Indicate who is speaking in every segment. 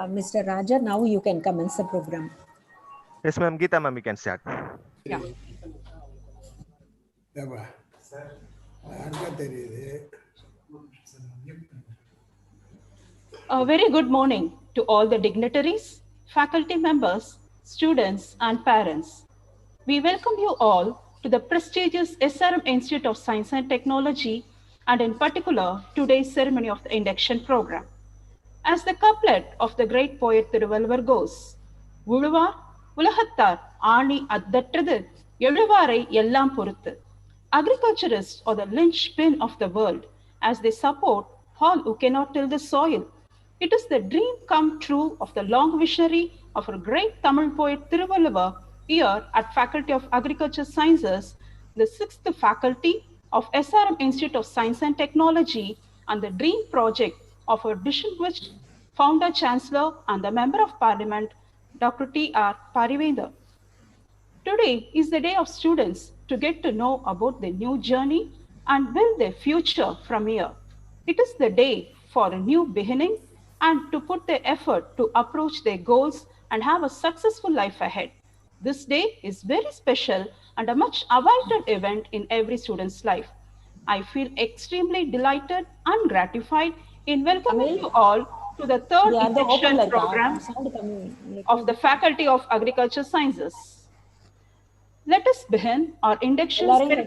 Speaker 1: Mr. Raja, now you can commence the program.
Speaker 2: Yes, ma'am. Geeta, ma'am, you can start.
Speaker 1: Yeah.
Speaker 3: A very good morning to all the dignitaries, faculty members, students, and parents. We welcome you all to the prestigious SRM Institute of Science and Technology, and in particular, today's ceremony of the induction program. As the couplet of the great poet Thiruvalluvar goes, Uluvar, Ulahattar, Ani Addatrathu, Eluvarai Yellam Poruthu. Agriculturists are the linchpin of the world as they support all who cannot till the soil. It is the dream come true of the long visionary of our great Tamil poet Thiruvalluvar here at Faculty of Agriculture Sciences, the 6th faculty of SRM Institute of Science and Technology, and the dream project of our distinguished founder chancellor and the member of parliament, Dr. T.R. Parivendar. Today is the day of students to get to know about their new journey and build their future from here. It is the day for a new beginning and to put their effort to approach their goals and have a successful life ahead. This day is very special and a much awaited event in every student's life. I feel extremely delighted and gratified in welcoming you all to the third induction program of the Faculty of Agriculture Sciences. Let us begin our induction ceremony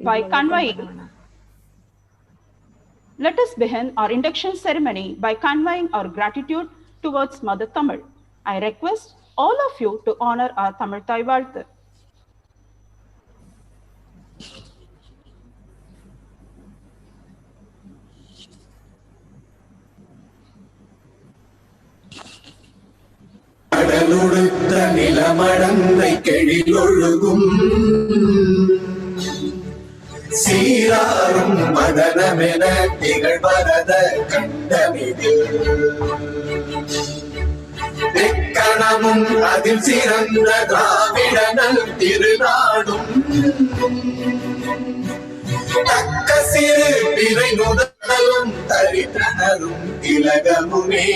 Speaker 3: by conveying. Let us begin our induction ceremony by conveying our gratitude towards Mother Tamil. I request all of you to honor our Tamil Thai Valthu.
Speaker 4: கடலுடுத்த நிலமடந்தை கெழிலொழுகும் சீராரும் மதனமென திகழ்வரத கண்டமிதில் தெக்கணமும் அதில் சிறந்த திராவிடனல் திருநாடும் தக்க சிறு பிறை நுதலும் தரித்திரனரும் திலகமுமே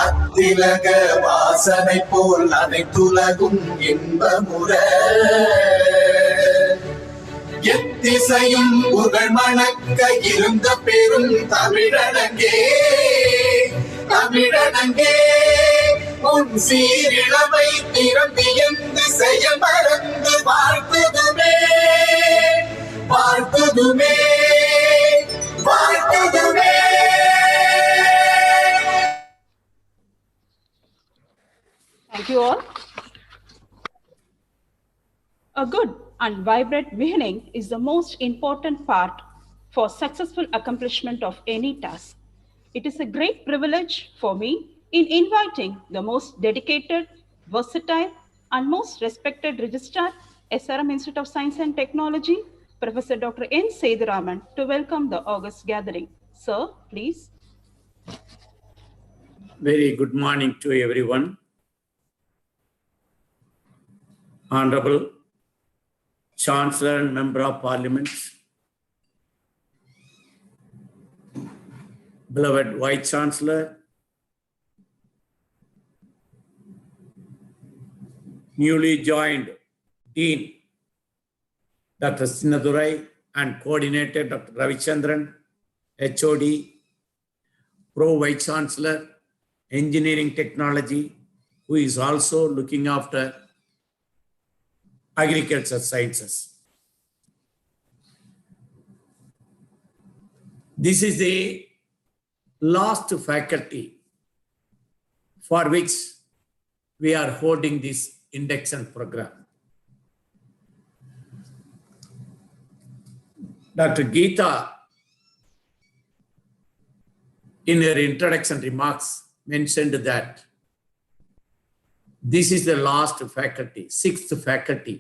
Speaker 4: அத்திலக வாசனை போல் அனைத்துலகும் இன்பமுற எத்திசையும் புகழ் மணக்க இருந்த பெரும் தமிழனங்கே தமிழனங்கே உன் சீரிழமை திறம்பியந்து செய்ய மறந்து வாழ்த்துதுமே வாழ்த்துதுமே வாழ்த்துதுமே.
Speaker 3: Thank you all. A good and vibrant beginning is the most important part for successful accomplishment of any task. It is a great privilege for me in inviting the most dedicated, versatile, and most respected registrar, SRM Institute of Science and Technology, Professor Dr. N. Seduraman, to welcome the August gathering. Sir, please.
Speaker 5: Very good morning to everyone. Honorable Chancellor and Member of Parliament, beloved Vice Chancellor, newly joined Dean Dr. Sinadurai and Coordinator Dr. Ravichandran, HOD, Pro Vice Chancellor, Engineering Technology, who is also looking after agriculture sciences. This is the last faculty for which we are holding this induction program. Dr. Geeta, in her introduction remarks, mentioned that this is the last faculty, 6th faculty.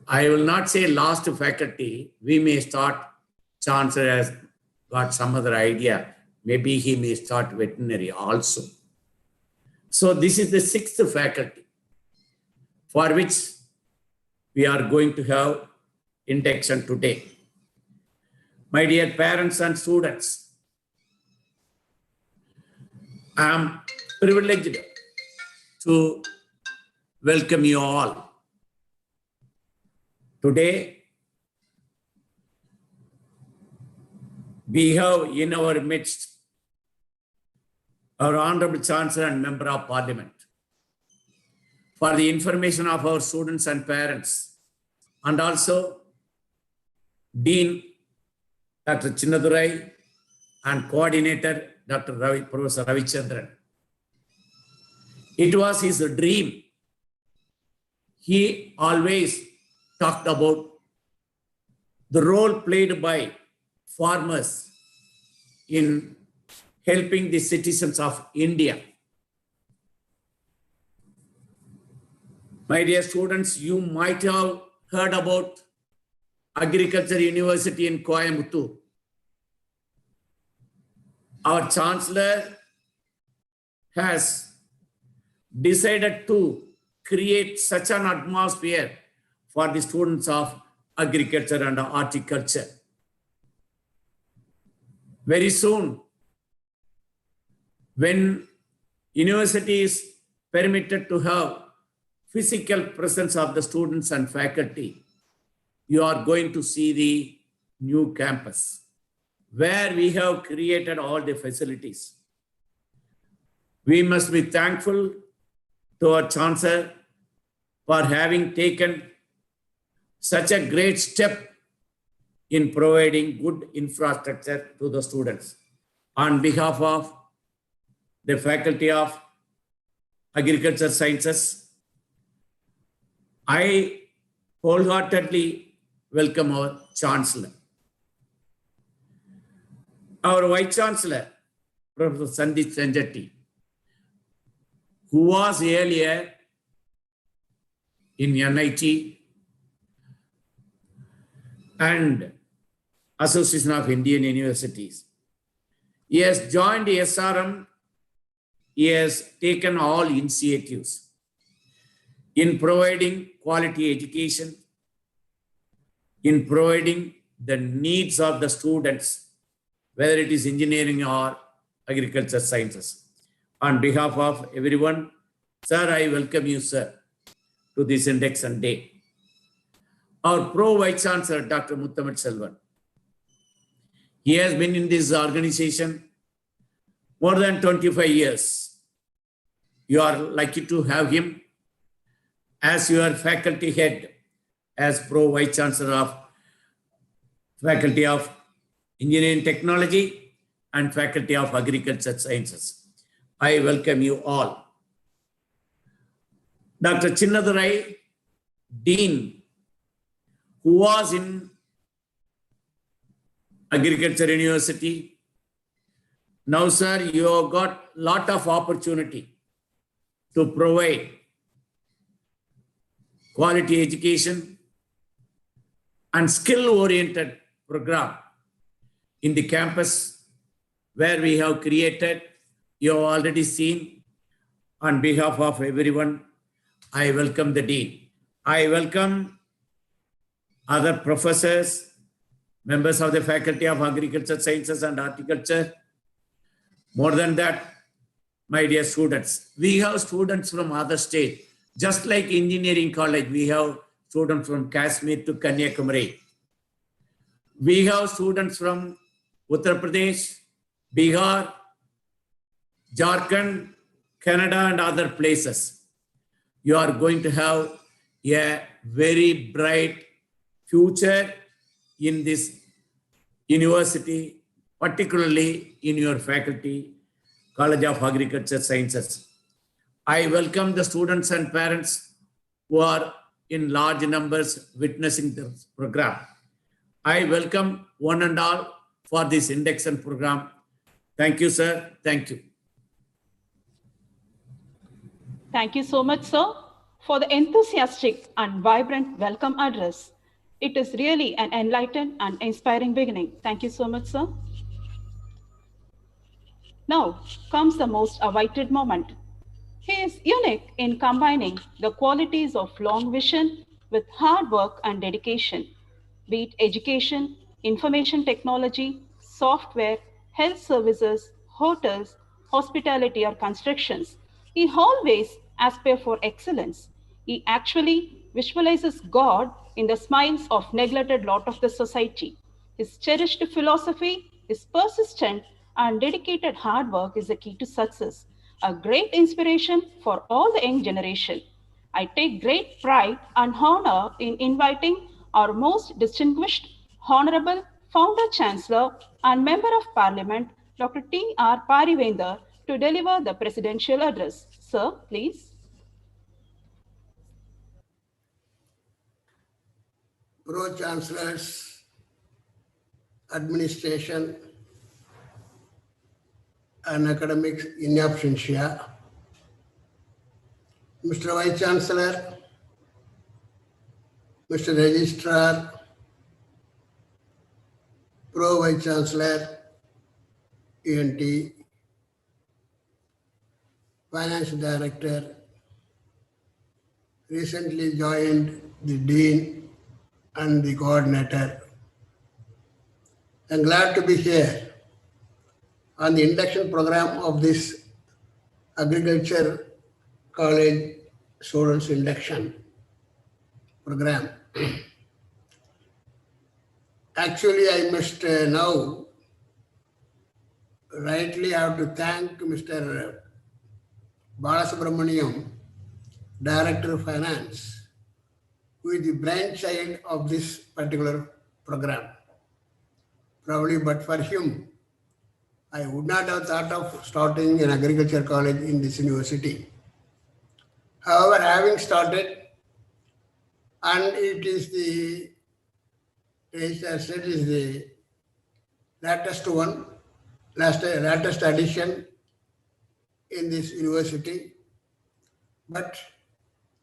Speaker 5: I will not say last faculty. We may start, Chancellor has got some other idea. Maybe he may start veterinary also. So this is the 6th faculty for which we are going to have induction today. My dear parents and students, I am privileged to welcome you all. Today, we have in our midst our Honorable Chancellor and Member of Parliament. For the information of our students and parents, and also Dean Dr. Chinnadurai and Coordinator Dr. Professor Ravichandran. It was his dream. He always talked about the role played by farmers in helping the citizens of India. My dear students, you might have heard about Agriculture University in Coimbatore. Our Chancellor has decided to create such an atmosphere for the students of agriculture and horticulture. Very soon, when university is permitted to have physical presence of the students and faculty, you are going to see the new campus where we have created all the facilities. We must be thankful to our Chancellor for having taken such a great step in providing good infrastructure to the students. On behalf of the Faculty of Agriculture Sciences, I wholeheartedly welcome our Chancellor. Our Vice Chancellor, Professor Sandip Senjatti, who was earlier in NIT and Association of Indian Universities. He has joined the SRM. He has taken all initiatives in providing quality education, in providing the needs of the students, whether it is engineering or agriculture sciences. On behalf of everyone, sir, I welcome you, sir, to this induction day. Our Pro Vice Chancellor, Dr. Muthamad Selvan, he has been in this organization more than 25 years. You are lucky to have him as your faculty head, as Pro Vice Chancellor of Faculty of Engineering Technology and Faculty of Agriculture Sciences. I welcome you all. Dr. Chinnadurai, Dean, who was in Agriculture University. Now, sir, you have got a lot of opportunity to provide quality education and skill-oriented program in the campus where we have created. You have already seen. On behalf of everyone, I welcome the Dean. I welcome other professors, members of the Faculty of Agriculture Sciences and Horticulture. More than that, my dear students, we have students from other states. Just like engineering college, we have students from Kashmir to Kanyakumari. We have students from Uttar Pradesh, Bihar, Jharkhand, Canada, and other places. You are going to have a very bright future in this university, particularly in your faculty, College of Agriculture Sciences. I welcome the students and parents who are in large numbers witnessing this program. I welcome one and all for this induction program. Thank you, sir. Thank you.
Speaker 3: Thank you so much, sir, for the enthusiastic and vibrant welcome address. It is really an enlightened and inspiring beginning. Thank you so much, sir. Now comes the most awaited moment. He is unique in combining the qualities of long vision with hard work and dedication, be it education, information technology, software, health services, hotels, hospitality, or constructions. He always aspires for excellence. He actually visualizes God in the smiles of neglected lot of the society. His cherished philosophy, his persistent and dedicated hard work is the key to success, a great inspiration for all the young generation. I take great pride and honor in inviting our most distinguished, Honorable Founder Chancellor and Member of Parliament, Dr. T.R. Parivender, to deliver the presidential address. Sir, please.
Speaker 6: Pro-Chancellors, Administration, and Academics in absentia, Mr. Vice Chancellor, Mr. Registrar, Pro-Vice Chancellor, ENT, Finance Director, recently joined the Dean and the Coordinator. I'm glad to be here on the induction program of this Agriculture College Students Induction program. Actually, I must now rightly have to thank Mr. Balasubramaniam, Director of Finance, who is the brainchild of this particular program. Probably, but for him, I would not have thought of starting an agriculture college in this university. However, having started, and it is the, as I said, is the latest one, latest addition in this university, but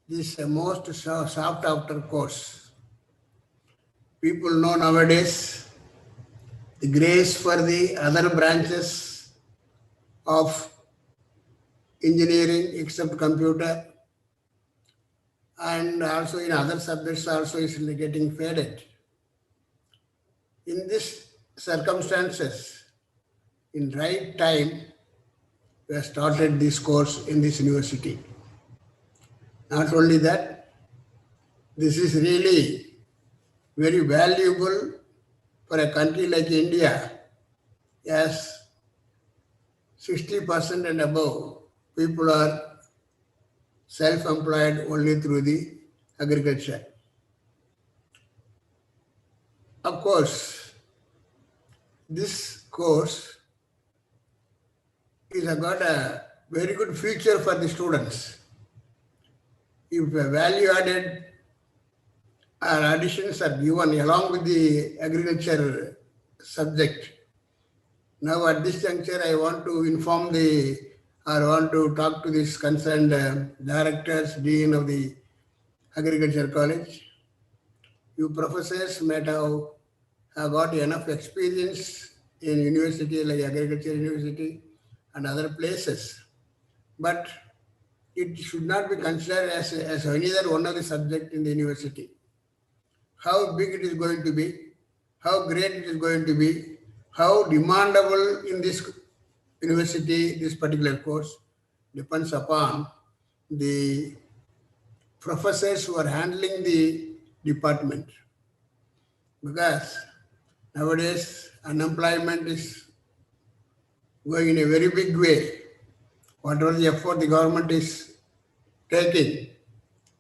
Speaker 6: this is a most sought after course. People know nowadays the grace for the other branches of engineering except computer, and also in other subjects also is getting faded. In these circumstances, in right time, we have started this course in this university. Not only that, this is really very valuable for a country like India, as 60% and above people are self-employed only through the agriculture. Of course, this course is got a very good future for the students. If a value added or additions are given along with the agriculture subject. Now at this juncture, I want to inform I want to talk to this concerned directors, dean of the agriculture college. You professors might have got enough experience in university like agriculture university and other places, but it should not be considered as either one of the subject in the university. How big it is going to be, how great it is going to be, how demandable in this university, this particular course, depends upon the professors who are handling the department. Because nowadays unemployment is going in a very big way. Whatever the effort the government is taking,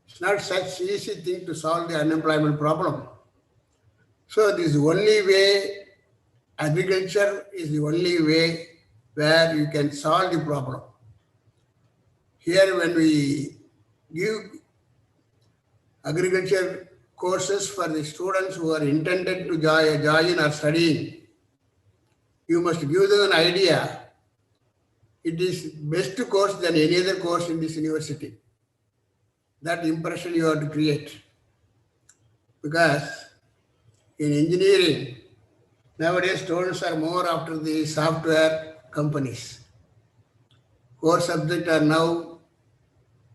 Speaker 6: it's not such easy thing to solve the unemployment problem. So this is the only way, agriculture is the only way where you can solve the problem. Here when we give agriculture courses for the students who are intended to join or studying, you must give them an idea. It is best course than any other course in this university. That impression you have to create. Because in engineering, nowadays students are more after the software companies. Core subjects are now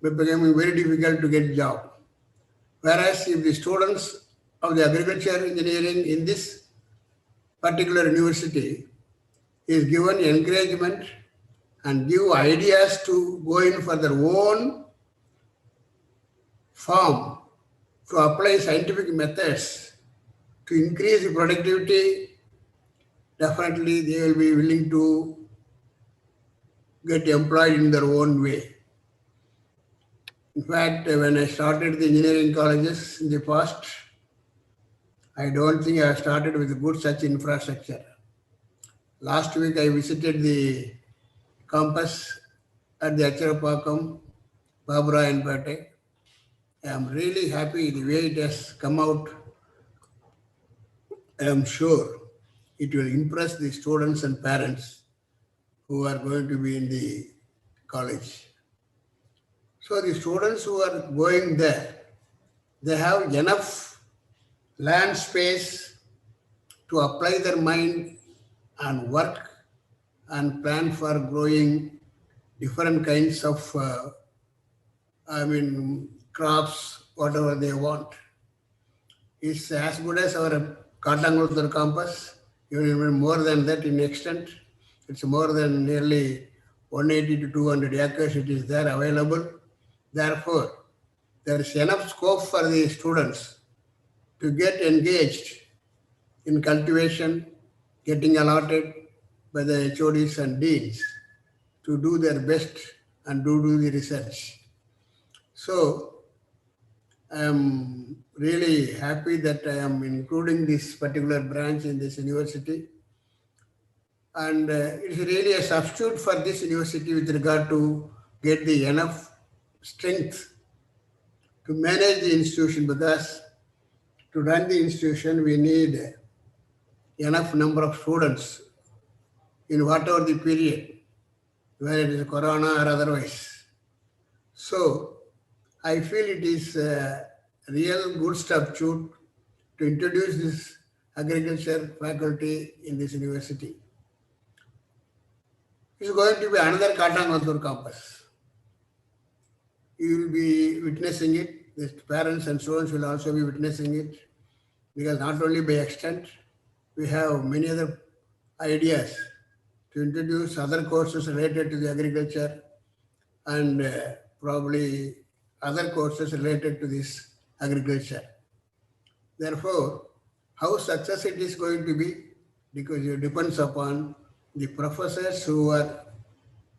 Speaker 6: becoming very difficult to get job. Whereas if the students of the agriculture engineering in this particular university is given encouragement and give ideas to go in for their own farm to apply scientific methods to increase the productivity, definitely they will be willing to get employed in their own way. In fact, when I started the engineering colleges in the past, I don't think I started with good such infrastructure. Last week I visited the campus at the Acharapakam, Babra and Pate. I am really happy the way it has come out. I am sure it will impress the students and parents who are going to be in the college. So the students who are going there, they have enough land space to apply their mind and work and plan for growing different kinds of, crops, whatever they want. It's as good as our Katangulthur campus, even more than that in extent. It's more than nearly 180 to 200 acres. It is there available. Therefore, there is enough scope for the students to get engaged in cultivation, getting allotted by the HODs and deans to do their best and do the research. So, I am really happy that I am including this particular branch in this university. And it's really a substitute for this university with regard to get the enough strength to manage the institution, because to run the institution we need enough number of students in whatever the period, whether it is corona or otherwise. So I feel it is a real good substitute to introduce this agriculture faculty in this university. It's going to be another Katangulthur campus. You will be witnessing it. The parents and students will also be witnessing it, because not only by extent, we have many other ideas to introduce other courses related to the agriculture and probably other courses related to this agriculture. Therefore, how success it is going to be, because it depends upon the professors who are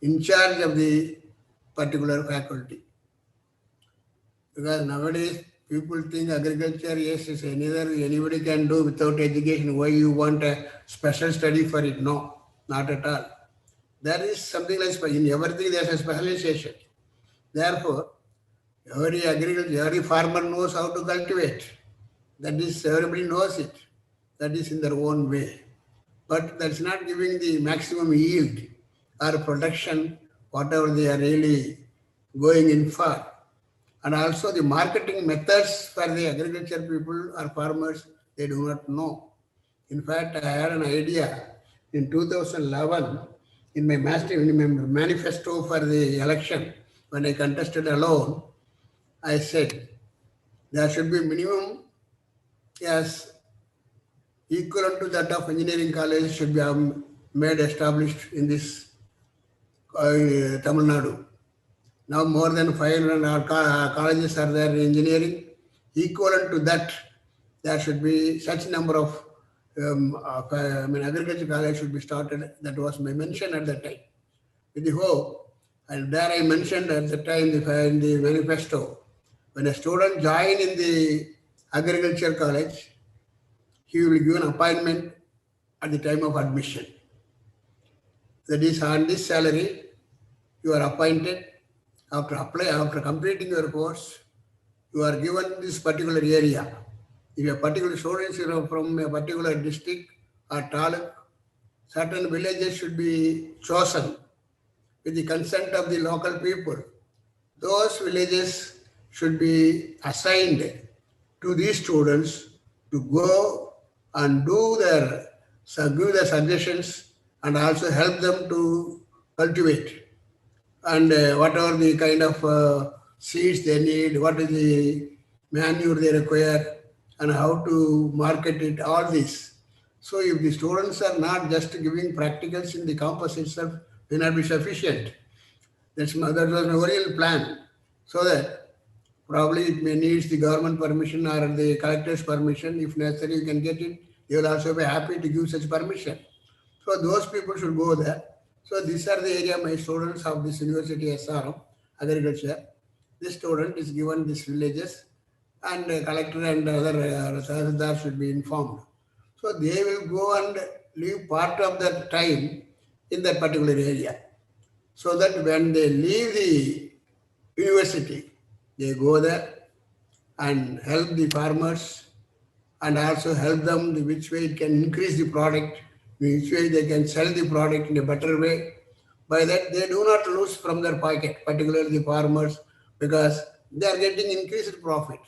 Speaker 6: in charge of the particular faculty. Because nowadays people think agriculture, yes, is anybody can do without education. Why you want a special study for it? No, not at all. There is something like in everything there is a specialization. Therefore, every farmer knows how to cultivate. That is, everybody knows it. That is in their own way. But that's not giving the maximum yield or production, whatever they are really going in for. And also the marketing methods for the agriculture people or farmers, they do not know. In fact, I had an idea in 2011 in my manifesto for the election. When I contested alone, I said there should be minimum as equivalent to that of engineering college should be made established in this Tamil Nadu. Now more than 500 colleges are there in engineering. Equivalent to that, there should be such number of agriculture college should be started. That was my mention at that time. With the hope, and there I mentioned at the time in the manifesto, when a student join in the agriculture college, he will give an appointment at the time of admission. That is, on this salary, you are appointed. After completing your course, you are given this particular area. If a particular student is from a particular district or taluk, certain villages should be chosen with the consent of the local people. Those villages should be assigned to these students to go and give their suggestions and also help them to cultivate. And whatever the kind of seeds they need, what is the manure they require, and how to market it, all this. So if the students are not just giving practicals in the campus itself, may not be sufficient. That was my original plan. So that probably it may need the government permission or the collector's permission. If necessary, you can get it. They will also be happy to give such permission. So those people should go there. So these are the area my students of this university SRM, agriculture. This student is given these villages and collector and other Tahsildar should be informed. So they will go and leave part of their time in that particular area. So that when they leave the university, they go there and help the farmers and also help them the which way it can increase the product, which way they can sell the product in a better way. By that, they do not lose from their pocket, particularly the farmers, because they are getting increased profit.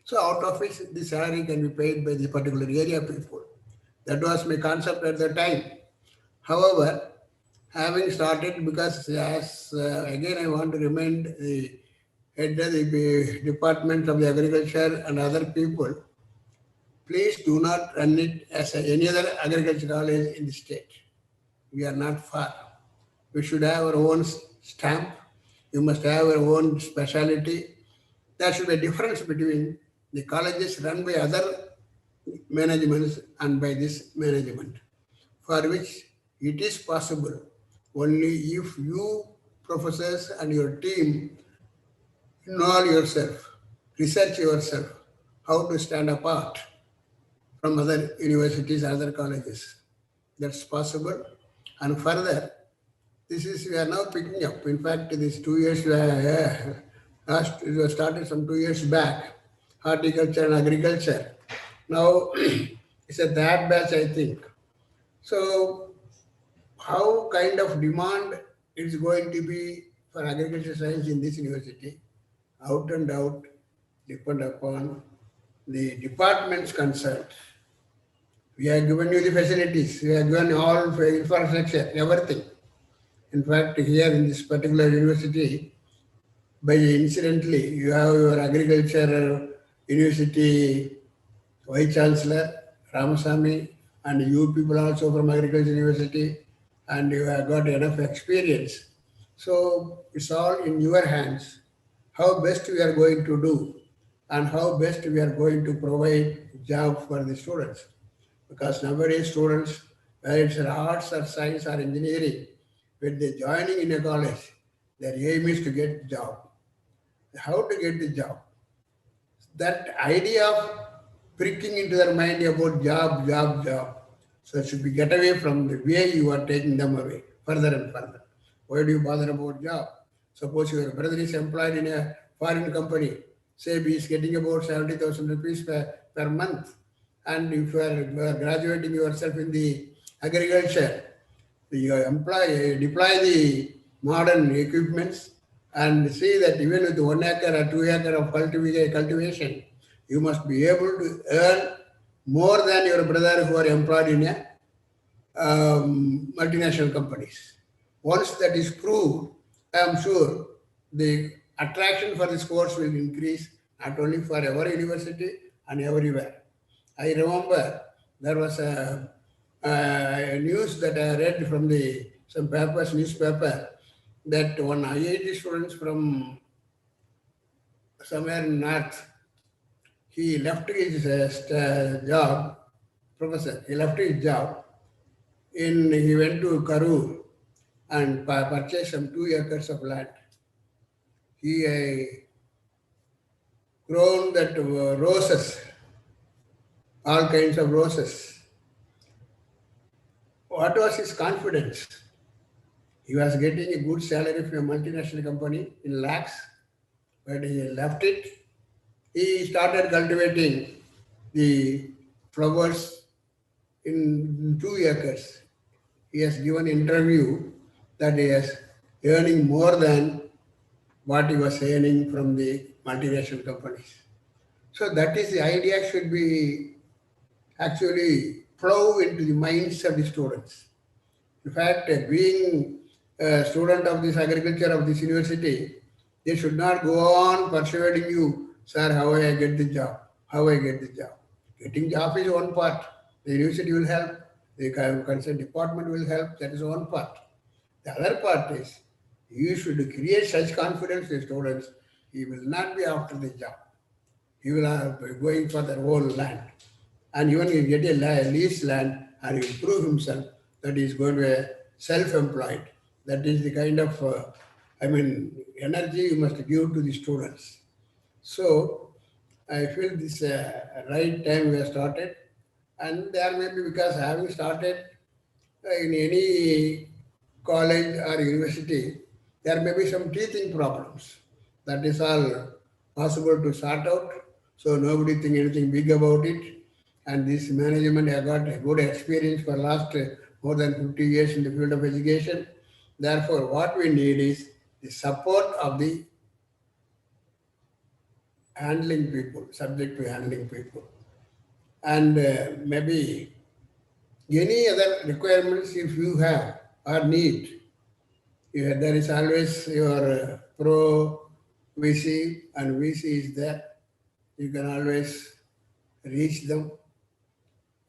Speaker 6: So out of which the salary can be paid by the particular area people. That was my concept at the time. However, having started, because as again I want to remind the head of the Department of the Agriculture and other people, please do not run it as any other agriculture college in the state. We are not far. We should have our own stamp. You must have our own specialty. There should be a difference between the colleges run by other managements and by this management, for which it is possible only if you professors and your team know yourself, research yourself, how to stand apart from other universities, other colleges. That's possible. And further, this is, we are now picking up. In fact, this 2 years, it started some 2 years back, horticulture and agriculture. Now, it's a third batch, I think. So, how kind of demand is going to be for agriculture science in this university? Out and out depend upon the departments concerned. We have given you the facilities, we have given all infrastructure, everything. In fact, here in this particular university, by incidentally, you have your agriculture university vice chancellor, Ramasamy, and you people also from agriculture university, and you have got enough experience. So it's all in your hands. How best we are going to do and how best we are going to provide job for the students. Because nowadays students, whether it's arts or science or engineering, when they're joining in a college, their aim is to get job. How to get the job? That idea of pricking into their mind about job. So it should be get away from the way you are taking them away, further and further. Why do you bother about job? Suppose your brother is employed in a foreign company, say he is getting about 70,000 rupees per month. And if you are graduating yourself in the agriculture, you deploy the modern equipments and see that even with 1 acre or 2 acre of cultivation, you must be able to earn more than your brother who are employed in a multinational companies. Once that is proved, I am sure the attraction for this course will increase not only for our university and everywhere. I remember there was a news that I read from some newspaper, that one IIT students from somewhere in north, he left his job, professor, he left his job, he went to Karur and purchased some 2 acres of land. He grown that roses, all kinds of roses. What was his confidence? He was getting a good salary from a multinational company in lakhs, but he left it. He started cultivating the flowers in 2 acres. He has given an interview that he is earning more than what he was earning from the multinational companies. So that is the idea, should be actually flow into the minds of the students. In fact, being a student of this agriculture of this university, they should not go on persuading you, sir, how I get the job, how I get the job. Getting job is one part. The university will help, the concerned department will help. That is one part. The other part is you should create such confidence in students, he will not be after the job. He will be going for the whole land. And even if you get a lease land and he will prove himself that he is going to be self-employed. That is the kind of, energy you must give to the students. So I feel this right time we have started. And there may be, because having started in any college or university, there may be some teaching problems. That is all possible to sort out. So nobody think anything big about it. And this management have got a good experience for last more than 50 years in the field of education. Therefore, what we need is the support of the handling people, subject to handling people. And maybe any other requirements if you have or need, there is always your pro VC and VC is there. You can always reach them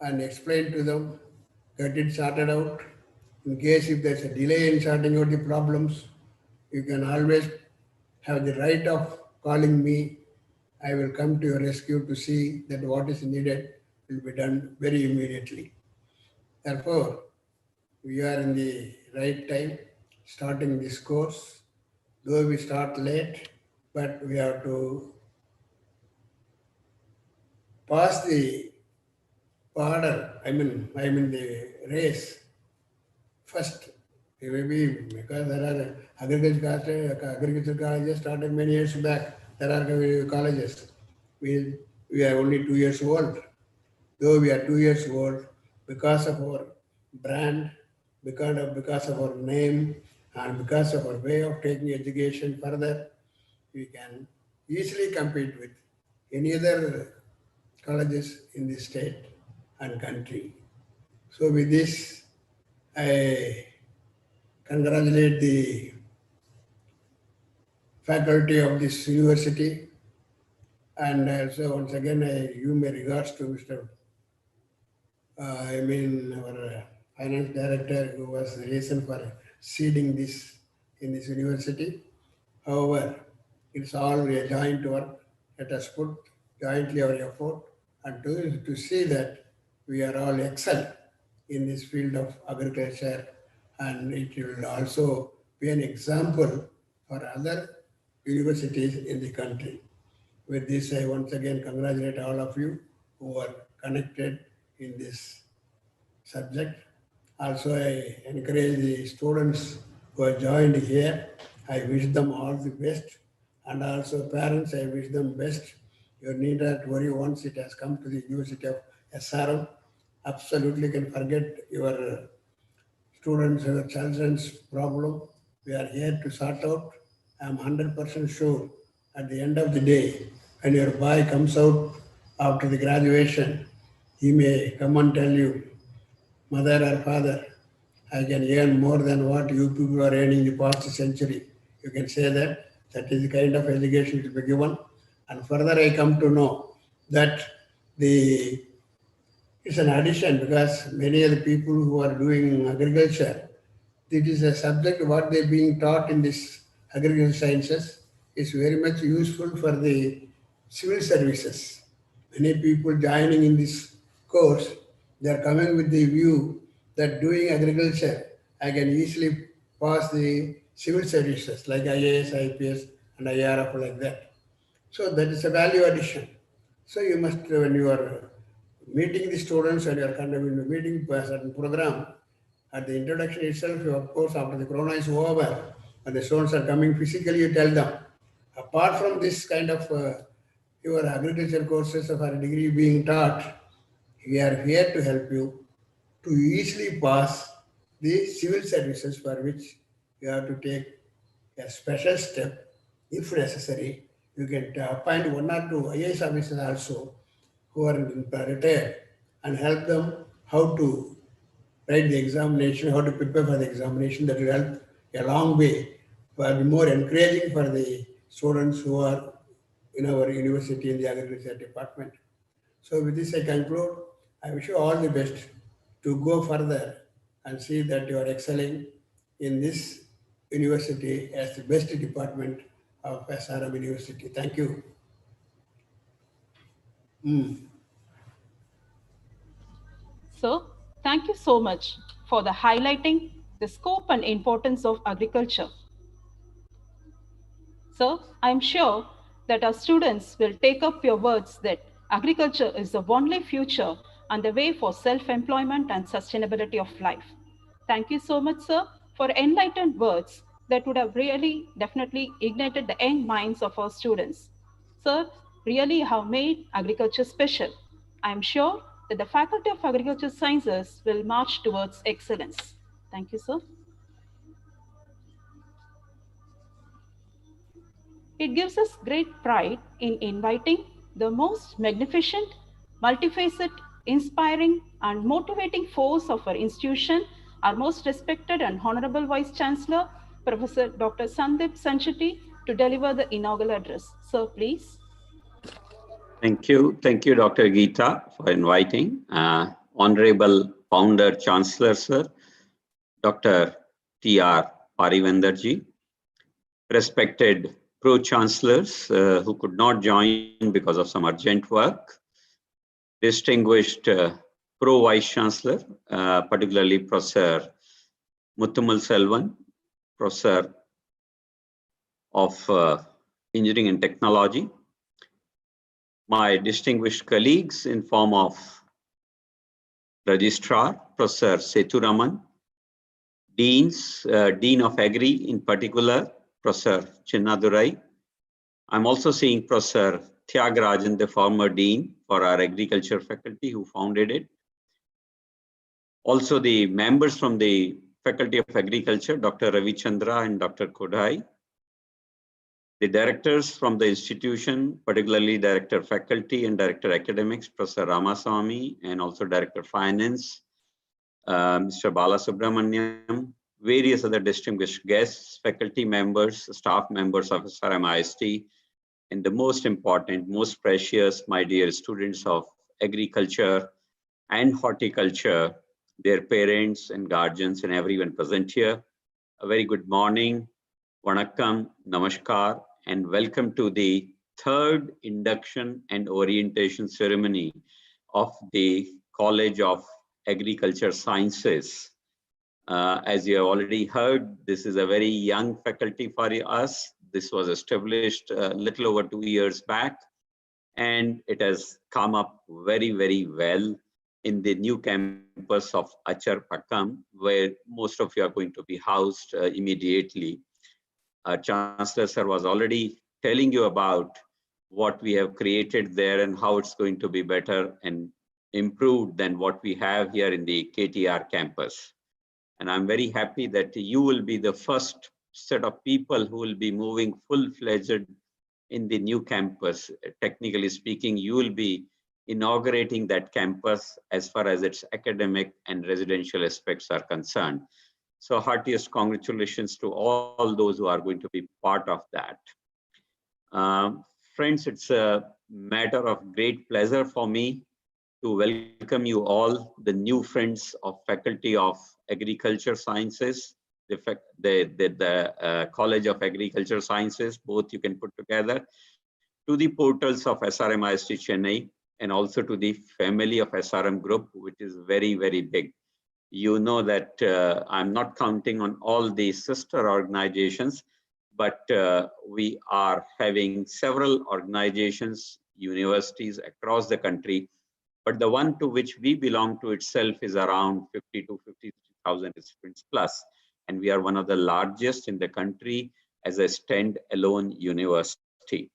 Speaker 6: and explain to them, get it sorted out. In case if there's a delay in sorting out the problems, you can always have the right of calling me. I will come to your rescue to see that what is needed will be done very immediately. Therefore, we are in the right time starting this course. Though we start late, but we have to pass the order, the race first. Maybe because there are agriculture colleges started many years back. There are colleges. We are only 2 years old. Though we are 2 years old, because of our brand, because of our name, and because of our way of taking education further, we can easily compete with any other colleges in the state and country. So with this, I congratulate the faculty of this university, and also once again I give my regards to Mr. Our finance director, who was the reason for seeding this in this university. However, it's all a joint work. Let us put jointly our effort and to see that we are all excel in this field of agriculture, and it will also be an example for other universities in the country. With this, I once again congratulate all of you who are connected in this subject. Also, I encourage the students who are joined here. I wish them all the best. And also parents, I wish them best. You need not worry once it has come to the University of SRM. Absolutely can forget your students, your children's problem. We are here to sort out. I am 100% sure at the end of the day, when your boy comes out after the graduation, he may come and tell you, mother or father, I can earn more than what you people are earning the past century. You can say that. That is the kind of education to be given. And further, I come to know that it's an addition, because many of the people who are doing agriculture, it is a subject what they're being taught in this agricultural sciences is very much useful for the civil services. Many people joining in this course, they are coming with the view that doing agriculture, I can easily pass the civil services like IAS, IPS, and IRF like that. So that is a value addition. So you must, when you are meeting the students and you are conducting a meeting for a certain program, at the introduction itself, you, of course, after the corona is over, and the students are coming physically, you tell them, apart from this kind of your agriculture courses of our degree being taught, we are here to help you to easily pass the civil services, for which you have to take a special step. If necessary, you can appoint 1 or 2 IAS officers also who are retired and help them how to write the examination, how to prepare for the examination. That will help a long way, for be more encouraging for the students who are in our university in the agriculture department. So with this I conclude. I wish you all the best to go further and see that you are excelling in this university as the best department of SRM University. Thank you.
Speaker 3: Sir, thank you so much for the highlighting the scope and importance of agriculture. Sir, I am sure that our students will take up your words that agriculture is the only future and the way for self-employment and sustainability of life. Thank you so much, sir, for enlightened words that would have really definitely ignited the young minds of our students. Sir, really have made agriculture special. I am sure that the Faculty of Agriculture Sciences will march towards excellence. Thank you, sir. It gives us great pride in inviting the most magnificent, multifaceted, inspiring, and motivating force of our institution, our most respected and honorable Vice Chancellor, Professor Dr. Sandip Sancheti, to deliver the inaugural address. Sir, please.
Speaker 7: Thank you. Thank you, Dr. Geeta, for inviting. Honorable Founder Chancellor, Sir, Dr. T.R. Parivendarji, respected Pro-Chancellors who could not join because of some urgent work, distinguished Pro-Vice-Chancellor, particularly Professor Muthumal Selvan, Professor of Engineering and Technology, my distinguished colleagues in form of Registrar, Professor Seturaman, Deans, Dean of Agri in particular, Professor Chinnadurai. I'm also seeing Professor Tyagarajan, the former Dean for our Agriculture faculty who founded it. Also the members from the Faculty of Agriculture, Dr. Ravi Chandra and Dr. Kodai. The directors from the institution, particularly Director Faculty and Director Academics, Professor Ramaswamy, and also Director Finance, Mr. Balasubramaniam, various other distinguished guests, faculty members, staff members of SRM IST, and the most important, most precious, my dear students of agriculture and horticulture, their parents and guardians and everyone present here. A very good morning, Vanakkam, Namaskar, and welcome to the third induction and orientation ceremony of the College of Agriculture Sciences. As you have already heard, this is a very young faculty for us. This was established a little over 2 years back, and it has come up very, very well in the new campus of Achar Pakam, where most of you are going to be housed immediately. Chancellor Sir was already telling you about what we have created there and how it's going to be better and improved than what we have here in the KTR campus. And I'm very happy that you will be the first set of people who will be moving full-fledged in the new campus. Technically speaking, you will be inaugurating that campus as far as its academic and residential aspects are concerned. So heartiest congratulations to all those who are going to be part of that. Friends, it's a matter of great pleasure for me to welcome you all, the new friends of Faculty of Agriculture Sciences, the College of Agriculture Sciences, both you can put together, to the portals of SRM IST Chennai, and also to the family of SRM Group, which is very, very big. You know that I'm not counting on all the sister organizations, but we are having several organizations, universities across the country. But the one to which we belong to itself is around 50 to 53,000 students plus. And we are one of the largest in the country as a stand-alone university.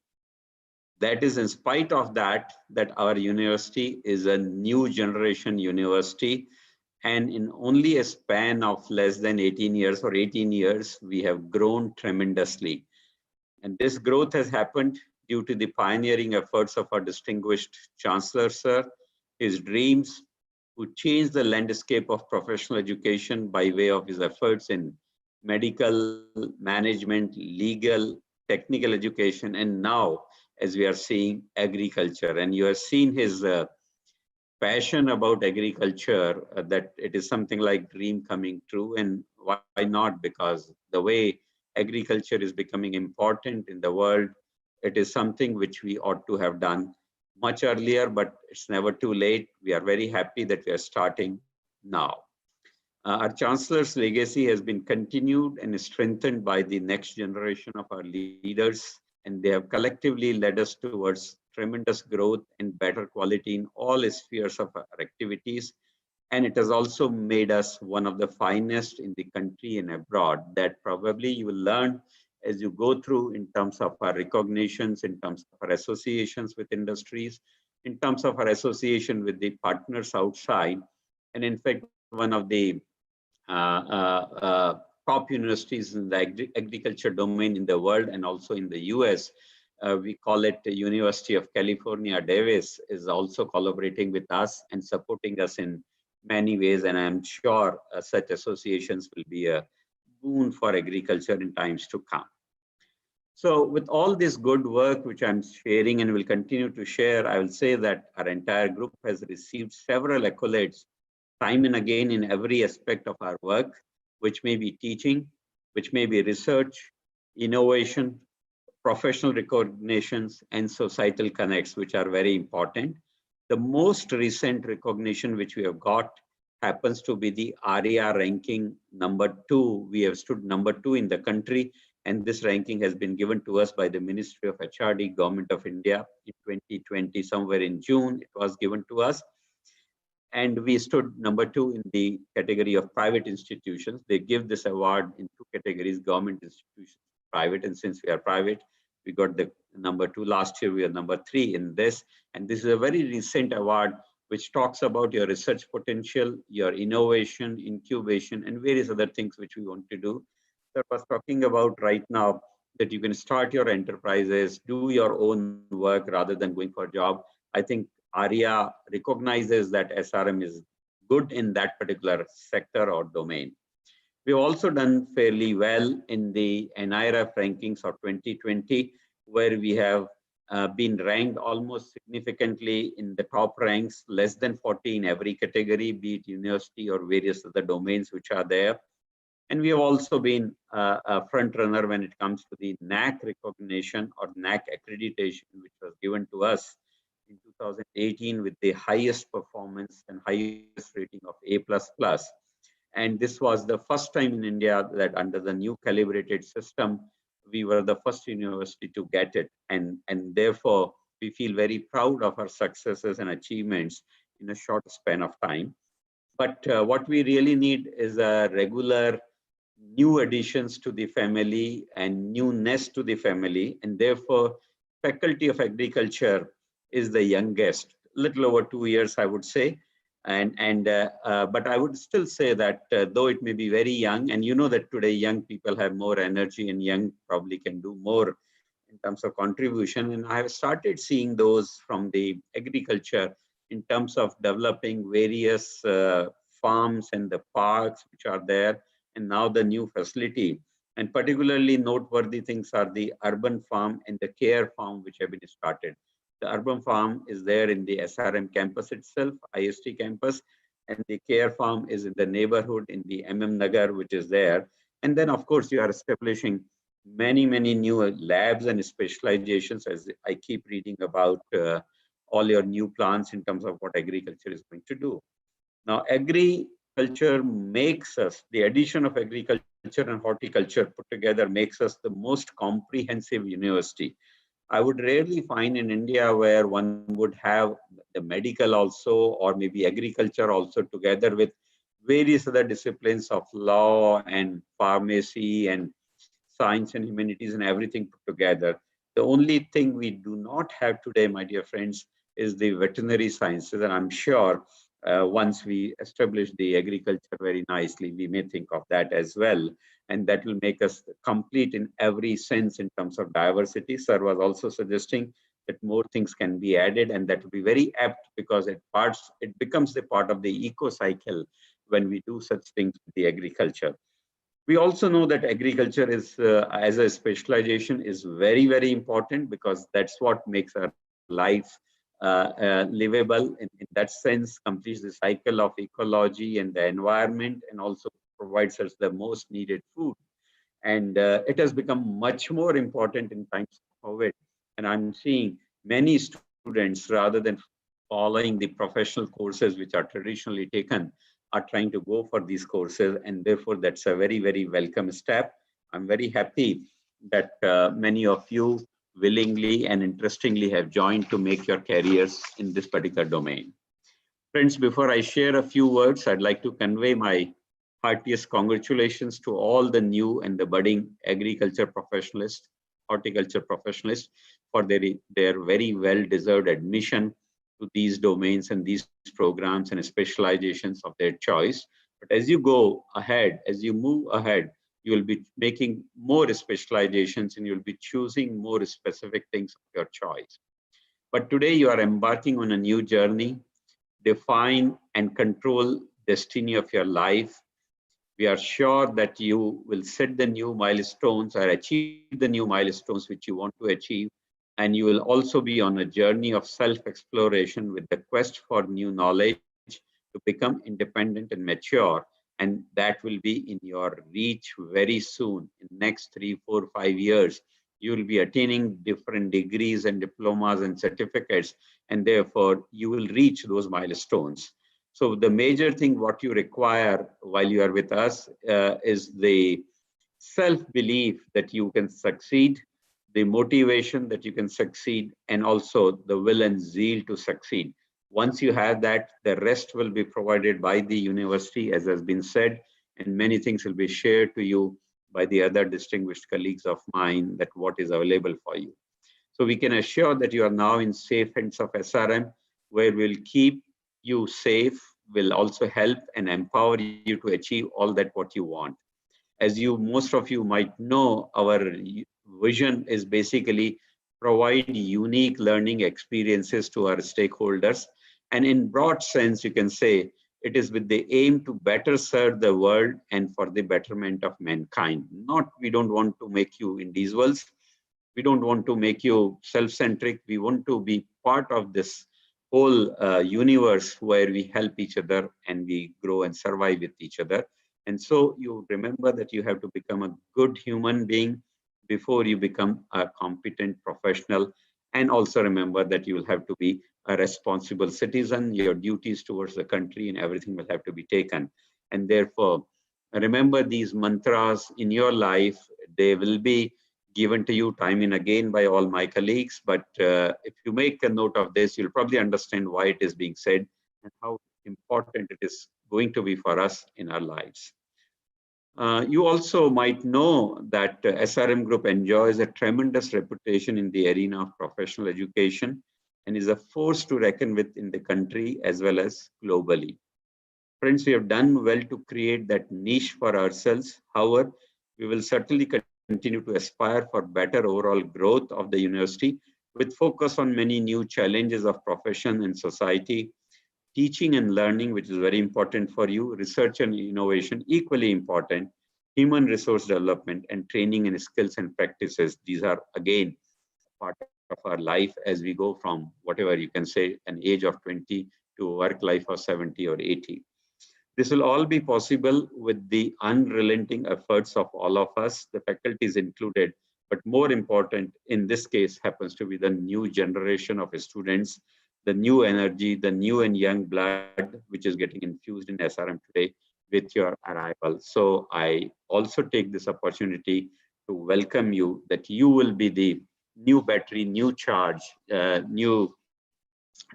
Speaker 7: That is in spite of that our university is a new generation university. And in only a span of less than 18 years or 18 years, we have grown tremendously. And this growth has happened due to the pioneering efforts of our distinguished Chancellor, Sir, his dreams, who changed the landscape of professional education by way of his efforts in medical, management, legal, technical education, and now, as we are seeing, agriculture. And you have seen his passion about agriculture that it is something like dream coming true. And why not? Because the way agriculture is becoming important in the world, it is something which we ought to have done much earlier, but it's never too late. We are very happy that we are starting now. Our Chancellor's legacy has been continued and strengthened by the next generation of our leaders, and they have collectively led us towards tremendous growth and better quality in all spheres of our activities. And it has also made us one of the finest in the country and abroad, that probably you will learn as you go through in terms of our recognitions, in terms of our associations with industries, in terms of our association with the partners outside. And in fact, one of the top universities in the agriculture domain in the world and also in the US, we call it the University of California, Davis, is also collaborating with us and supporting us in many ways. And I'm sure such associations will be a boon for agriculture in times to come. So with all this good work, which I'm sharing and will continue to share, I will say that our entire group has received several accolades time and again in every aspect of our work, which may be teaching, which may be research, innovation, professional recognitions, and societal connects, which are very important. The most recent recognition which we have got happens to be the ARIA ranking #2. We have stood #2 in the country, and this ranking has been given to us by the Ministry of HRD, Government of India in 2020, somewhere in June, it was given to us. And we stood #2 in the category of private institutions. They give this award in two categories, government institutions, private, and since we are private, we got the #2. Last year, we are #3 in this. And this is a very recent award which talks about your research potential, your innovation, incubation, and various other things which we want to do. So I was talking about right now that you can start your enterprises, do your own work rather than going for a job. I think ARIA recognizes that SRM is good in that particular sector or domain. We've also done fairly well in the NIRF rankings of 2020, where we have been ranked almost significantly in the top ranks, less than 40 in every category, be it university or various other domains which are there. And we have also been a front runner when it comes to the NAC recognition or NAC accreditation, which was given to us in 2018 with the highest performance and highest rating of A++. And this was the first time in India that under the new calibrated system, we were the first university to get it. And therefore, we feel very proud of our successes and achievements in a short span of time. But what we really need is a regular new additions to the family and newness to the family. And therefore, Faculty of Agriculture is the youngest, little over 2 years, I would say. But I would still say that though it may be very young, and you know that today young people have more energy and young probably can do more in terms of contribution. And I have started seeing those from the agriculture in terms of developing various farms and the parks which are there, and now the new facility. And particularly noteworthy things are the urban farm and the care farm which have been started. The urban farm is there in the SRM campus itself, IST campus, and the care farm is in the neighborhood in the Nagar, which is there. And then, of course, you are establishing many, many new labs and specializations, as I keep reading about all your new plans in terms of what agriculture is going to do. Now, agriculture makes us, the addition of agriculture and horticulture put together makes us the most comprehensive university. I would rarely find in India where one would have the medical also, or maybe agriculture also together with various other disciplines of law and pharmacy and science and humanities and everything put together. The only thing we do not have today, my dear friends, is the veterinary sciences. And I'm sure once we establish the agriculture very nicely, we may think of that as well. And that will make us complete in every sense in terms of diversity. Sir was also suggesting that more things can be added, and that will be very apt because it becomes the part of the eco cycle when we do such things with the agriculture. We also know that agriculture is, as a specialization, is very, very important because that's what makes our life livable. In that sense, completes the cycle of ecology and the environment, and also provides us the most needed food. And it has become much more important in times of COVID. And I'm seeing many students, rather than following the professional courses which are traditionally taken, are trying to go for these courses. And therefore, that's a very, very welcome step. I'm very happy that many of you willingly and interestingly have joined to make your careers in this particular domain. Friends, before I share a few words, I'd like to convey my heartiest congratulations to all the new and the budding agriculture professionalists, horticulture professionalists, for their very well-deserved admission to these domains and these programs and specializations of their choice. But as you go ahead, as you move ahead, you will be making more specializations and you'll be choosing more specific things of your choice. But today you are embarking on a new journey, define and control destiny of your life. We are sure that you will set the new milestones or achieve the new milestones which you want to achieve. And you will also be on a journey of self-exploration with the quest for new knowledge to become independent and mature. And that will be in your reach very soon. In the next 3, 4, 5 years, you will be attaining different degrees and diplomas and certificates, and therefore you will reach those milestones. So the major thing what you require while you are with us is the self-belief that you can succeed, the motivation that you can succeed, and also the will and zeal to succeed. Once you have that, the rest will be provided by the university, as has been said, and many things will be shared to you by the other distinguished colleagues of mine, that what is available for you. So we can assure that you are now in safe hands of SRM, where we'll keep you safe, will also help and empower you to achieve all that what you want. As you, most of you might know, our vision is basically provide unique learning experiences to our stakeholders. And in broad sense, you can say it is with the aim to better serve the world and for the betterment of mankind. Not, we don't want to make you individuals. We don't want to make you self-centric. We want to be part of this whole universe where we help each other and we grow and survive with each other. And so you remember that you have to become a good human being before you become a competent professional. And also remember that you will have to be a responsible citizen. Your duties towards the country and everything will have to be taken. And therefore, remember these mantras in your life. They will be given to you time and again by all my colleagues. But if you make a note of this, you'll probably understand why it is being said and how important it is going to be for us in our lives. You also might know that SRM Group enjoys a tremendous reputation in the arena of professional education and is a force to reckon with in the country as well as globally. Friends, we have done well to create that niche for ourselves. However, we will certainly continue to aspire for better overall growth of the university with focus on many new challenges of profession and society, teaching and learning, which is very important for you, research and innovation, equally important, human resource development, and training and skills and practices. These are, again, part of our life as we go from whatever you can say, an age of 20 to a work life of 70 or 80. This will all be possible with the unrelenting efforts of all of us, the faculties included, but more important in this case happens to be the new generation of students, the new energy, the new and young blood, which is getting infused in SRM today with your arrival. So I also take this opportunity to welcome you, that you will be the new battery, new charge, new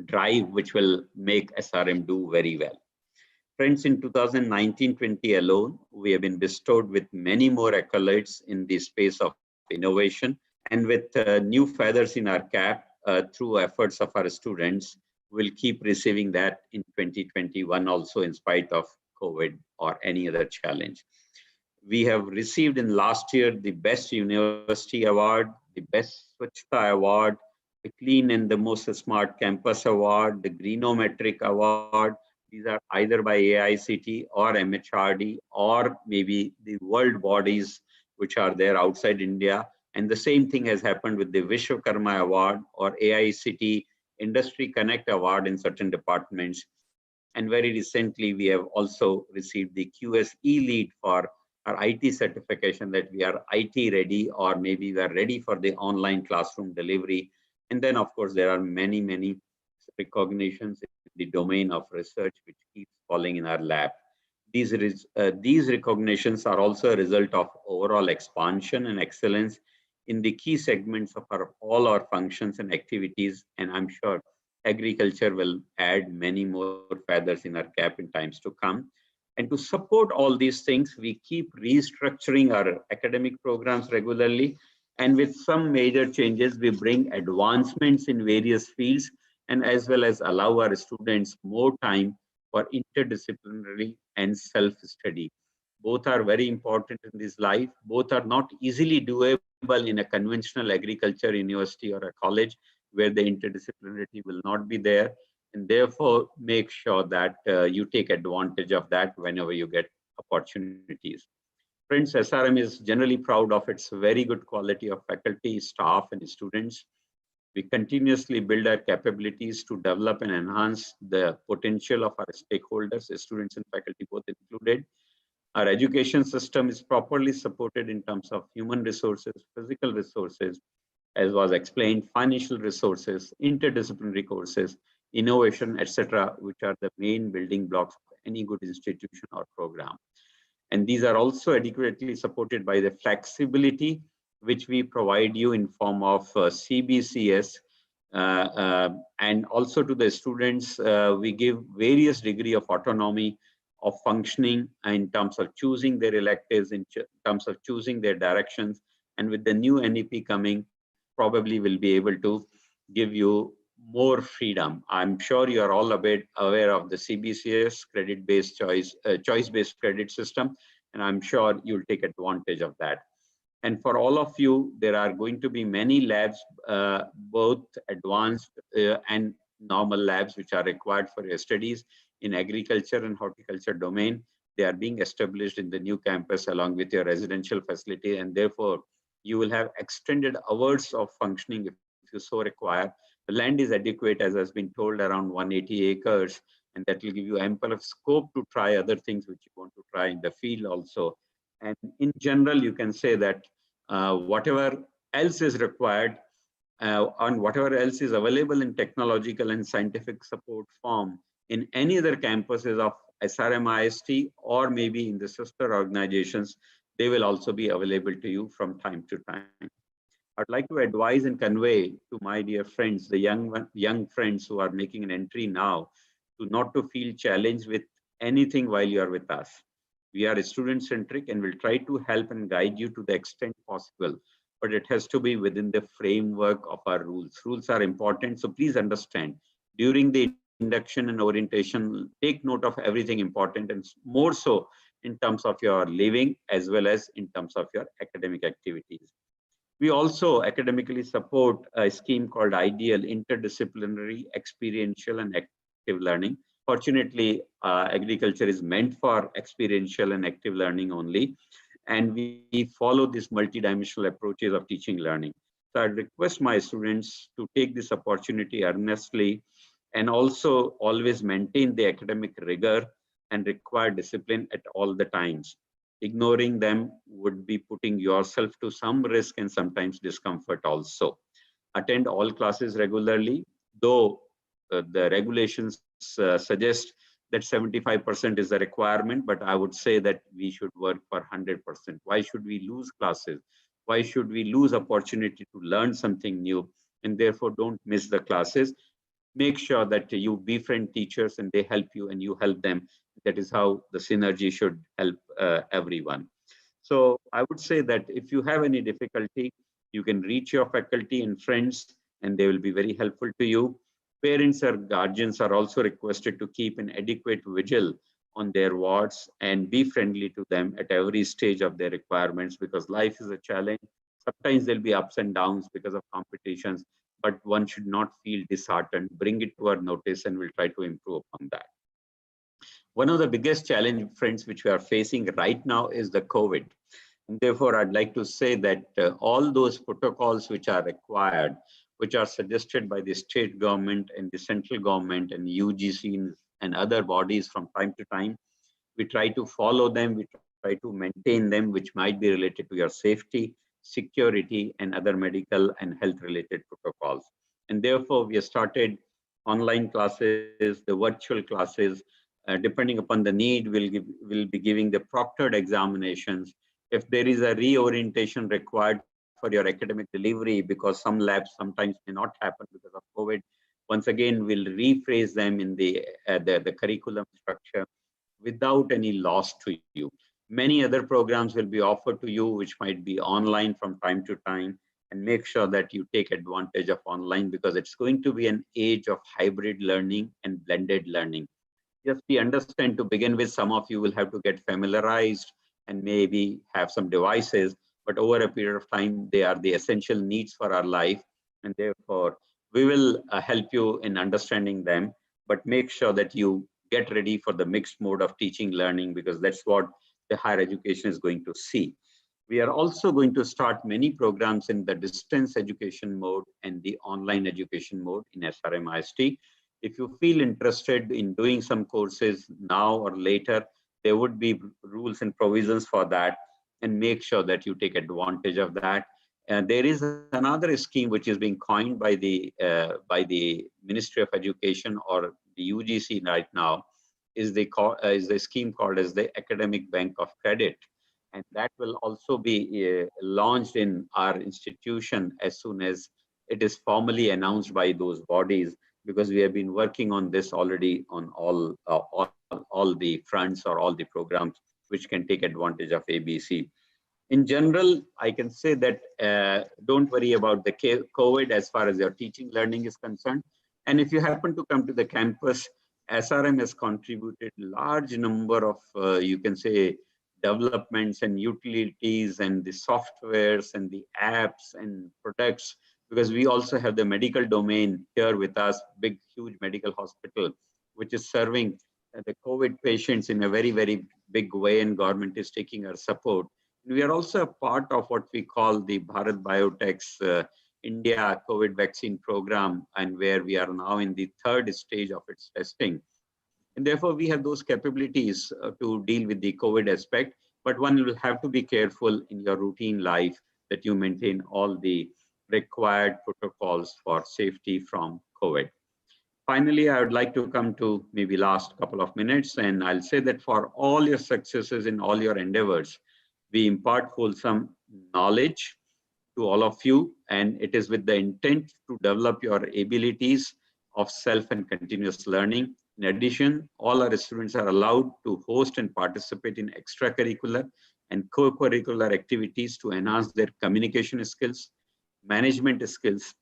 Speaker 7: drive, which will make SRM do very well. Friends, in 2019-20 alone, we have been bestowed with many more accolades in the space of innovation, and with new feathers in our cap through efforts of our students. We'll keep receiving that in 2021 also, in spite of COVID or any other challenge. We have received in last year the Best University Award, the Best Swachhta Award, the Clean and the Most Smart Campus Award, the Greenometric Award. These are either by AICT or MHRD or maybe the world bodies which are there outside India. And the same thing has happened with the Vishwakarma Award or AICT Industry Connect Award in certain departments. And very recently, we have also received the QS E-Lead for our IT certification, that we are IT ready, or maybe we are ready for the online classroom delivery. And then, of course, there are many, many recognitions in the domain of research, which keeps falling in our lap. These recognitions are also a result of overall expansion and excellence in the key segments of all our functions and activities. And I'm sure agriculture will add many more feathers in our cap in times to come. And to support all these things, we keep restructuring our academic programs regularly. And with some major changes, we bring advancements in various fields, and as well as allow our students more time for interdisciplinary and self-study. Both are very important in this life. Both are not easily doable in a conventional agriculture university or a college, where the interdisciplinarity will not be there. And therefore, make sure that you take advantage of that whenever you get opportunities. Friends, SRM is generally proud of its very good quality of faculty, staff, and students. We continuously build our capabilities to develop and enhance the potential of our stakeholders, students and faculty both included. Our education system is properly supported in terms of human resources, physical resources, as was explained, financial resources, interdisciplinary courses, innovation, etc., which are the main building blocks of any good institution or program. And these are also adequately supported by the flexibility which we provide you in form of CBCS, and also to the students, we give various degree of autonomy of functioning in terms of choosing their electives, in terms of choosing their directions. And with the new NEP coming, probably will be able to give you more freedom. I'm sure you are all a bit aware of the CBCS, credit-based choice-based credit system, and I'm sure you'll take advantage of that. And for all of you, there are going to be many labs, both advanced and normal labs, which are required for your studies in agriculture and horticulture domain. They are being established in the new campus along with your residential facility, and therefore you will have extended hours of functioning if you so require. The land is adequate, as has been told, around 180 acres, and that will give you ample of scope to try other things which you want to try in the field also. And in general, you can say that whatever else is required and whatever else is available in technological and scientific support form in any other campuses of SRM-IST or maybe in the sister organizations, they will also be available to you from time to time. I'd like to advise and convey to my dear friends, the young friends who are making an entry now, to not to feel challenged with anything while you are with us. We are student-centric and will try to help and guide you to the extent possible, but it has to be within the framework of our rules. Rules are important, so please understand. During the induction and orientation, take note of everything important, and more so in terms of your living as well as in terms of your academic activities. We also academically support a scheme called IDEAL, Interdisciplinary, Experiential and Active Learning. Fortunately, agriculture is meant for experiential and active learning only, and we follow these multidimensional approaches of teaching learning. So I request my students to take this opportunity earnestly and also always maintain the academic rigor and require discipline at all the times. Ignoring them would be putting yourself to some risk and sometimes discomfort also. Attend all classes regularly, though the regulations suggest that 75% is the requirement, but I would say that we should work for 100%. Why should we lose classes? Why should we lose opportunity to learn something new? And therefore, don't miss the classes. Make sure that you befriend teachers and they help you and you help them. That is how the synergy should help everyone. So I would say that if you have any difficulty, you can reach your faculty and friends and they will be very helpful to you. Parents or guardians are also requested to keep an adequate vigil on their wards and be friendly to them at every stage of their requirements, because life is a challenge. Sometimes there'll be ups and downs because of competitions, but one should not feel disheartened. Bring it to our notice and we'll try to improve upon that. One of the biggest challenge, friends, which we are facing right now is the COVID. And therefore, I'd like to say that all those protocols which are required which are suggested by the state government and the central government and UGC and other bodies from time to time. We try to follow them, we try to maintain them, which might be related to your safety, security, and other medical and health related protocols. And therefore, we have started online classes, the virtual classes, depending upon the need, we'll be giving the proctored examinations. If there is a reorientation required for your academic delivery, because some labs sometimes may not happen because of COVID, once again, we'll rephrase them in the curriculum structure without any loss to you. Many other programs will be offered to you, which might be online from time to time, and make sure that you take advantage of online, because it's going to be an age of hybrid learning and blended learning. Just we understand, to begin with, some of you will have to get familiarized and maybe have some devices, but over a period of time, they are the essential needs for our life. And therefore, we will help you in understanding them, but make sure that you get ready for the mixed mode of teaching learning, because that's what the higher education is going to see. We are also going to start many programs in the distance education mode and the online education mode in SRM-IST. If you feel interested in doing some courses now or later, there would be rules and provisions for that, and make sure that you take advantage of that. And there is another scheme which is being coined by the Ministry of Education or the UGC right now, is the scheme called as the Academic Bank of Credit. And that will also be launched in our institution as soon as it is formally announced by those bodies, because we have been working on this already on all the fronts or all the programs which can take advantage of ABC. In general, I can say that don't worry about the COVID as far as your teaching learning is concerned. And if you happen to come to the campus, SRM has contributed large number of, you can say, developments and utilities and the softwares and the apps and products, because we also have the medical domain here with us, big, huge medical hospital, which is serving the COVID patients in a very, very big way, and government is taking our support. We are also a part of what we call the Bharat Biotech's India COVID vaccine program, and where we are now in the third stage of its testing. And therefore, we have those capabilities to deal with the COVID aspect, but one will have to be careful in your routine life that you maintain all the required protocols for safety from COVID. Finally, I would like to come to maybe last couple of minutes, and I'll say that for all your successes in all your endeavors, we impart wholesome knowledge to all of you, and it is with the intent to develop your abilities of self and continuous learning. In addition, all our students are allowed to host and participate in extracurricular and co-curricular activities to enhance their communication skills, management skills,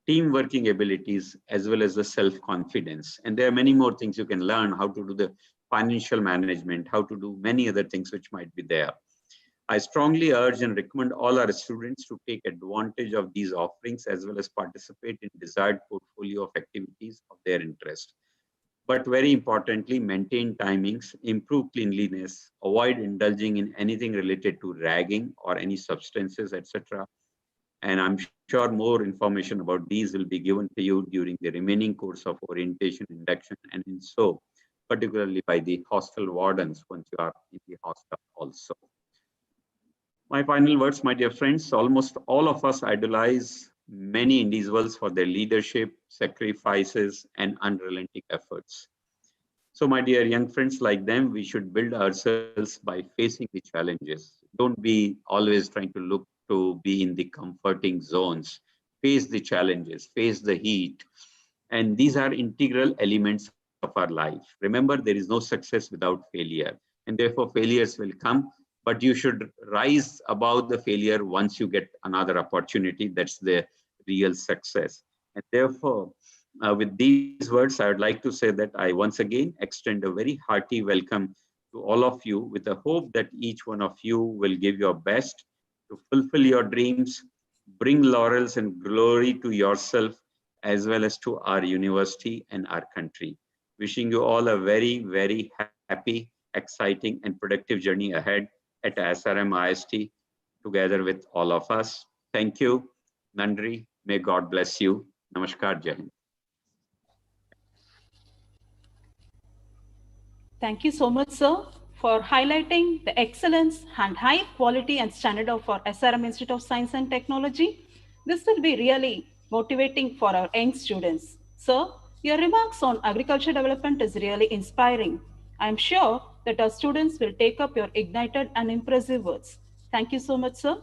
Speaker 7: team working abilities, as well as the self-confidence. And there are many more things you can learn, how to do the financial management, how to do many other things which might be there. I strongly urge and recommend all our students to take advantage of these offerings, as well as participate in desired portfolio of activities of their interest. But very importantly, maintain timings, improve cleanliness, avoid indulging in anything related to ragging or any substances, etc. And I'm sure more information about these will be given to you during the remaining course of orientation, induction, and in so, particularly by the hostel wardens once you are in the hostel also. My final words, my dear friends, almost all of us idolize many individuals for their leadership, sacrifices, and unrelenting efforts. So my dear young friends, like them, we should build ourselves by facing the challenges. Don't be always trying to look to be in the comforting zones. Face the challenges, face the heat. And these are integral elements of our life. Remember, there is no success without failure. And therefore, failures will come, but you should rise above the failure once you get another opportunity. That's the real success. And therefore, with these words, I would like to say that I once again extend a very hearty welcome to all of you, with the hope that each one of you will give your best to fulfill your dreams, bring laurels and glory to yourself, as well as to our university and our country. Wishing you all a very, very happy, exciting, and productive journey ahead at SRM IST, together with all of us. Thank you. Nandri, May God bless you. Namaskar, Jai Hind.
Speaker 3: Thank you so much, sir, for highlighting the excellence and high quality and standard of our SRM Institute of Science and Technology. This will be really motivating for our young students. Sir, your remarks on agriculture development is really inspiring. I am sure that our students will take up your ignited and impressive words. Thank you so much, sir.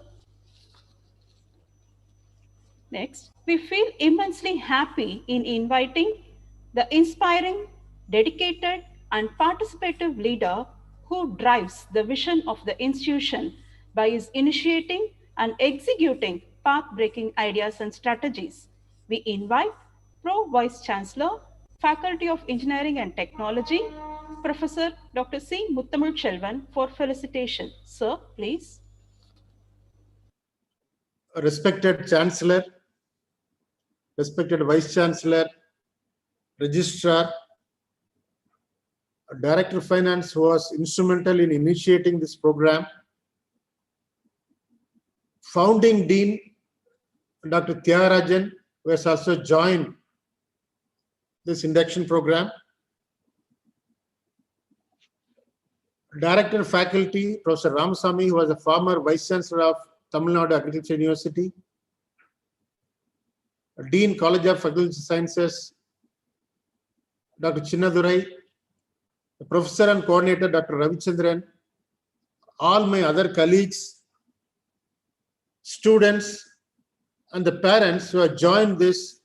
Speaker 3: Next, we feel immensely happy in inviting the inspiring, dedicated, and participative leader who drives the vision of the institution by his initiating and executing path-breaking ideas and strategies. We invite Pro Vice Chancellor, Faculty of Engineering and Technology, Professor Dr. C. Muttamul Chelvan for felicitation. Sir, please.
Speaker 8: Respected Chancellor, respected Vice Chancellor, Registrar, Director of Finance who was instrumental in initiating this program, founding Dean, Dr. Tyagarajan, who has also joined this induction program, Director of Faculty, Professor Ramasamy, who was a former Vice Chancellor of Tamil Nadu Agriculture University, Dean, College of Agricultural Sciences, Dr. Chinnadurai, the Professor and Coordinator, Dr. Ravichandran, all my other colleagues, students, and the parents who have joined this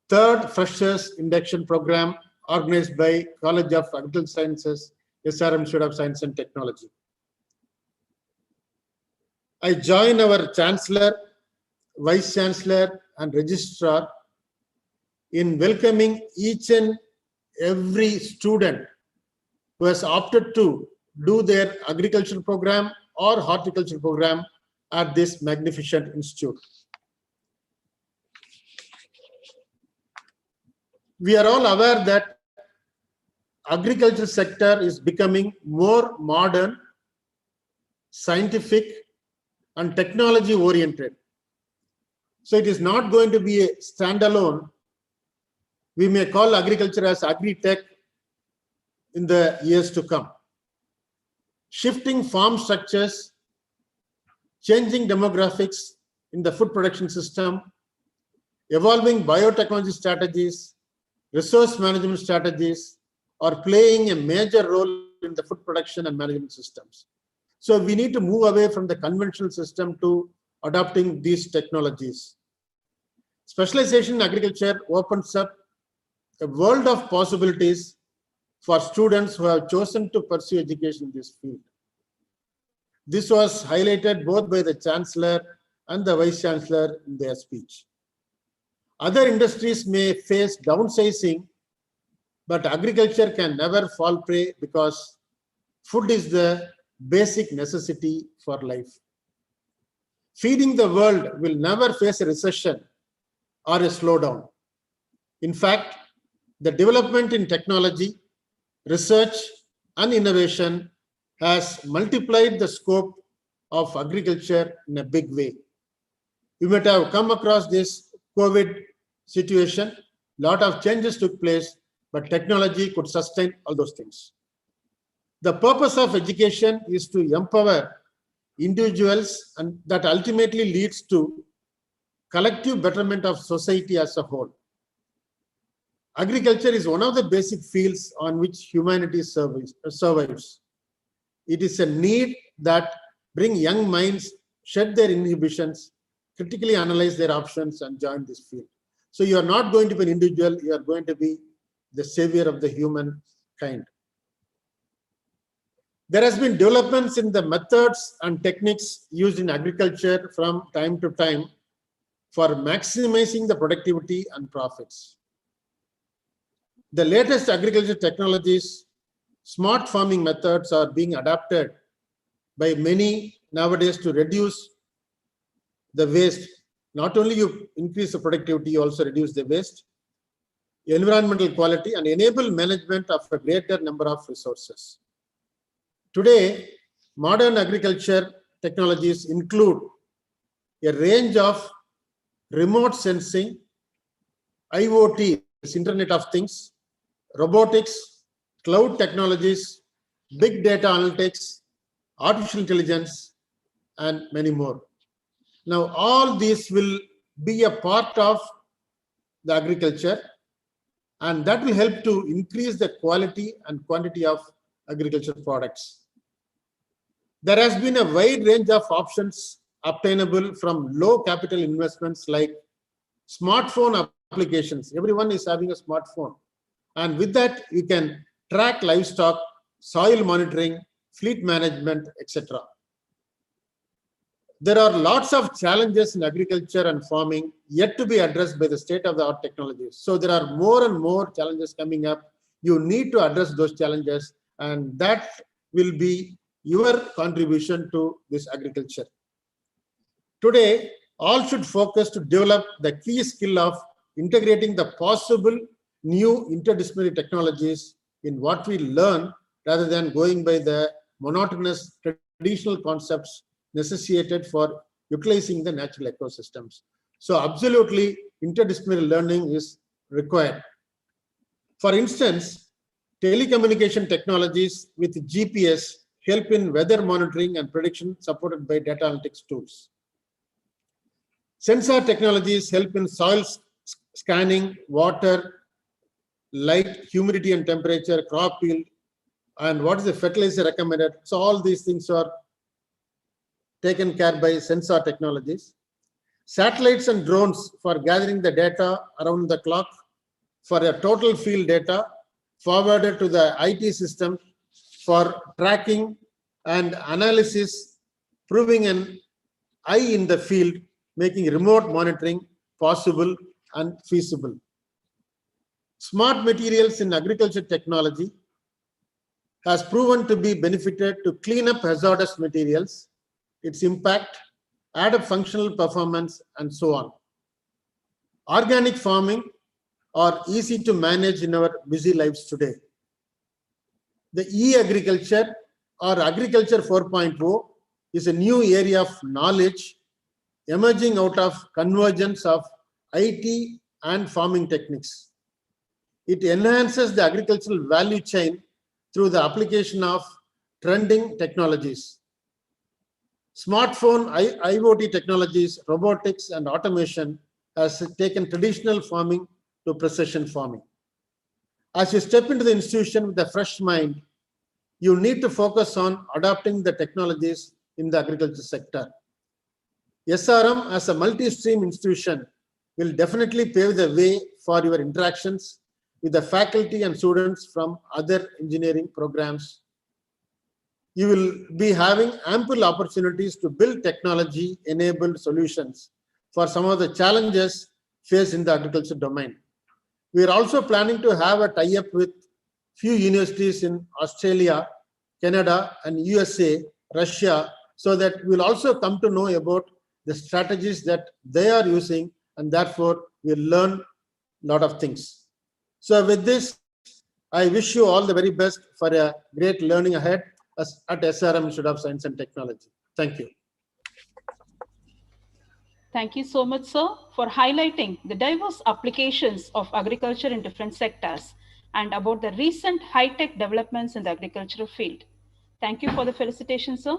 Speaker 8: third Freshers Induction Program organized by College of Agricultural Sciences, SRM Institute of Science and Technology. I join our Chancellor, Vice Chancellor, and Registrar in welcoming each and every student who has opted to do their agricultural program or horticulture program at this magnificent institute. We are all aware that agriculture sector is becoming more modern, scientific, and technology oriented. So it is not going to be a standalone. We may call agriculture as agri-tech in the years to come. Shifting farm structures, changing demographics in the food production system, evolving biotechnology strategies, resource management strategies are playing a major role in the food production and management systems. So we need to move away from the conventional system to adopting these technologies. Specialization in agriculture opens up a world of possibilities for students who have chosen to pursue education in this field. This was highlighted both by the Chancellor and the Vice Chancellor in their speech. Other industries may face downsizing, but agriculture can never fall prey because food is the basic necessity for life. Feeding the world will never face a recession or a slowdown. In fact, the development in technology, research, and innovation has multiplied the scope of agriculture in a big way. You might have come across this COVID situation. A lot of changes took place, but technology could sustain all those things. The purpose of education is to empower individuals, and that ultimately leads to collective betterment of society as a whole. Agriculture is one of the basic fields on which humanity survives. It is a need that bring young minds, shed their inhibitions, critically analyze their options, and join this field. So you are not going to be an individual, you are going to be the savior of the humankind. There has been developments in the methods and techniques used in agriculture from time to time for maximizing the productivity and profits. The latest agriculture technologies, smart farming methods are being adopted by many nowadays to reduce the waste. Not only you increase the productivity, you also reduce the waste, environmental quality, and enable management of a greater number of resources. Today, modern agriculture technologies include a range of remote sensing, IoT, Internet of Things, robotics, cloud technologies, big data analytics, artificial intelligence, and many more. Now, all these will be a part of the agriculture, and that will help to increase the quality and quantity of agricultural products. There has been a wide range of options obtainable from low capital investments like smartphone applications. Everyone is having a smartphone. And with that, you can track livestock, soil monitoring, fleet management, etc. There are lots of challenges in agriculture and farming yet to be addressed by the state-of-the-art technologies. So there are more and more challenges coming up. You need to address those challenges, and that will be your contribution to this agriculture. Today, all should focus to develop the key skill of integrating the possible new interdisciplinary technologies in what we learn rather than going by the monotonous traditional concepts necessitated for utilizing the natural ecosystems. So absolutely interdisciplinary learning is required. For instance, telecommunication technologies with GPS help in weather monitoring and prediction supported by data analytics tools. Sensor technologies help in soil scanning, water, light, humidity and temperature, crop yield, and what is the fertilizer recommended. So all these things are taken care by sensor technologies. Satellites and drones for gathering the data around the clock for a total field data forwarded to the IT system for tracking and analysis, proving an eye in the field, making remote monitoring possible and feasible. Smart materials in agriculture technology has proven to be benefited to clean up hazardous materials, its impact, add up functional performance, and so on. Organic farming are easy to manage in our busy lives today. The e-agriculture or agriculture 4.0 is a new area of knowledge emerging out of convergence of IT and farming techniques. It enhances the agricultural value chain through the application of trending technologies. Smartphone, IoT technologies, robotics, and automation has taken traditional farming to precision farming. As you step into the institution with a fresh mind, you need to focus on adopting the technologies in the agriculture sector. SRM as a multi-stream institution will definitely pave the way for your interactions with the faculty and students from other engineering programs. You will be having ample opportunities to build technology-enabled solutions for some of the challenges faced in the agriculture domain. We are also planning to have a tie-up with few universities in Australia, Canada, and USA, Russia, so that we'll also come to know about the strategies that they are using, and therefore we'll learn a lot of things. So with this, I wish you all the very best for a great learning ahead at SRM Institute of Science and Technology. Thank you.
Speaker 3: Thank you so much, sir, for highlighting the diverse applications of agriculture in different sectors and about the recent high-tech developments in the agricultural field. Thank you for the felicitation, sir.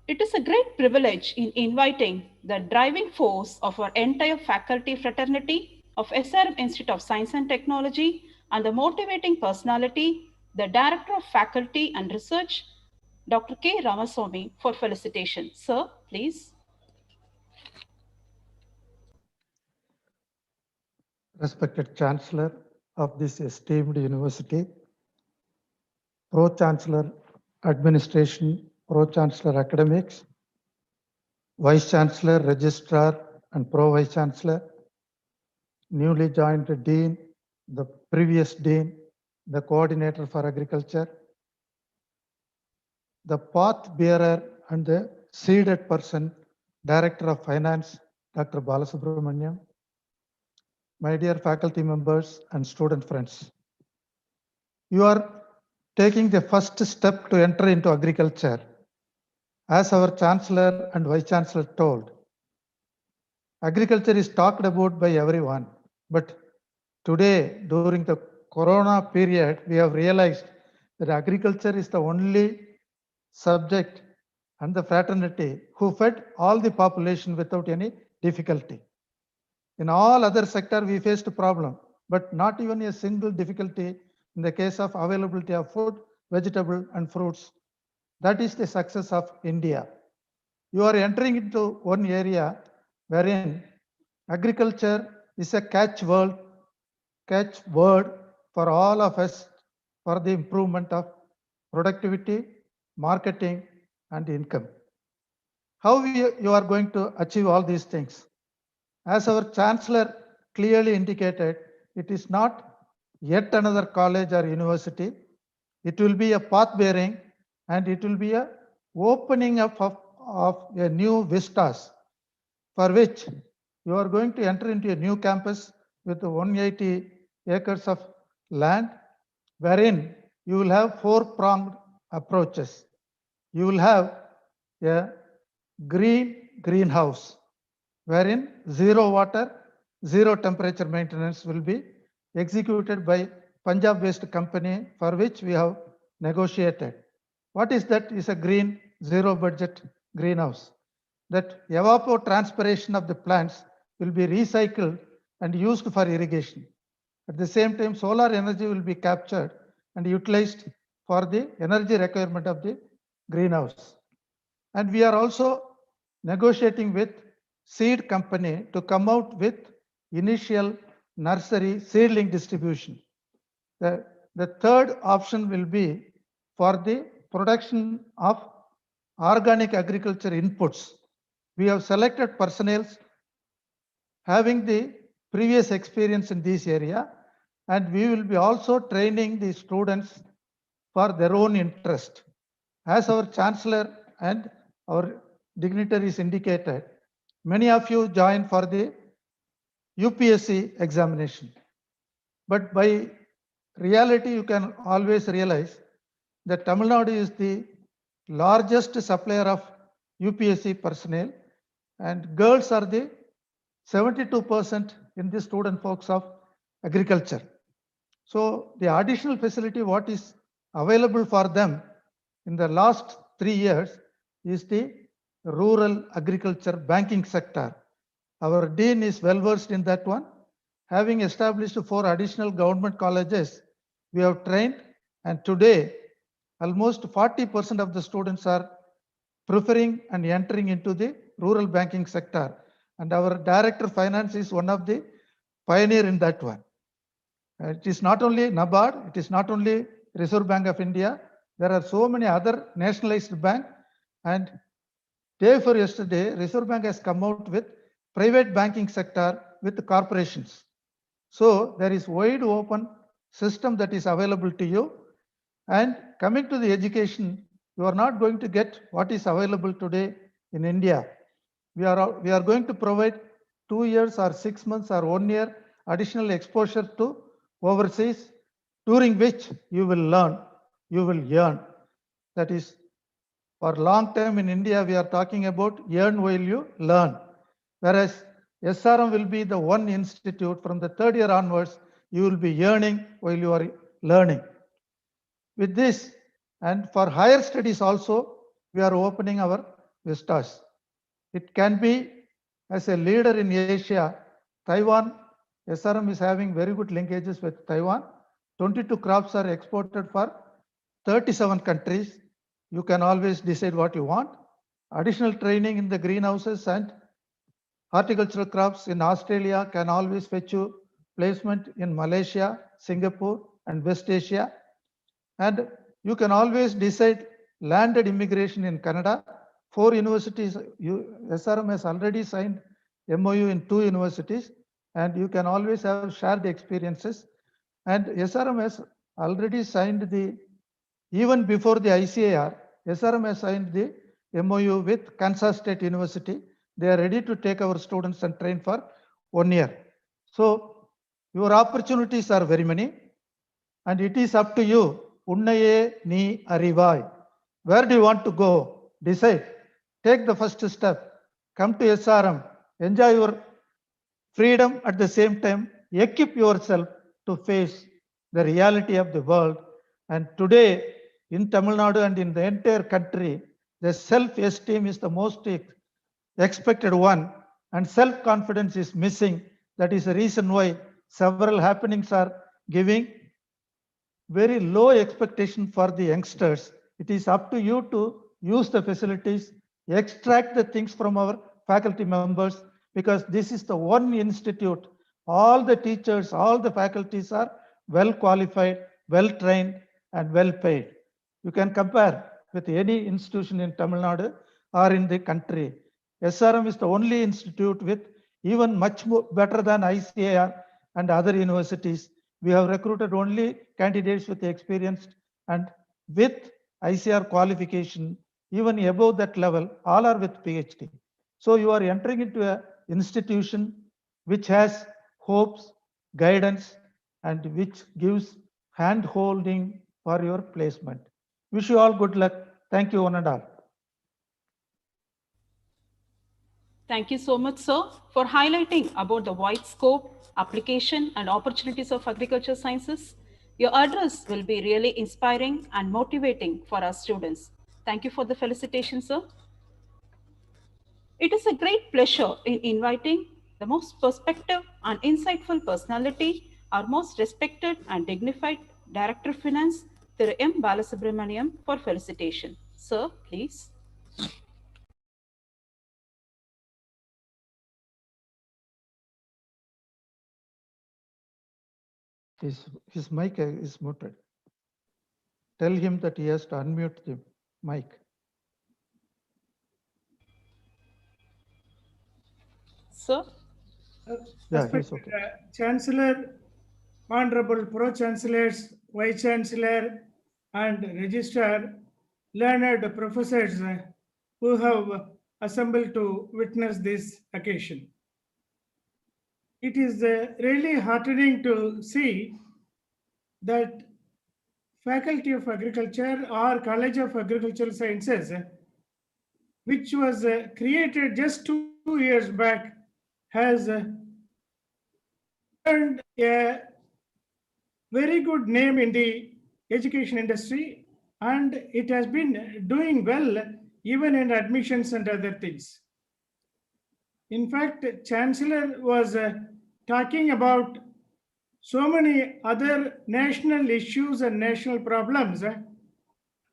Speaker 3: It is a great privilege in inviting the driving force of our entire faculty fraternity of SRM Institute of Science and Technology and the motivating personality, the Director of Faculty and Research, Dr. K. Ramaswamy, for felicitation. Sir, please.
Speaker 9: Respected Chancellor of this esteemed university, Pro-Chancellor Administration, Pro-Chancellor Academics, Vice-Chancellor, Registrar, and Pro-Vice-Chancellor, newly joined Dean, the previous Dean, the Coordinator for Agriculture, the path bearer and the seeded person, Director of Finance, Dr. Balasubramaniam, my dear faculty members and student friends. You are taking the first step to enter into agriculture. As our Chancellor and Vice-Chancellor told, agriculture is talked about by everyone. But today, during the Corona period, we have realized that agriculture is the only subject and the fraternity who fed all the population without any difficulty. In all other sector, we faced a problem, but not even a single difficulty in the case of availability of food, vegetable and fruits. That is the success of India. You are entering into one area wherein agriculture is a catchword for all of us for the improvement of productivity, marketing and income. How you are going to achieve all these things? As our Chancellor clearly indicated, it is not yet another college or university. It will be a path bearing and it will be a opening up of a new vistas for which you are going to enter into a new campus with 180 acres of land, wherein you will have four-pronged approaches. You will have a greenhouse, wherein zero water, zero temperature maintenance will be executed by Punjab-based company for which we have negotiated. What is that? Is a green zero budget greenhouse. That evapotranspiration of the plants will be recycled and used for irrigation. At the same time, solar energy will be captured and utilized for the energy requirement of the greenhouse. And we are also negotiating with seed company to come out with initial nursery seedling distribution. The third option will be for the production of organic agriculture inputs. We have selected personnel having the previous experience in this area, and we will be also training the students for their own interest. As our Chancellor and our dignitaries indicated, many of you join for the UPSC examination. But by reality, you can always realize that Tamil Nadu is the largest supplier of UPSC personnel, and girls are the 72% in the student folks of agriculture. So the additional facility what is available for them in the last 3 years is the rural agriculture banking sector. Our dean is well versed in that one. Having established 4 additional government colleges, we have trained, and today almost 40% of the students are preferring and entering into the rural banking sector. And our director of finance is one of the pioneer in that one. It is not only NABARD, it is not only Reserve Bank of India. There are so many other nationalized banks, and day before yesterday, Reserve Bank has come out with private banking sector with corporations. So there is wide open system that is available to you. And coming to the education, you are not going to get what is available today in India. We are going to provide 2 years or 6 months or 1 year additional exposure to overseas, during which you will learn, you will earn. That is, for long time in India, we are talking about earn while you learn. Whereas SRM will be the one institute from the 3rd year onwards, you will be earning while you are learning. With this, and for higher studies also, we are opening our vistas. It can be as a leader in Asia. Taiwan, SRM is having very good linkages with Taiwan. 22 crops are exported for 37 countries. You can always decide what you want. Additional training in the greenhouses and horticultural crops in Australia can always fetch you placement in Malaysia, Singapore, and West Asia. And you can always decide landed immigration in Canada. 4 universities, SRM has already signed MOU in 2 universities, and you can always have shared experiences. And SRM has already signed even before the ICAR, SRM has signed the MOU with Kansas State University. They are ready to take our students and train for 1 year. So your opportunities are very many, and it is up to you. Unnaye ni arivai. Where do you want to go? Decide. Take the first step. Come to SRM. Enjoy your freedom at the same time, equip yourself to face the reality of the world. And today in Tamil Nadu and in the entire country, the self-esteem is the most expected one, and self-confidence is missing. That is the reason why several happenings are giving very low expectation for the youngsters. It is up to you to use the facilities, extract the things from our faculty members, because this is the one institute. All the teachers, all the faculties are well qualified, well trained, and well paid. You can compare with any institution in Tamil Nadu or in the country. SRM is the only institute with even much more better than ICAR and other universities. We have recruited only candidates with experience and with ICR qualification, even above that level, all are with PhD. So you are entering into an institution which has hopes, guidance, and which gives hand holding for your placement. Wish you all good luck. Thank you, one and all.
Speaker 3: Thank you so much, sir, for highlighting about the wide scope, application, and opportunities of agriculture sciences. Your address will be really inspiring and motivating for our students. Thank you for the felicitation, sir. It is a great pleasure in inviting the most perspective and insightful personality, our most respected and dignified Director of Finance, Thiru M. Balasubramaniam, for felicitation. Sir, please.
Speaker 9: His mic is muted. Tell him that he has to unmute the mic.
Speaker 3: Sir?
Speaker 9: Yeah, he's okay.
Speaker 10: Chancellor, Honorable Pro-Chancellors, Vice-Chancellor, and Registrar, learned professors who have assembled to witness this occasion. It is really heartening to see that Faculty of Agriculture or College of Agricultural Sciences, which was created just 2 years back, has earned a very good name in the education industry, and it has been doing well even in admissions and other things. In fact, Chancellor was talking about so many other national issues and national problems,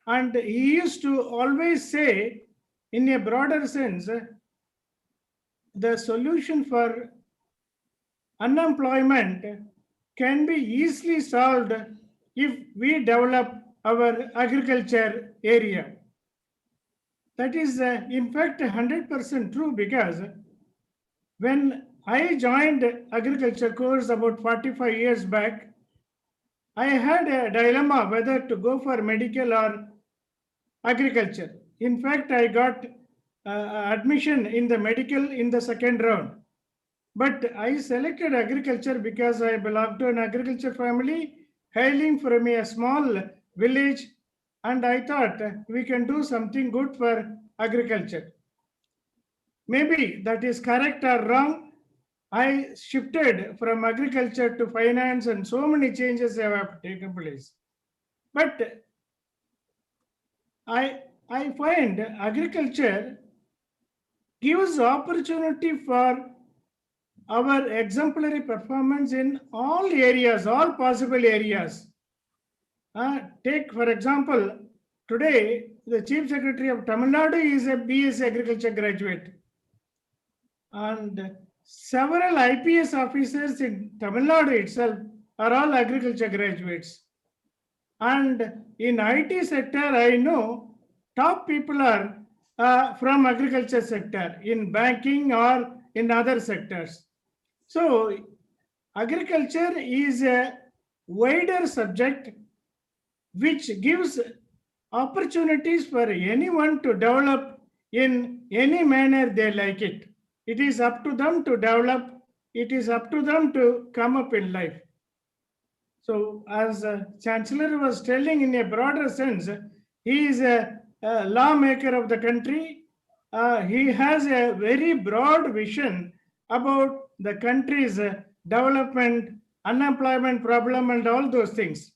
Speaker 10: and he used to always say, in a broader sense, the solution for unemployment can be easily solved if we develop our agriculture area. That is, in fact, 100% true, because when I joined agriculture course about 45 years back, I had a dilemma whether to go for medical or agriculture. In fact, I got admission in the medical in the second round. But I selected agriculture because I belong to an agriculture family hailing from a small village, and I thought we can do something good for agriculture. Maybe that is correct or wrong. I shifted from agriculture to finance, and so many changes have taken place. But I find agriculture gives opportunity for our exemplary performance in all areas, all possible areas. Take, for example, today, the Chief Secretary of Tamil Nadu is a BSc Agriculture graduate. And several IPS officers in Tamil Nadu itself are all agriculture graduates. And in IT sector, I know top people are from agriculture sector, in banking or in other sectors. So agriculture is a wider subject which gives opportunities for anyone to develop in any manner they like it. It is up to them to develop. It is up to them to come up in life. So as Chancellor was telling, in a broader sense, he is a lawmaker of the country. He has a very broad vision about the country's development, unemployment problem, and all those things.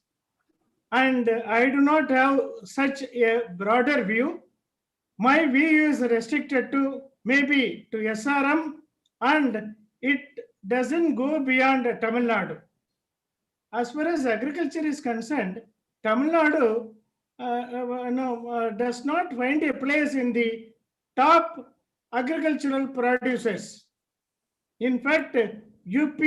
Speaker 10: And I do not have such a broader view. My view is restricted to maybe to SRM, and it doesn't go beyond Tamil Nadu. As far as agriculture is concerned, Tamil Nadu does not find a place in the top agricultural producers. In fact, UP,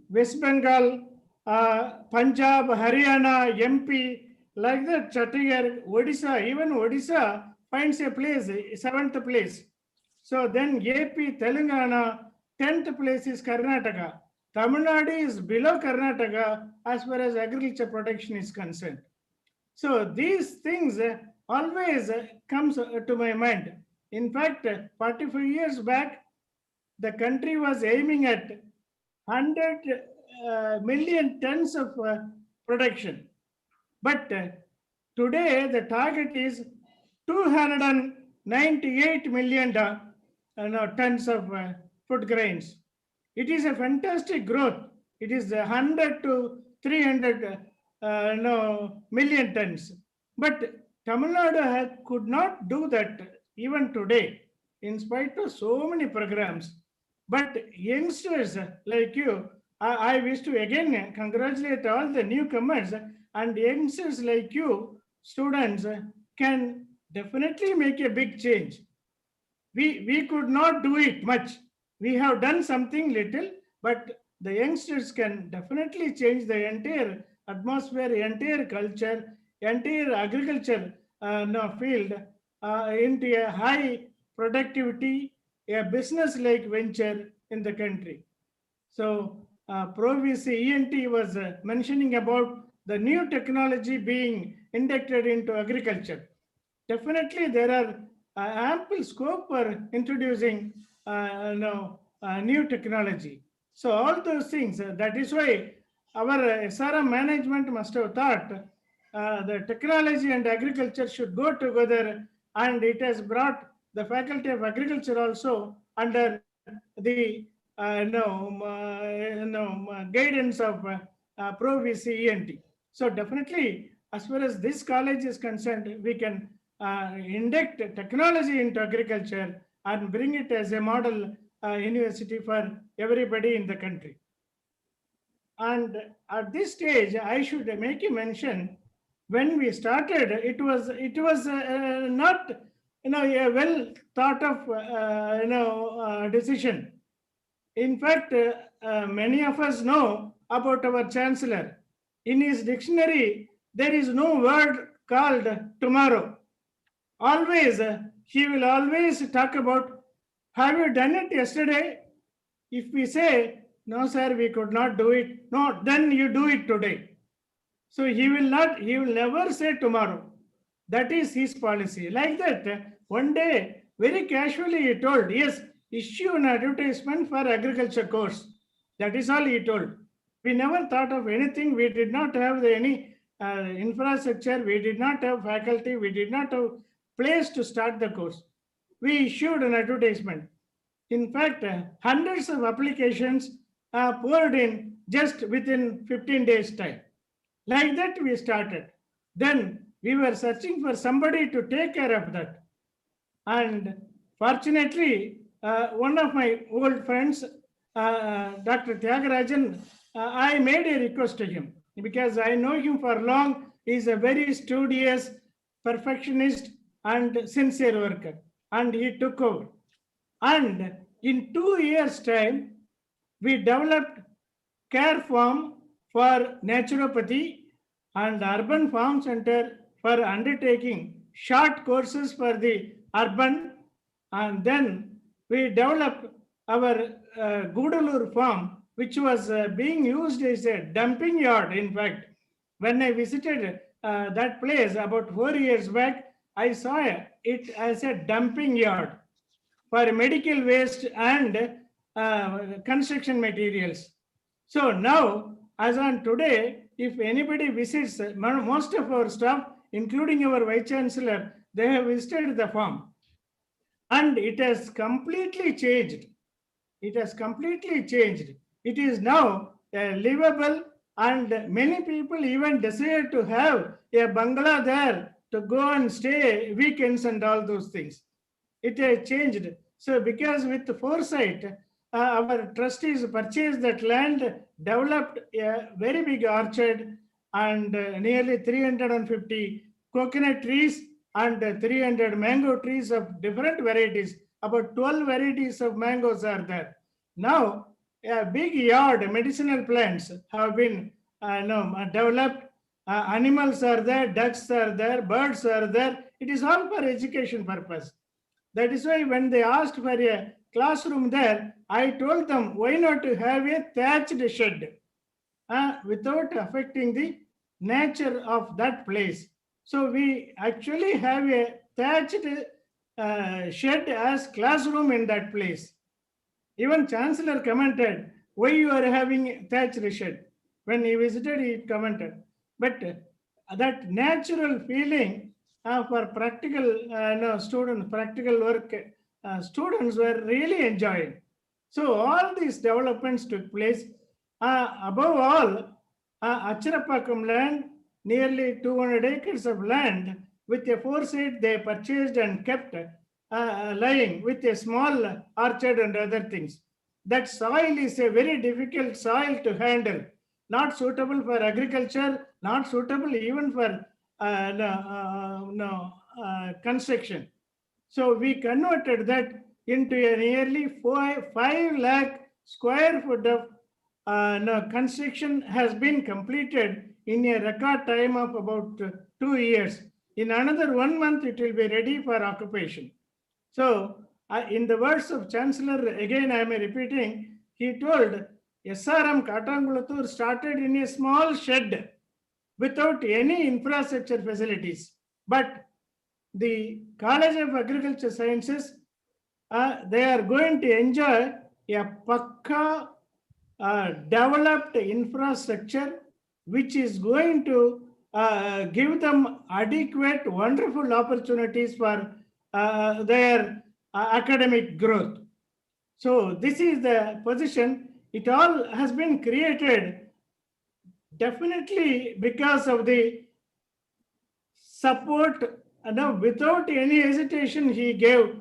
Speaker 10: West Bengal, Punjab, Haryana, MP, like that, Chhattisgarh, Odisha, even Odisha finds a place, 7th place. So then AP, Telangana, 10th place is Karnataka. Tamil Nadu is below Karnataka as far as agriculture production is concerned. So these things always comes to my mind. In fact, 45 years back, the country was aiming at 100 million tons of production. But today the target is 298 million tons of food grains. It is a fantastic growth. It is 100 to 300 million tons. But Tamil Nadu could not do that even today, in spite of so many programs. But youngsters like you, I wish to again congratulate all the newcomers, and youngsters like you, students, can definitely make a big change. We could not do it much. We have done something little, but the youngsters can definitely change the entire atmosphere, entire culture, entire agriculture field into a high productivity, a business-like venture in the country. So Pro VC ENT was mentioning about the new technology being inducted into agriculture. Definitely there are ample scope for introducing new technology. So all those things, that is why our SRM management must have thought the technology and agriculture should go together, and it has brought the Faculty of Agriculture also under the guidance of Pro VC ENT. So definitely, as far as this college is concerned, we can induct technology into agriculture and bring it as a model university for everybody in the country. And at this stage, I should make a mention. When we started, it was not a well thought of decision. In fact, many of us know about our chancellor. In his dictionary, there is no word called tomorrow. Always, he will always talk about, have you done it yesterday? If we say, no, sir, we could not do it. No, then you do it today. So he will never say tomorrow. That is his policy. Like that, one day, very casually he told, yes, issue an advertisement for agriculture course. That is all he told. We never thought of anything. We did not have any infrastructure. We did not have faculty. We did not have place to start the course. We issued an advertisement. In fact, hundreds of applications poured in just within 15 days' time. Like that, we started. Then we were searching for somebody to take care of that. And fortunately, one of my old friends, Dr. Tyagarajan, I made a request to him because I know him for long. He's a very studious, perfectionist, and sincere worker. And he took over. And in 2 years' time, we developed care farm for naturopathy and urban farm center for undertaking short courses for the urban. And then we developed our Gudalur farm, which was being used as a dumping yard. In fact, when I visited that place about 4 years back, I saw it as a dumping yard for medical waste and construction materials. So now, as on today, if anybody visits, most of our staff, including our Vice Chancellor, they have visited the farm. And it has completely changed. It has completely changed. It is now livable, and many people even desire to have a bungalow there to go and stay weekends and all those things. It has changed. So because with foresight, our trustees purchased that land, developed a very big orchard, and nearly 350 coconut trees and 300 mango trees of different varieties. About 12 varieties of mangoes are there. Now, a big yard, medicinal plants have been developed. Animals are there, ducks are there, birds are there. It is all for education purpose. That is why when they asked for a classroom there, I told them, why not to have a thatched shed without affecting the nature of that place. So we actually have a thatched shed as classroom in that place. Even Chancellor commented, why you are having thatched shed? When he visited, he commented. But that natural feeling for practical students, practical work, students were really enjoying. So all these developments took place. Above all, Acharapakkam land, nearly 200 acres of land, with a foresight they purchased and kept lying with a small orchard and other things. That soil is a very difficult soil to handle, not suitable for agriculture, not suitable even for construction. So we converted that into a nearly 5 lakh square foot of construction has been completed in a record time of about 2 years. In another 1 month, it will be ready for occupation. So, in the words of Chancellor, again I am repeating, he told SRM Katangulathur started in a small shed without any infrastructure facilities. But the College of Agriculture Sciences, they are going to enjoy a pakka developed infrastructure which is going to give them adequate, wonderful opportunities for their academic growth. So this is the position. It all has been created definitely because of the support. Without any hesitation, he gave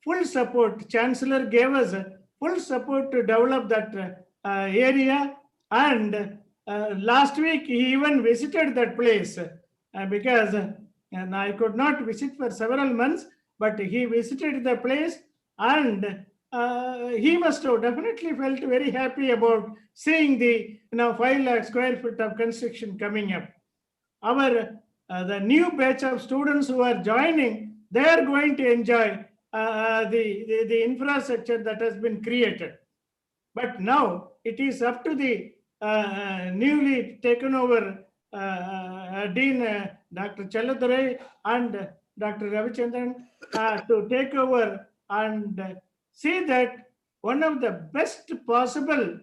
Speaker 10: full support. Chancellor gave us full support to develop that area. And last week, he even visited that place because and I could not visit for several months, but he visited the place, and he must have definitely felt very happy about seeing the 5 lakh square foot of construction coming up. Our the new batch of students who are joining, they are going to enjoy the infrastructure that has been created. But now it is up to the newly taken over Dean Dr. Challadurai and Dr. Ravichandran to take over and see that one of the best possible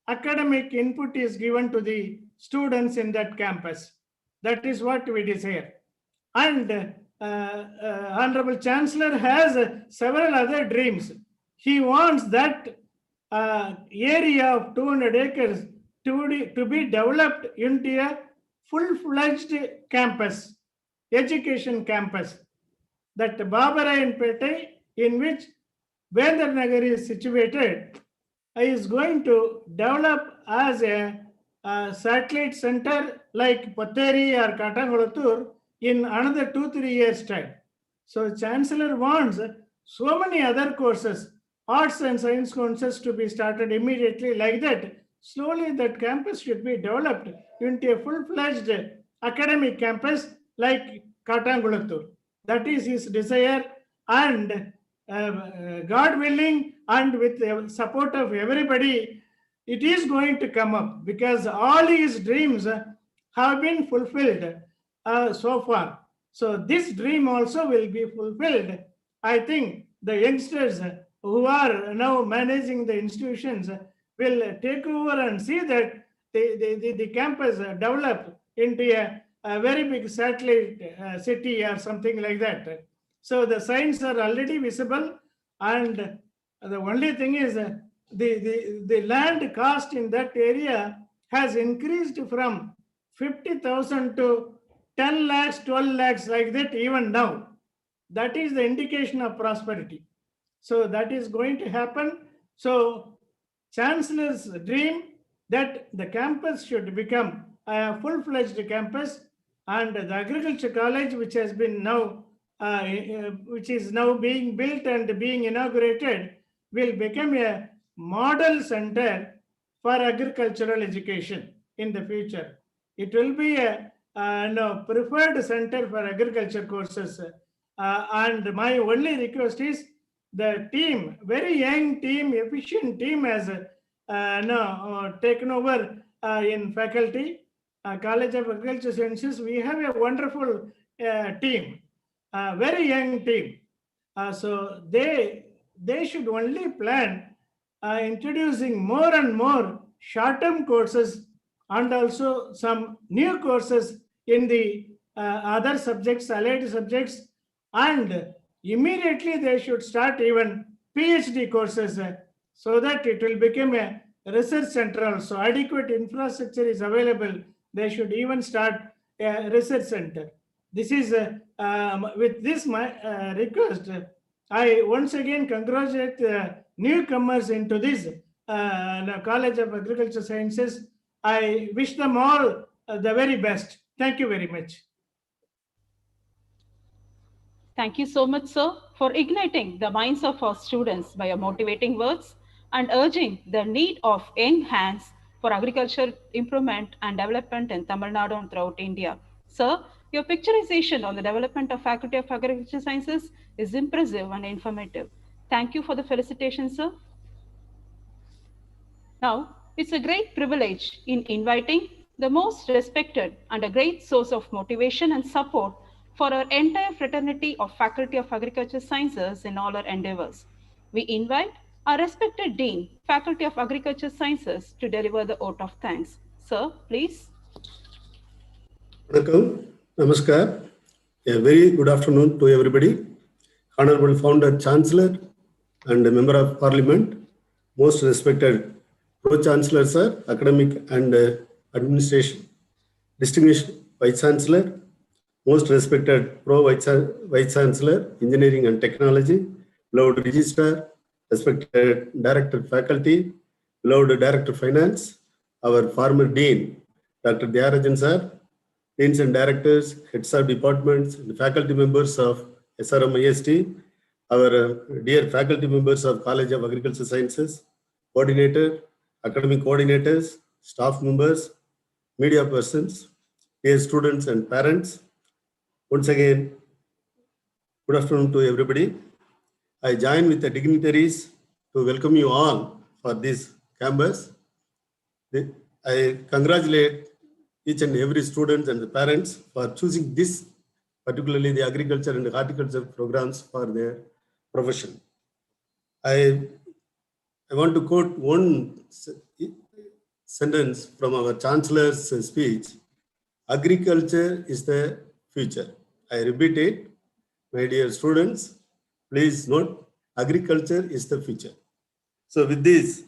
Speaker 10: academic input is given to the students in that campus. That is what we desire. And Honorable Chancellor has several other dreams. He wants that area of 200 acres to be developed into a full-fledged campus, education campus. That Babarayanpete, in which Vendar Nagar is situated, is going to develop as a satellite center like Patteri or Katangulathur in another 2-3 years' time. So Chancellor wants so many other courses, arts and science courses, to be started immediately. Like that, slowly that campus should be developed into a full-fledged academic campus like Katangulathur. That is his desire, and God willing, and with the support of everybody, it is going to come up, because all his dreams have been fulfilled so far. So this dream also will be fulfilled. I think the youngsters who are now managing the institutions will take over and see that the campus develop into a very big satellite city or something like that. So the signs are already visible, and the only thing is the land cost in that area has increased from 50,000 to 10 lakhs, 12 lakhs, like that even now. That is the indication of prosperity. So that is going to happen. So Chancellor's dream that the campus should become a full-fledged campus, and the agriculture college, which has been now, which is now being built and being inaugurated, will become a model center for agricultural education in the future. It will be a preferred center for agriculture courses. And my only request is the team, very young team, efficient team, has taken over in faculty. College of Agriculture Sciences, we have a wonderful team, very young team. So they should only plan introducing more and more short-term courses and also some new courses in the other subjects, allied subjects, and immediately they should start even PhD courses so that it will become a research center also. Adequate infrastructure is available. They should even start a research center. This is, with this my request, I once again congratulate newcomers into this College of Agriculture Sciences. I wish them all the very best. Thank you very much.
Speaker 3: Thank you so much, sir, for igniting the minds of our students by your motivating words and urging the need of young hands for agriculture improvement and development in Tamil Nadu and throughout India. Sir, your picturization on the development of Faculty of Agriculture Sciences is impressive and informative. Thank you for the felicitations, sir. Now, it's a great privilege in inviting the most respected and a great source of motivation and support for our entire fraternity of Faculty of Agriculture Sciences in all our endeavors. We invite our respected Dean, Faculty of Agriculture Sciences, to deliver the vote of thanks. Sir, please.
Speaker 11: Welcome. Namaskar. A very good afternoon to everybody. Honorable Founder, Chancellor, and a Member of Parliament, most respected Pro-Chancellor, Sir, Academic and Administration, Distinguished Vice-Chancellor, most respected Pro-Vice-Chancellor, Engineering and Technology, beloved Registrar, respected Director Faculty, beloved Director Finance, our former Dean, Dr. Dyarajan, Sir, Deans and Directors, Heads of Departments, and Faculty Members of SRM IST, our dear Faculty Members of College of Agriculture Sciences, Coordinator, Academic Coordinators, Staff Members, Media Persons, dear students and parents. Once again, good afternoon to everybody. I join with the dignitaries to welcome you all for this campus. I congratulate each and every student and the parents for choosing this, particularly the agriculture and horticulture programs for their profession. I want to quote one sentence from our Chancellor's speech. Agriculture is the future. I repeat it, my dear students, please note, agriculture is the future. So with this,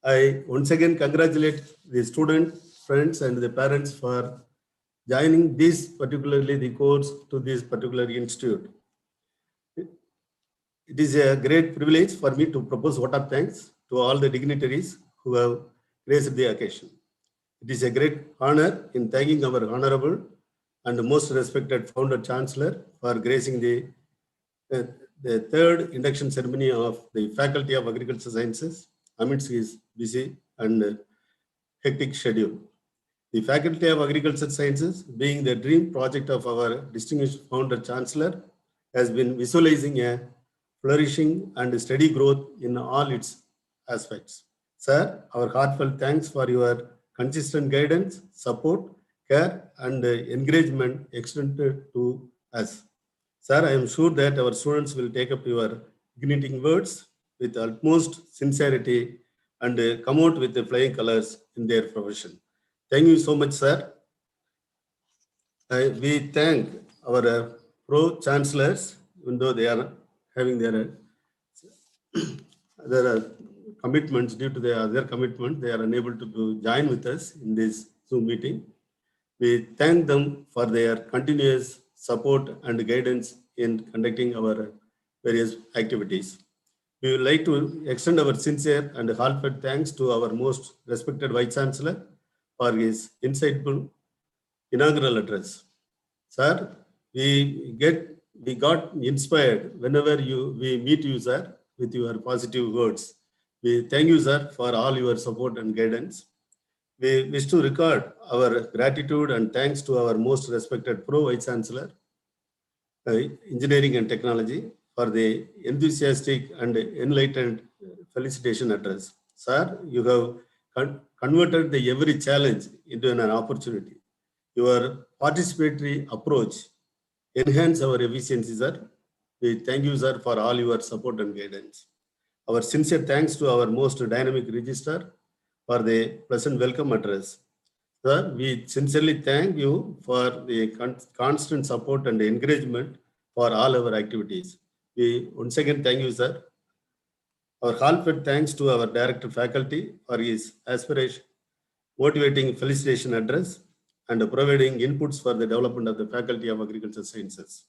Speaker 11: I once again congratulate the student, friends, and the parents for joining this, particularly the course to this particular institute. It is a great privilege for me to propose vote of thanks to all the dignitaries who have graced the occasion. It is a great honor in thanking our honorable and most respected founder chancellor for gracing the third induction ceremony of the Faculty of Agricultural Sciences amidst his busy and hectic schedule. The Faculty of Agricultural Sciences, being the dream project of our distinguished founder chancellor, has been visualizing a flourishing and steady growth in all its aspects. Sir, our heartfelt thanks for your consistent guidance, support, care, and encouragement extended to us. Sir, I am sure that our students will take up your igniting words with utmost sincerity and come out with the flying colors in their profession. Thank you so much, sir. We thank our pro-chancellors, even though they are having their commitments, due to their other commitment, they are unable to join with us in this Zoom meeting. We thank them for their continuous support and guidance in conducting our various activities. We would like to extend our sincere and heartfelt thanks to our most respected Vice Chancellor for his insightful inaugural address. Sir, we got inspired whenever we meet you, sir, with your positive words. We thank you, sir, for all your support and guidance. We wish to record our gratitude and thanks to our most respected Pro Vice Chancellor, Engineering and Technology, for the enthusiastic and enlightened felicitation address. Sir, you have converted every challenge into an opportunity. Your participatory approach enhance our efficiency, sir. We thank you, sir, for all your support and guidance. Our sincere thanks to our most dynamic registrar for the pleasant welcome address. Sir, we sincerely thank you for the constant support and encouragement for all our activities. We once again thank you, sir. Our heartfelt thanks to our director faculty for his aspiration, motivating felicitation address, and providing inputs for the development of the Faculty of Agricultural Sciences.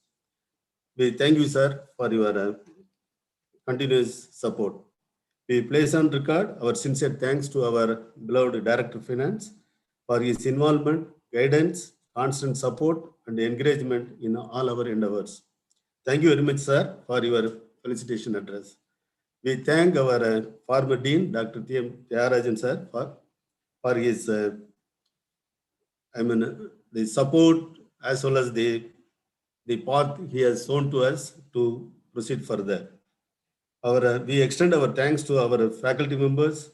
Speaker 11: We thank you, sir, for your continuous support. We place on record our sincere thanks to our beloved Director of Finance for his involvement, guidance, constant support, and encouragement in all our endeavors. Thank you very much, sir, for your felicitation address. We thank our former Dean, Dr. T.M. Tyagarajan, sir, for his the support as well as the path he has shown to us to proceed further. We extend our thanks to our faculty members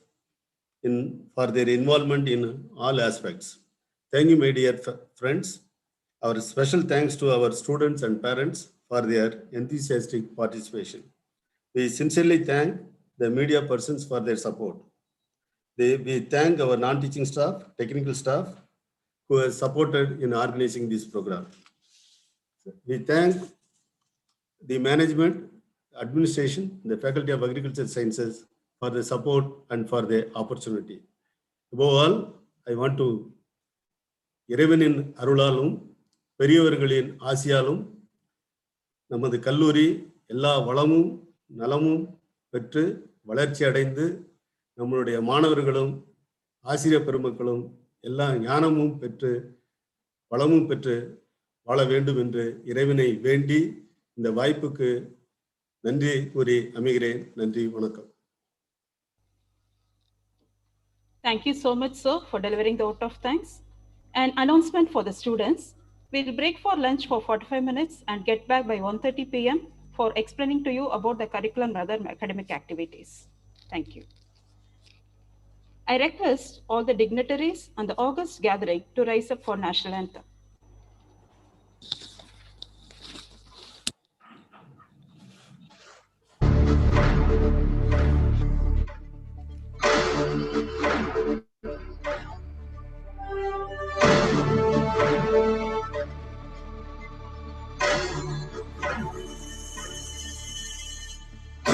Speaker 11: for their involvement in all aspects. Thank you, my dear friends. Our special thanks to our students and parents for their enthusiastic participation. We sincerely thank the media persons for their support. We thank our non-teaching staff, technical staff, who has supported in organizing this program. We thank the management, administration, the Faculty of Agricultural Sciences for the support and for the opportunity. Above all, I want to இறைவனின் அருளாலும் பெரியவர்களின் ஆசியாலும் நமது கல்லூரி எல்லா வளமும் நலமும் பெற்று வளர்ச்சி அடைந்து நம்மளுடைய மாணவர்களும் ஆசிரியர் பெருமக்களும் எல்லா ஞானமும் பெற்று வளமும் பெற்று வாழ வேண்டும் என்று இறைவனை வேண்டி இந்த வாய்ப்புக்கு நன்றி கூறி அமைகிறேன். நன்றி, வணக்கம்.
Speaker 3: Thank you so much, sir, for delivering the vote of thanks. An announcement for the students. We'll break for lunch for 45 minutes and get back by 1:30 p.m. for explaining to you about the curriculum and other academic activities. Thank you. I request all the dignitaries and the august gathering to rise up for national anthem.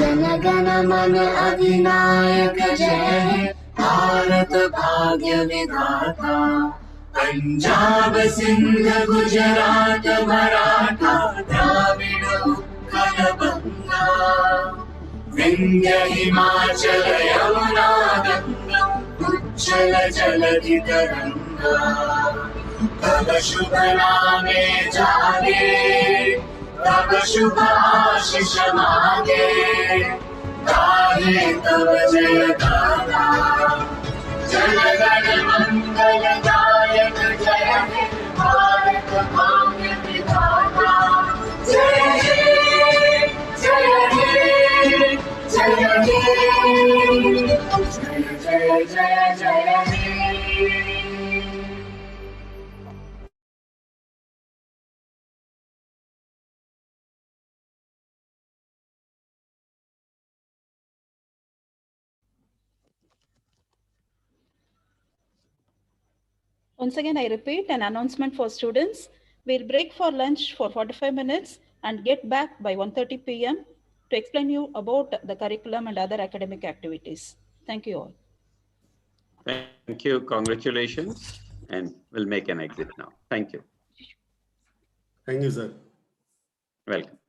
Speaker 4: जनगण मन अधिनायक जय भारत भाग्य विधाता पंजाब सिंध गुजरात मराठा द्राविड उत्कल बंगा विंध्य हिमाचल यमुना गंगा उच्चल जलधि तरंगा तब शुभ नामे जागे तब शुभ आशीष मांगे गाहे तब जय गाथा जनगण मंगल दायक जय हे भारत भाग्य विधाता जय हे जय हे जय हे जय जय जय हे.
Speaker 3: Once again, I repeat an announcement for students. We'll break for lunch for 45 minutes and get back by 1:30 p.m. to explain you about the curriculum and other academic activities. Thank you all.
Speaker 7: Thank you. Congratulations. And we'll make an exit now. Thank you.
Speaker 11: Thank you, sir.
Speaker 7: Welcome.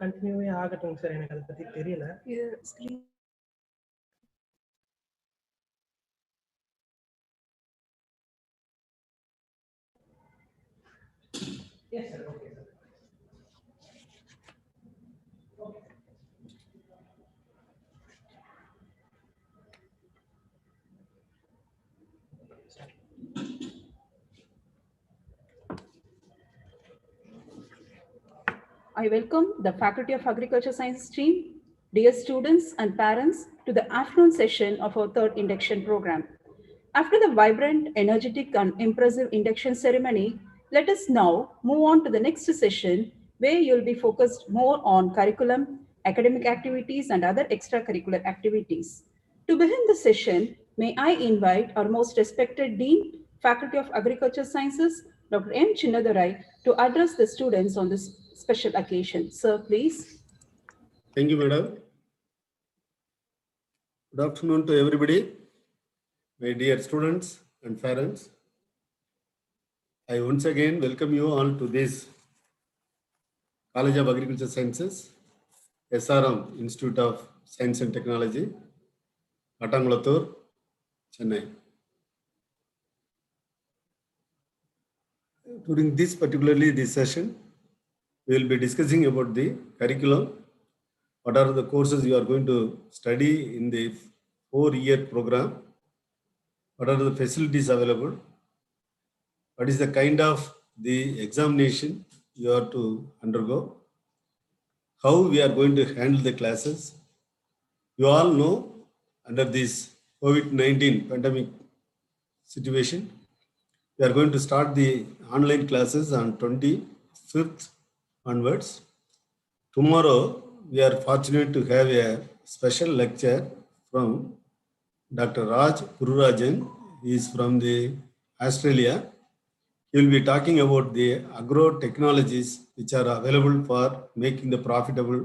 Speaker 12: கண்டினியூவே ஆகட்டும் sir, எனக்கு அதை பத்தி தெரியல. Yes, sir. Okay, sir.
Speaker 3: I welcome the Faculty of Agriculture Science team, dear students and parents, to the afternoon session of our third induction program. After the vibrant, energetic, and impressive induction ceremony, let us now move on to the next session, where you'll be focused more on curriculum, academic activities, and other extracurricular activities. To begin the session, may I invite our most respected Dean, Faculty of Agriculture Sciences, Dr. M. Chinnadurai, to address the students on this special occasion. Sir, please.
Speaker 11: Thank you, madam. Good afternoon to everybody. My dear students and parents, I once again welcome you all to this College of Agriculture Sciences, SRM Institute of Science and Technology, Atangulathur, Chennai. During this session, we will be discussing about the curriculum. What are the courses you are going to study in the 4-year program? What are the facilities available? What is the kind of the examination you are to undergo? How we are going to handle the classes? You all know, under this COVID-19 pandemic situation, we are going to start the online classes on 25th onwards. Tomorrow, we are fortunate to have a special lecture from Dr. Raj Pururajan. He is from the Australia. He will be talking about the agro technologies which are available for making the profitable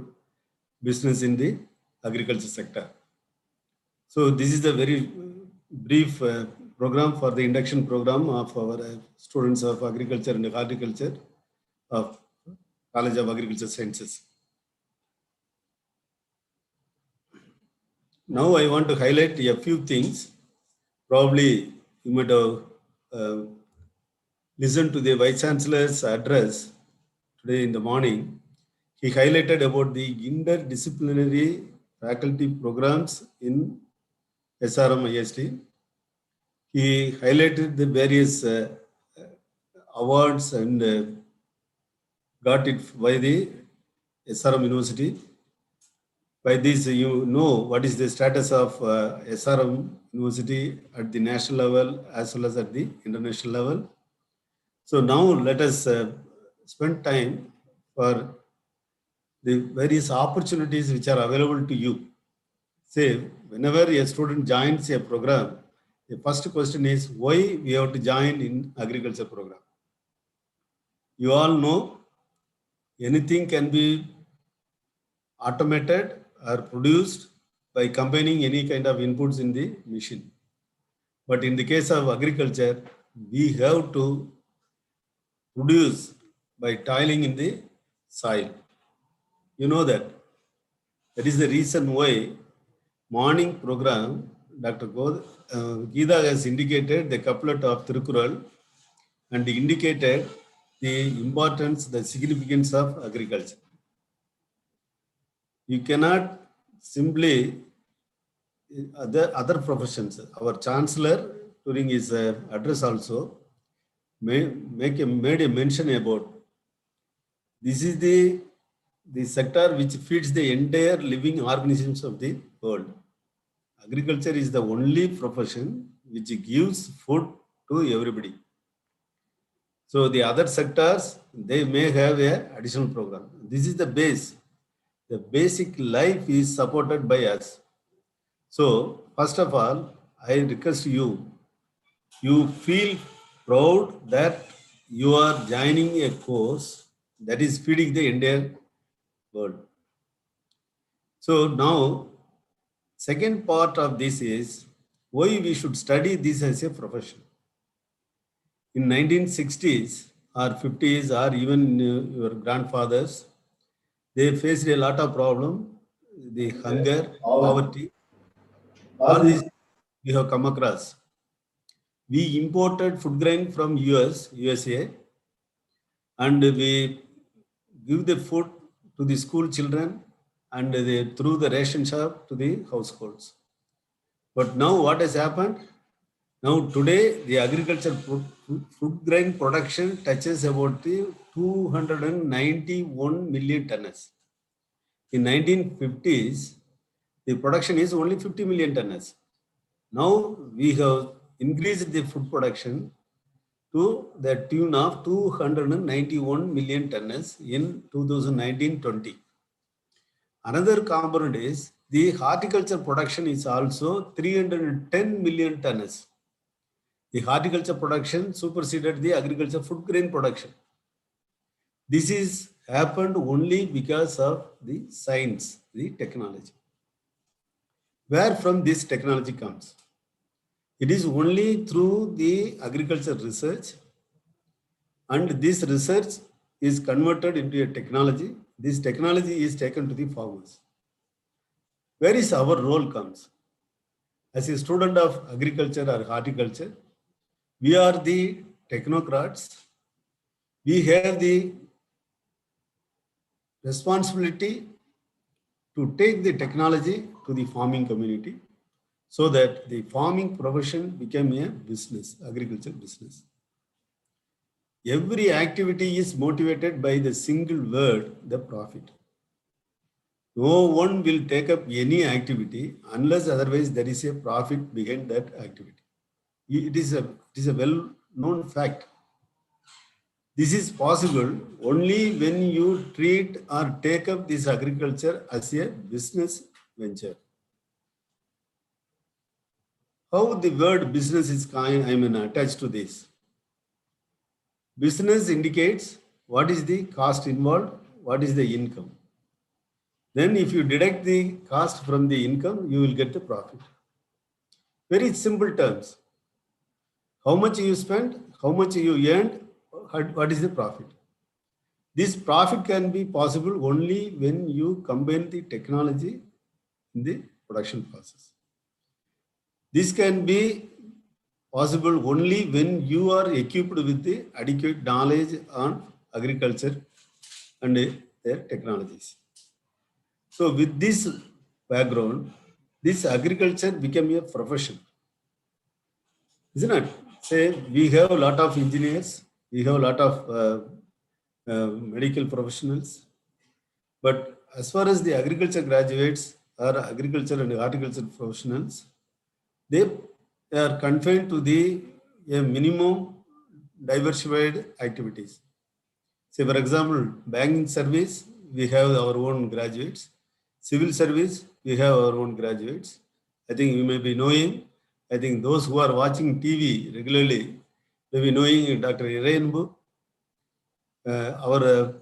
Speaker 11: business in the agriculture sector. So this is the very brief program for the induction program of our students of agriculture and horticulture of College of Agriculture Sciences. Now I want to highlight a few things. Probably you might have listened to the Vice Chancellor's address today in the morning. He highlighted about the interdisciplinary faculty programs in SRM IST. He highlighted the various awards and got it by the SRM University. By this, you know what is the status of SRM University at the national level as well as at the international level. So now let us spend time for the various opportunities which are available to you. Say, whenever a student joins a program, the first question is why we have to join in agriculture program. You all know anything can be automated or produced by combining any kind of inputs in the machine. But in the case of agriculture, we have to produce by toiling in the soil. You know that. That is the reason why morning program, Dr. Geeta has indicated the couplet of Thirukural and indicated the importance, the significance of agriculture. You cannot simply other professions. Our Chancellor during his address also made a mention about this is the sector which feeds the entire living organisms of the world. Agriculture is the only profession which gives food to everybody. So the other sectors, they may have a additional program. This is the base. The basic life is supported by us. So first of all, I request you feel proud that you are joining a course that is feeding the entire world. So now, second part of this is why we should study this as a profession. In 1960s or 50s or even your grandfathers, they faced a lot of problem, the hunger, poverty, all these we have come across. We imported food grain from USA, and we give the food to the school children and through the ration shop to the households. But now what has happened? Now today the agriculture food grain production touches about the 291 million tons. In 1950s, the production is only 50 million tons. Now we have increased the food production to the tune of 291 million tons in 2019-20. Another component is the horticulture production is also 310 million tons. The horticulture production superseded the agriculture food grain production. This is happened only because of the science, the technology. Where from this technology comes? It is only through the agriculture research, and this research is converted into a technology. This technology is taken to the farmers. Where is our role comes? As a student of agriculture or horticulture, we are the technocrats. We have the responsibility to take the technology to the farming community so that the farming profession became a business, agriculture business. Every activity is motivated by the single word, the profit. No one will take up any activity unless otherwise there is a profit behind that activity. It is a well-known fact. This is possible only when you treat or take up this agriculture as a business venture. How the word business is attached to this? Business indicates what is the cost involved, what is the income. Then if you deduct the cost from the income, you will get the profit. Very simple terms. How much you spent, how much you earned, what is the profit? This profit can be possible only when you combine the technology in the production process. This can be possible only when you are equipped with the adequate knowledge on agriculture and their technologies. So with this background, this agriculture became a profession. Isn't it? Say we have a lot of engineers, we have a lot of medical professionals, but as far as the agriculture graduates or agriculture and horticulture professionals, they are confined to the minimum diversified activities. Say for example, banking service, we have our own graduates. Civil service, we have our own graduates. I think you may be knowing, I think those who are watching TV regularly may be knowing Dr. Irayanbu, our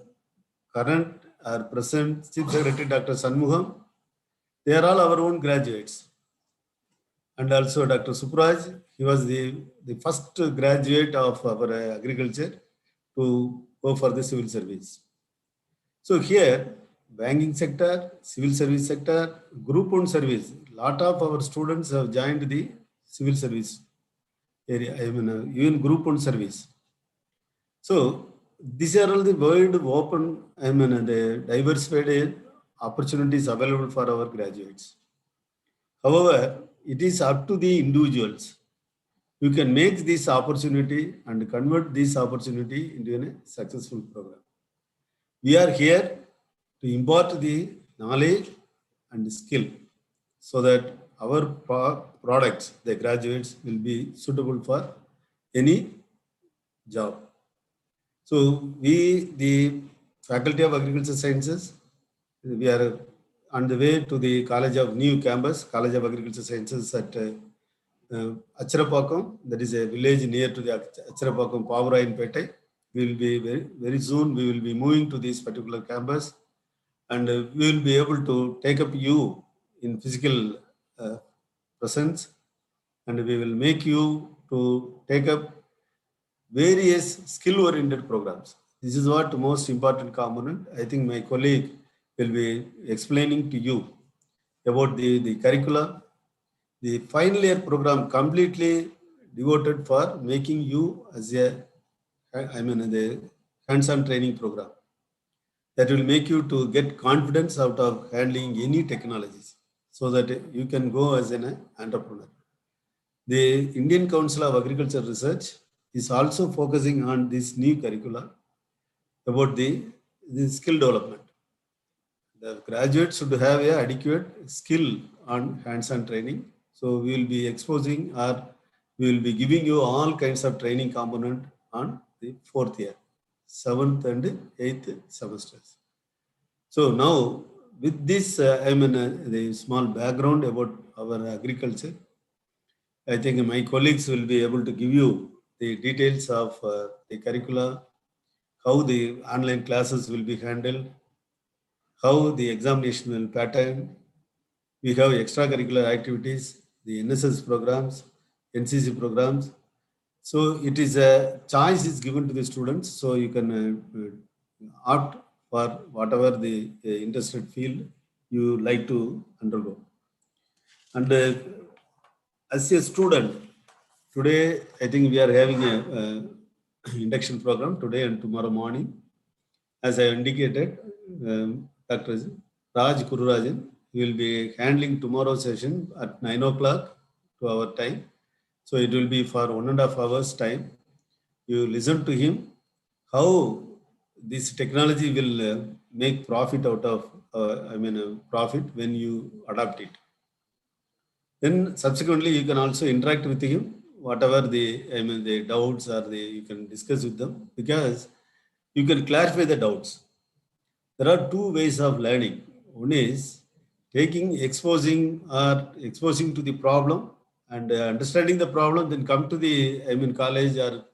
Speaker 11: current or present Chief Secretary Dr. Sanmuham. They are all our own graduates. And also Dr. Supraj, he was the first graduate of our agriculture to go for the civil service. So here, banking sector, civil service sector, group owned service, lot of our students have joined the civil service area, even group owned service. So these are all the wide open, the diversified opportunities available for our graduates. However, it is up to the individuals. You can make this opportunity and convert this opportunity into a successful program. We are here to impart the knowledge and skill so that our products, the graduates, will be suitable for any job. So we, the Faculty of Agricultural Sciences, we are on the way to the College of New Campus, College of Agricultural Sciences at Acharapakkam, that is a village near to the Acharapakkam, Pavarayanpete. We will be very soon, we will be moving to this particular campus, and we will be able to take up you in physical presence, and we will make you to take up various skill-oriented programs. This is what the most important component. I think my colleague will be explaining to you about the curricula. The final year program completely devoted for making you as the hands-on training program that will make you to get confidence out of handling any technologies so that you can go as an entrepreneur. The Indian Council of Agriculture Research is also focusing on this new curricula about the skill development. The graduates should have an adequate skill on hands-on training. So we will be exposing or we will be giving you all kinds of training component on the 4th year, 7th and 8th semesters. So now with this, the small background about our agriculture, I think my colleagues will be able to give you the details of the curricula, how the online classes will be handled, how the examination will pattern. We have extracurricular activities, the NSS programs, NCC programs. So it is a choice is given to the students. So you can opt for whatever the interested field you like to undergo. And as a student, today I think we are having a induction program today and tomorrow morning. As I indicated, Dr. Raj Kururajan will be handling tomorrow's session at 9 o'clock to our time. So it will be for 1.5 hours time. You listen to him, how this technology will make profit out of, profit when you adopt it. Then subsequently, you can also interact with him, whatever the doubts or you can discuss with them, because you can clarify the doubts. There are two ways of learning. One is exposing to the problem and understanding the problem, then come to the college or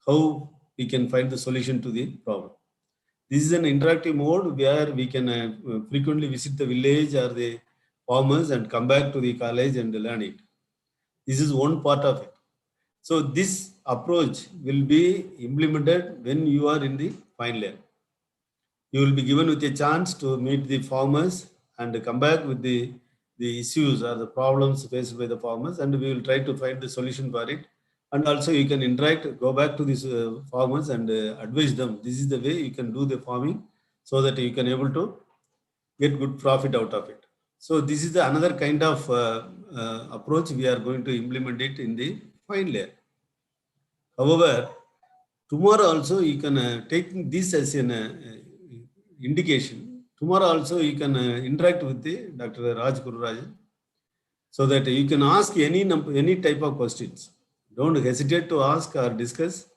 Speaker 11: how we can find the solution to the problem. This is an interactive mode where we can frequently visit the village or the farmers and come back to the college and learn it. This is one part of it. So this approach will be implemented when you are in the final year. You will be given with a chance to meet the farmers and come back with the issues or the problems faced by the farmers, and we will try to find the solution for it. And also you can interact, go back to these farmers and advise them. This is the way you can do the farming so that you can able to get good profit out of it. So this is another kind of approach we are going to implement it in the final year. However, tomorrow also you can take this as an indication. Tomorrow also you can interact with the Dr. Raj Kururajan so that you can ask any type of questions. Don't hesitate to ask or discuss.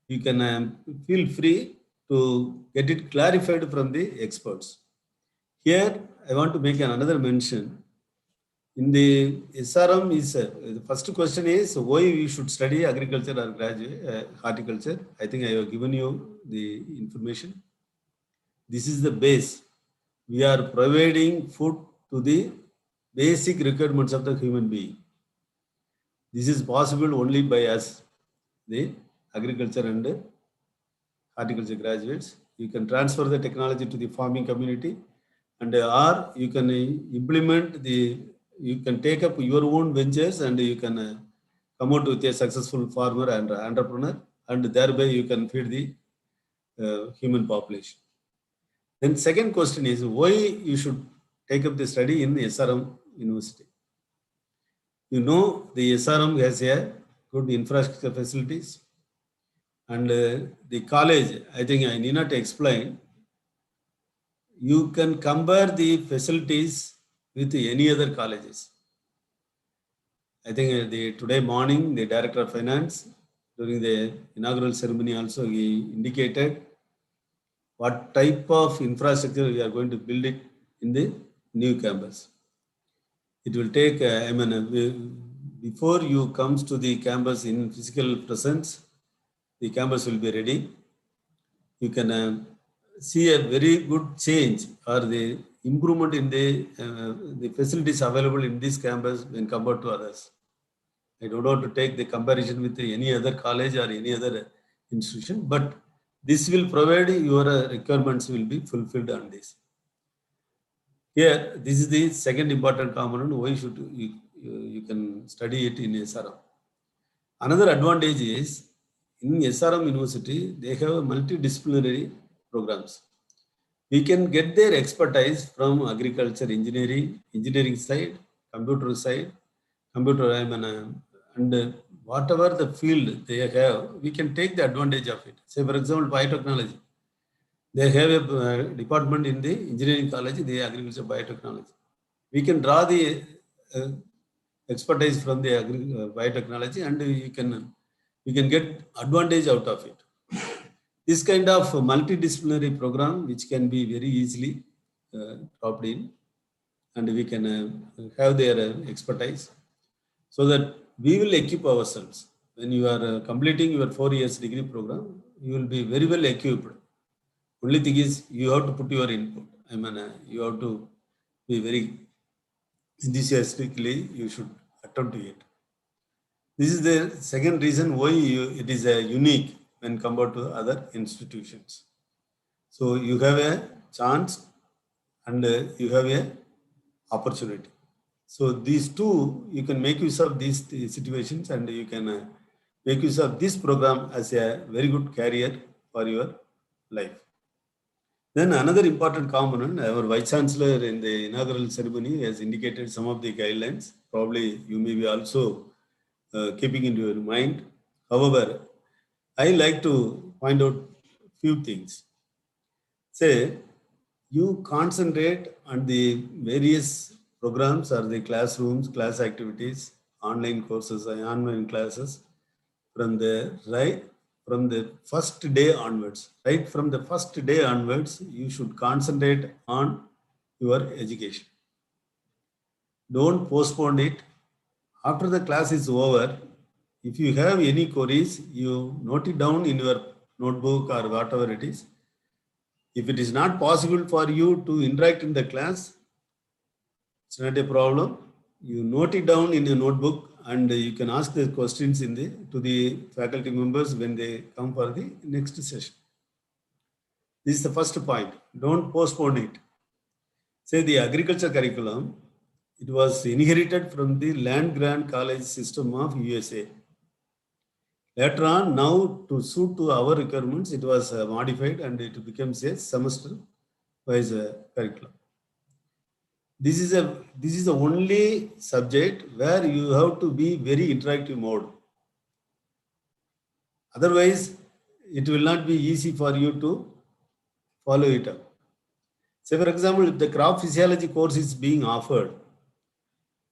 Speaker 11: You can feel free to get it clarified from the experts. Here, I want to make another mention. In the SRM, the first question is why we should study agriculture or graduate horticulture. I think I have given you the information. This is the base. We are providing food to the basic requirements of the human being. This is possible only by us, the agriculture and horticulture graduates. You can transfer the technology to the farming community, and or you can implement you can take up your own ventures and you can come out with a successful farmer and entrepreneur, and thereby you can feed the human population. Then second question is why you should take up the study in the SRM University. You know the SRM has a good infrastructure facilities, and the college, I think I need not explain, you can compare the facilities with any other colleges. I think today morning, the Director of Finance, during the inaugural ceremony also, he indicated what type of infrastructure we are going to build it in the new campus. It will take, before you comes to the campus in physical presence, the campus will be ready. You can see a very good change or the improvement in the facilities available in this campus when compared to others. I don't want to take the comparison with any other college or any other institution, but this will provide your requirements will be fulfilled on this. Here, this is the second important component. Why should you can study it in SRM? Another advantage is in SRM University, they have multidisciplinary programs. We can get their expertise from agriculture, engineering side, computer side, and whatever the field they have, we can take the advantage of it. Say, for example, biotechnology. They have a department in the engineering college, the agriculture biotechnology. We can draw the expertise from the biotechnology, and we can get advantage out of it. This kind of multidisciplinary program, which can be very easily dropped in, and we can have their expertise, so that we will equip ourselves. When you are completing your 4 years degree program, you will be very well equipped. Only thing is, you have to put your input. I mean, you have to be very enthusiastically, you should attempt to it. This is the second reason why it is unique when compared to other institutions. So you have a chance and you have a opportunity. So these two, you can make use of these situations, and you can make use of this program as a very good career for your life. Then another important component, our Vice Chancellor in the inaugural ceremony has indicated some of the guidelines. Probably you may be also keeping into your mind. However, I like to point out few things. Say, you concentrate on the various programs or the classrooms, class activities, online courses, online classes from the first day onwards. Right from the first day onwards, you should concentrate on your education. Don't postpone it. After the class is over, if you have any queries, you note it down in your notebook or whatever it is. If it is not possible for you to interact in the class, it's not a problem. You note it down in a notebook, and you can ask the questions to the faculty members when they come for the next session. This is the first point. Don't postpone it. Say the agriculture curriculum, it was inherited from the land grant college system of USA. Later on, now to suit to our requirements, it was modified and it becomes a semester-wise curriculum. This is the only subject where you have to be very interactive mode. Otherwise, it will not be easy for you to follow it up. Say, for example, if the crop physiology course is being offered,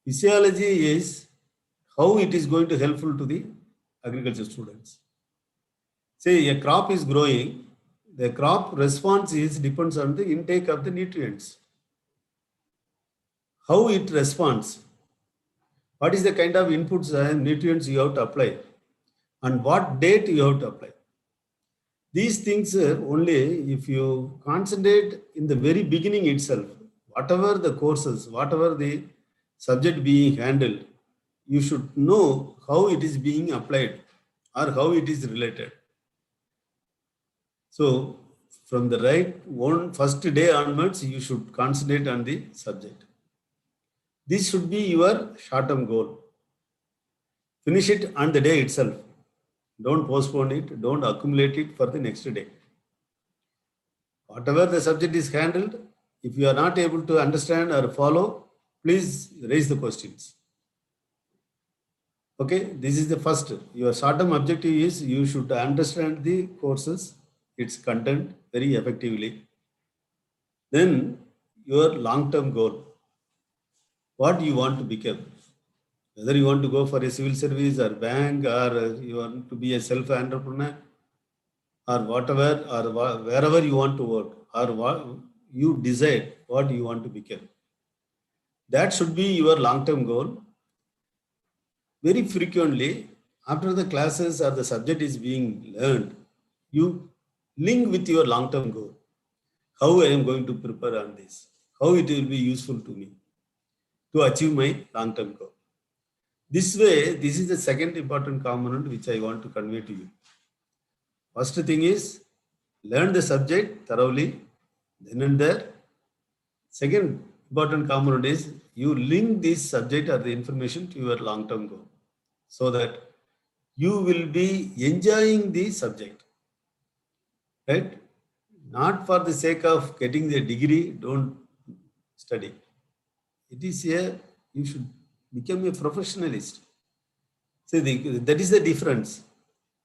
Speaker 11: physiology is how it is going to helpful to the agriculture students. Say a crop is growing, the crop response depends on the intake of the nutrients. How it responds, what is the kind of inputs and nutrients you have to apply, and what date you have to apply. These things only if you concentrate in the very beginning itself, whatever the courses, whatever the subject being handled, you should know how it is being applied or how it is related. So from the first day onwards, you should concentrate on the subject. This should be your short-term goal. Finish it on the day itself. Don't postpone it. Don't accumulate it for the next day. Whatever the subject is handled, if you are not able to understand or follow, please raise the questions. Okay, this is the first. Your short-term objective is you should understand the courses, its content very effectively. Then your long-term goal. What you want to become. Whether you want to go for a civil service or bank, or you want to be a self-entrepreneur, or whatever, or wherever you want to work, or what you decide what you want to become. That should be your long-term goal. Very frequently, after the classes or the subject is being learned, you link with your long-term goal. How I am going to prepare on this? How it will be useful to me to achieve my long-term goal? This way, this is the second important component which I want to convey to you. First thing is, learn the subject thoroughly, then and there. Second important component is you link this subject or the information to your long-term goal so that you will be enjoying the subject, right? Not for the sake of getting the degree, don't study. It is you should become a professionalist. See, that is the difference.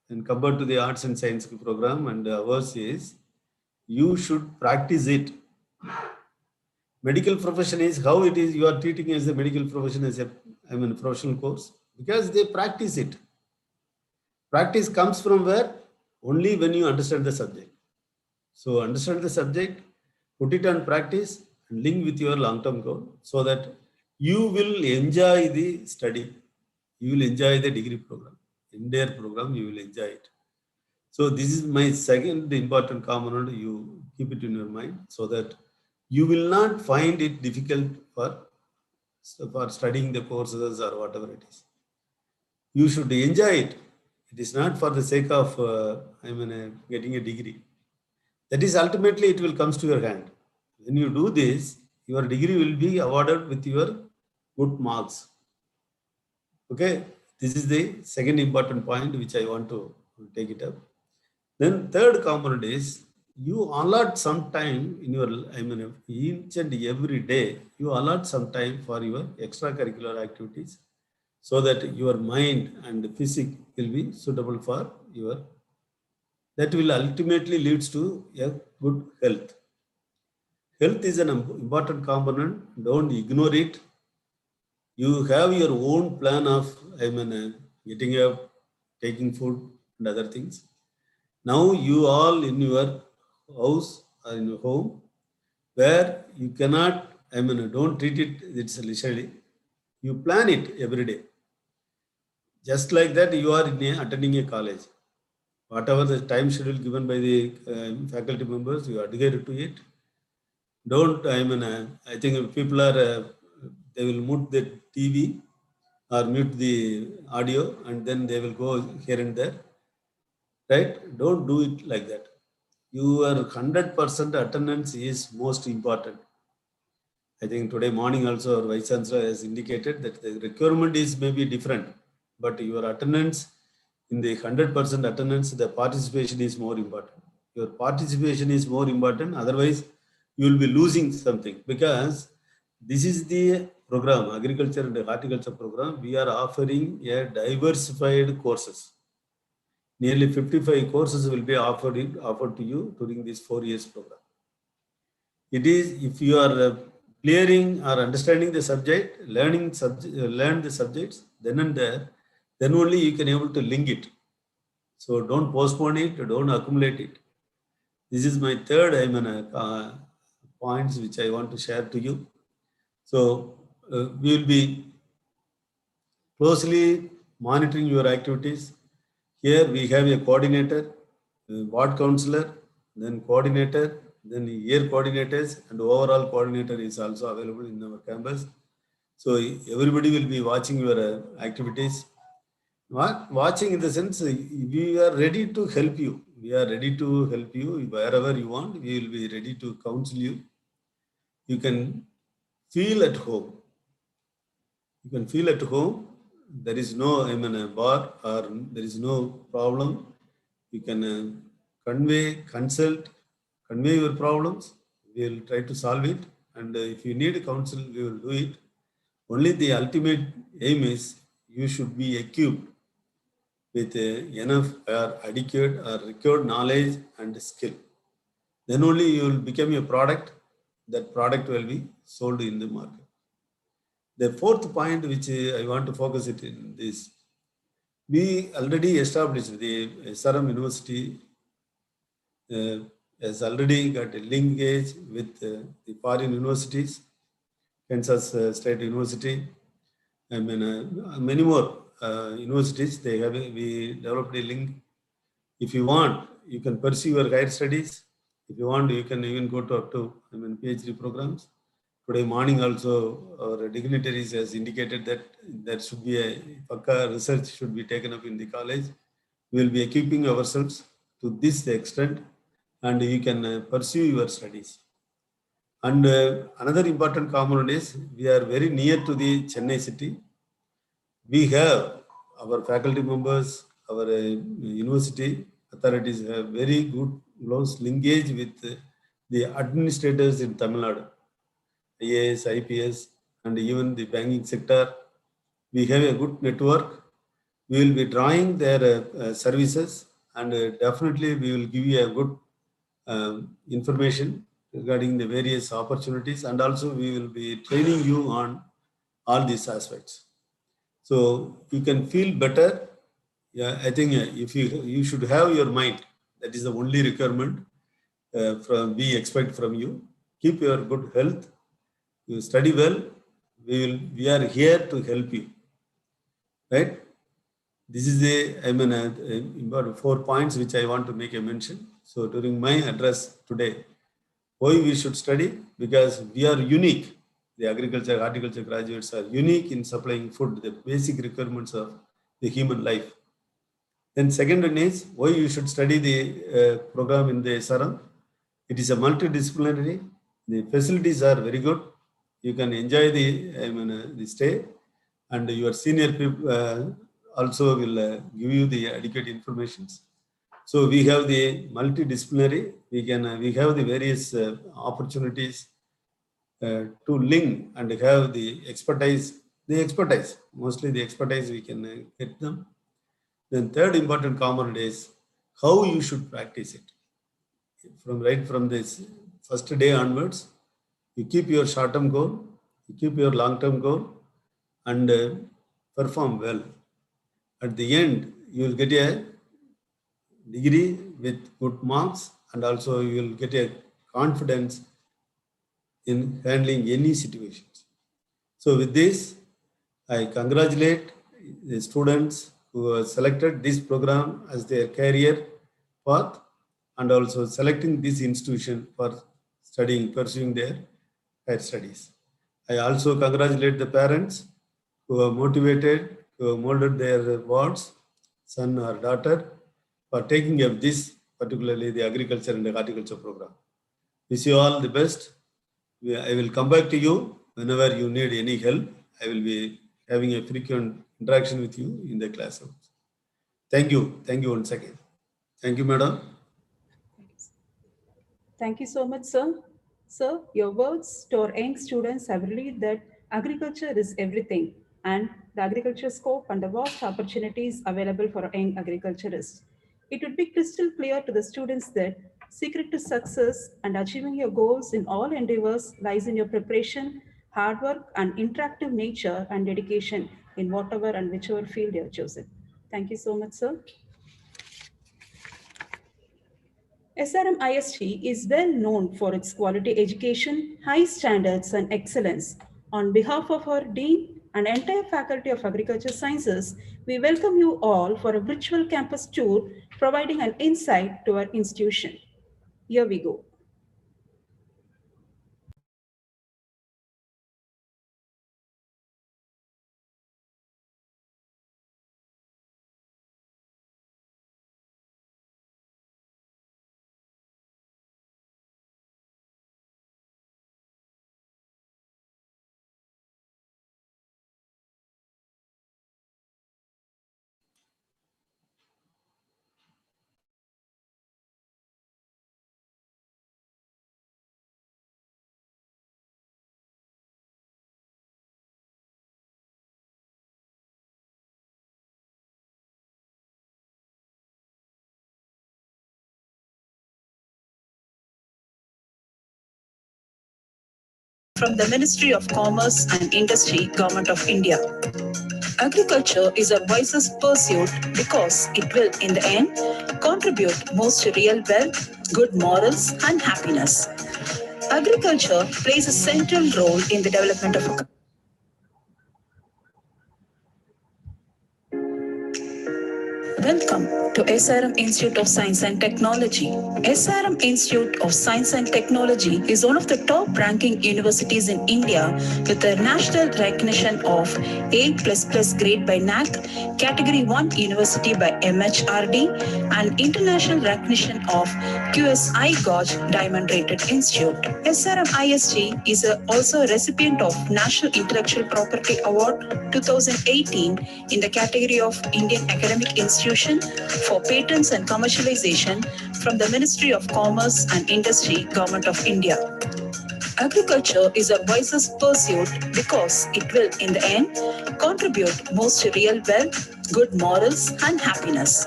Speaker 11: And compared to the arts and science program and ours is, you should practice it. Medical profession is how it is, you are treating as a medical profession as a, professional course because they practice it. Practice comes from where? Only when you understand the subject. So understand the subject, put it on practice and link with your long-term goal so that you will enjoy the study. You will enjoy the degree program. Entire program, you will enjoy it. So this is my second important component. You keep it in your mind so that you will not find it difficult for studying the courses or whatever it is. You should enjoy it. It is not for the sake of getting a degree. That is ultimately it will comes to your hand. When you do this, your degree will be awarded with your good marks. Okay, this is the second important point which I want to take it up. Then third component is you allot some time in your, each and every day, you allot some time for your extracurricular activities so that your mind and physique will be suitable for your, that will ultimately leads to a good health. Health is an important component. Don't ignore it. You have your own plan of, getting up, taking food and other things. Now you all in your house or in your home where you cannot, don't treat it, it's leisurely. You plan it every day. Just like that, you are attending a college. Whatever the time schedule given by the faculty members, you adhere to it. Don't, I think people are, they will mute the TV or mute the audio and then they will go here and there. Right? Don't do it like that. Your 100% attendance is most important. I think today morning also our Vice Chancellor has indicated that the requirement is maybe different, but your attendance, in the 100% attendance, the participation is more important. Your participation is more important, otherwise you will be losing something because this is the program, agriculture and horticulture program. We are offering a diversified courses. Nearly 55 courses will be offered to you during this 4 years program. It is, if you are clearing or understanding the subject, learn the subjects, then and there, then only you can able to link it. So don't postpone it, don't accumulate it. This is my third points which I want to share to you. So we will be closely monitoring your activities. Here we have a coordinator, ward counselor, then coordinator, then year coordinators, and overall coordinator is also available in our campus. So everybody will be watching your activities. Watching in the sense, we are ready to help you. We are ready to help you wherever you want. We will be ready to counsel you. You can feel at home. You can feel at home. There is no bar or there is no problem. You can consult, convey your problems. We will try to solve it. And if you need counsel, we will do it. Only the ultimate aim is you should be equipped with enough or adequate or required knowledge and skill. Then only you will become a product. That product will be sold in the market. The fourth point which I want to focus it in this, we already established the SRM University has already got a linkage with the foreign universities, Kansas State University, many more universities. They have we developed a link. If you want, you can pursue your higher studies. If you want, you can even go to up to PhD programs. Today morning also, our dignitaries has indicated that there should be a Pakka research should be taken up in the college. We will be equipping ourselves to this extent and you can pursue your studies. And another important component is we are very near to the Chennai city. We have our faculty members, our university authorities have very good close linkage with the administrators in Tamil Nadu, IAS, IPS, and even the banking sector. We have a good network. We will be drawing their services, and definitely we will give you a good information regarding the various opportunities, and also we will be training you on all these aspects. So you can feel better. Yeah, I think if you should have your mind. That is the only requirement we expect from you. Keep your good health. You study well. We are here to help you. Right? This is about 4 points which I want to make a mention. So during my address today, why we should study? Because we are unique. The agriculture, horticulture graduates are unique in supplying food, the basic requirements of the human life. Then second one is why you should study the program in the SRM. It is a multidisciplinary. The facilities are very good. You can enjoy the stay, and your senior people also will give you the adequate information. So we have the multidisciplinary. We have the various opportunities to link and have the expertise. Mostly the expertise we can get them. Then third important component is how you should practice it. Right from this first day onwards, you keep your short-term goal, you keep your long-term goal, and perform well. At the end, you will get a degree with good marks, and also you will get a confidence in handling any situations. So with this, I congratulate the students who have selected this program as their career path, and also selecting this institution for pursuing their higher studies. I also congratulate the parents who have motivated, who have molded their wards, son or daughter, for taking up this, particularly the agriculture and the horticulture program. Wish you all the best. I will come back to you whenever you need any help. I will be having a frequent interaction with you in the classrooms. Thank you. Thank you once again. Thank you, madam.
Speaker 3: Thank you so much, sir. Sir, your words to our young students have revealed that agriculture is everything, and the agriculture scope and the vast opportunities available for young agriculturists. It would be crystal clear to the students that secret to success and achieving your goals in all endeavors lies in your preparation, hard work, and interactive nature and dedication in whatever and whichever field you have chosen. Thank you so much, sir. SRM IST is well known for its quality education, high standards, and excellence. On behalf of our Dean and entire Faculty of Agriculture Sciences, we welcome you all for a virtual campus tour, providing an insight to our institution. Here we go.
Speaker 13: From the Ministry of Commerce and Industry, Government of India. Agriculture is our wisest pursuit because it will, in the end, contribute most to real wealth, good morals, and happiness. Agriculture plays a central role in the development of a Welcome to SRM Institute of Science and Technology. SRM Institute of Science and Technology is one of the top-ranking universities in India with a national recognition of A++ grade by NAC, Category 1 University by MHRD, and international recognition of QSI Gauge Diamond Rated Institute. SRM ISG is also a recipient of National Intellectual Property Award 2018 in the category of Indian Academic Institution for Patents and Commercialization from the Ministry of Commerce and Industry, Government of India. Agriculture is our wisest pursuit because it will, in the end, contribute most to real wealth, good morals, and happiness.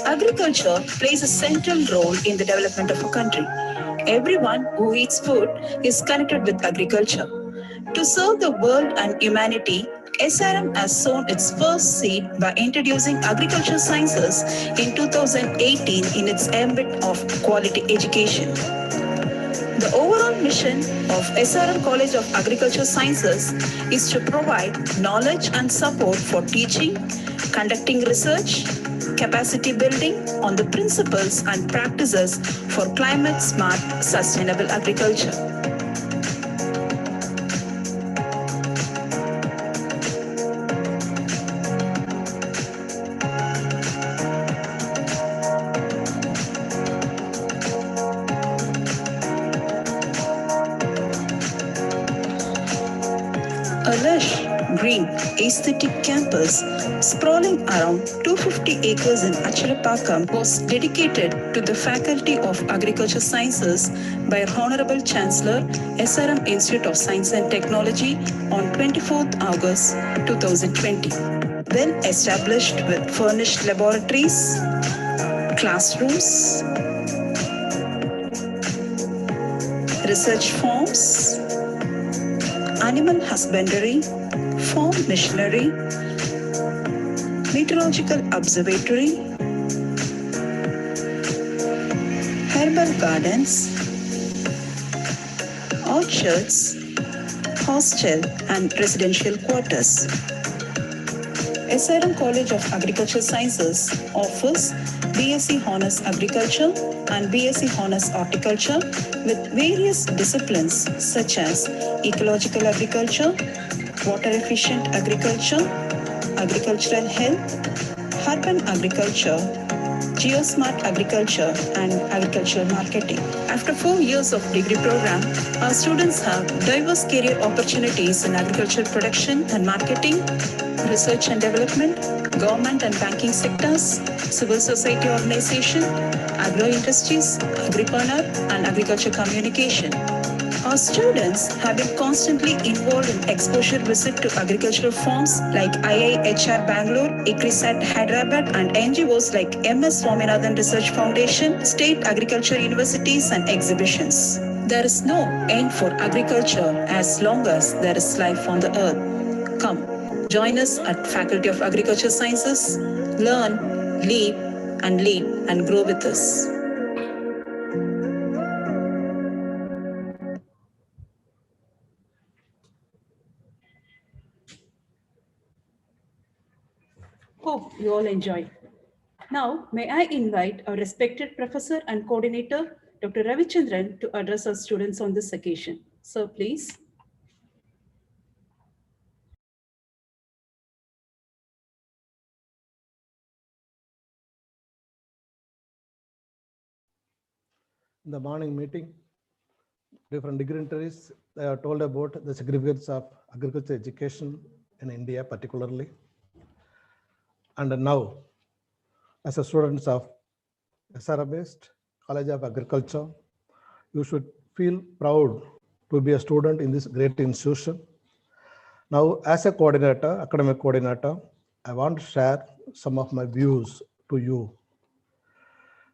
Speaker 13: Agriculture plays a central role in the development of a country. Everyone who eats food is connected with agriculture. To serve the world and humanity, SRM has sown its first seed by introducing agricultural sciences in 2018 in its ambit of quality education. The overall mission of SRM College of Agricultural Sciences is to provide knowledge and support for teaching, conducting research, capacity building on the principles and practices for climate-smart, sustainable agriculture. A lush, green, aesthetic campus sprawling around 250 acres in Achalapakkam was dedicated to the Faculty of Agricultural Sciences by Honorable Chancellor, SRM Institute of Science and Technology on 24th August 2020. Well established with furnished laboratories, classrooms, research farms, animal husbandry, farm machinery, meteorological observatory, herbal gardens, orchards, hostel and residential quarters. SRM College of Agricultural Sciences offers BSc Honours Agriculture and BSc Honours Horticulture with various disciplines such as ecological agriculture, water efficient agriculture, agricultural health, urban agriculture, geosmart agriculture, and agricultural marketing. After 4 years of degree program, our students have diverse career opportunities in agricultural production and marketing, research and development, government and banking sectors, civil society organization, agro-industries, agripreneur, and agriculture communication. Our students have been constantly involved in exposure visit to agricultural farms like IIHR Bangalore, ICRISAT Hyderabad, and NGOs like MS Swaminathan Research Foundation, state agriculture universities, and exhibitions. There is no end for agriculture as long as there is life on the earth. Come, join us at Faculty of Agricultural Sciences. Learn, live, and lead, and grow with us. Hope you all enjoy. Now, may I invite our respected professor and coordinator, Dr. Ravichandran, to address our students on this occasion. Sir, please.
Speaker 9: In the morning meeting, different dignitaries told about the significance of agriculture education in India particularly. And now, as a students of SRM-based College of Agriculture, you should feel proud to be a student in this great institution. Now, as a coordinator, academic coordinator, I want to share some of my views to you.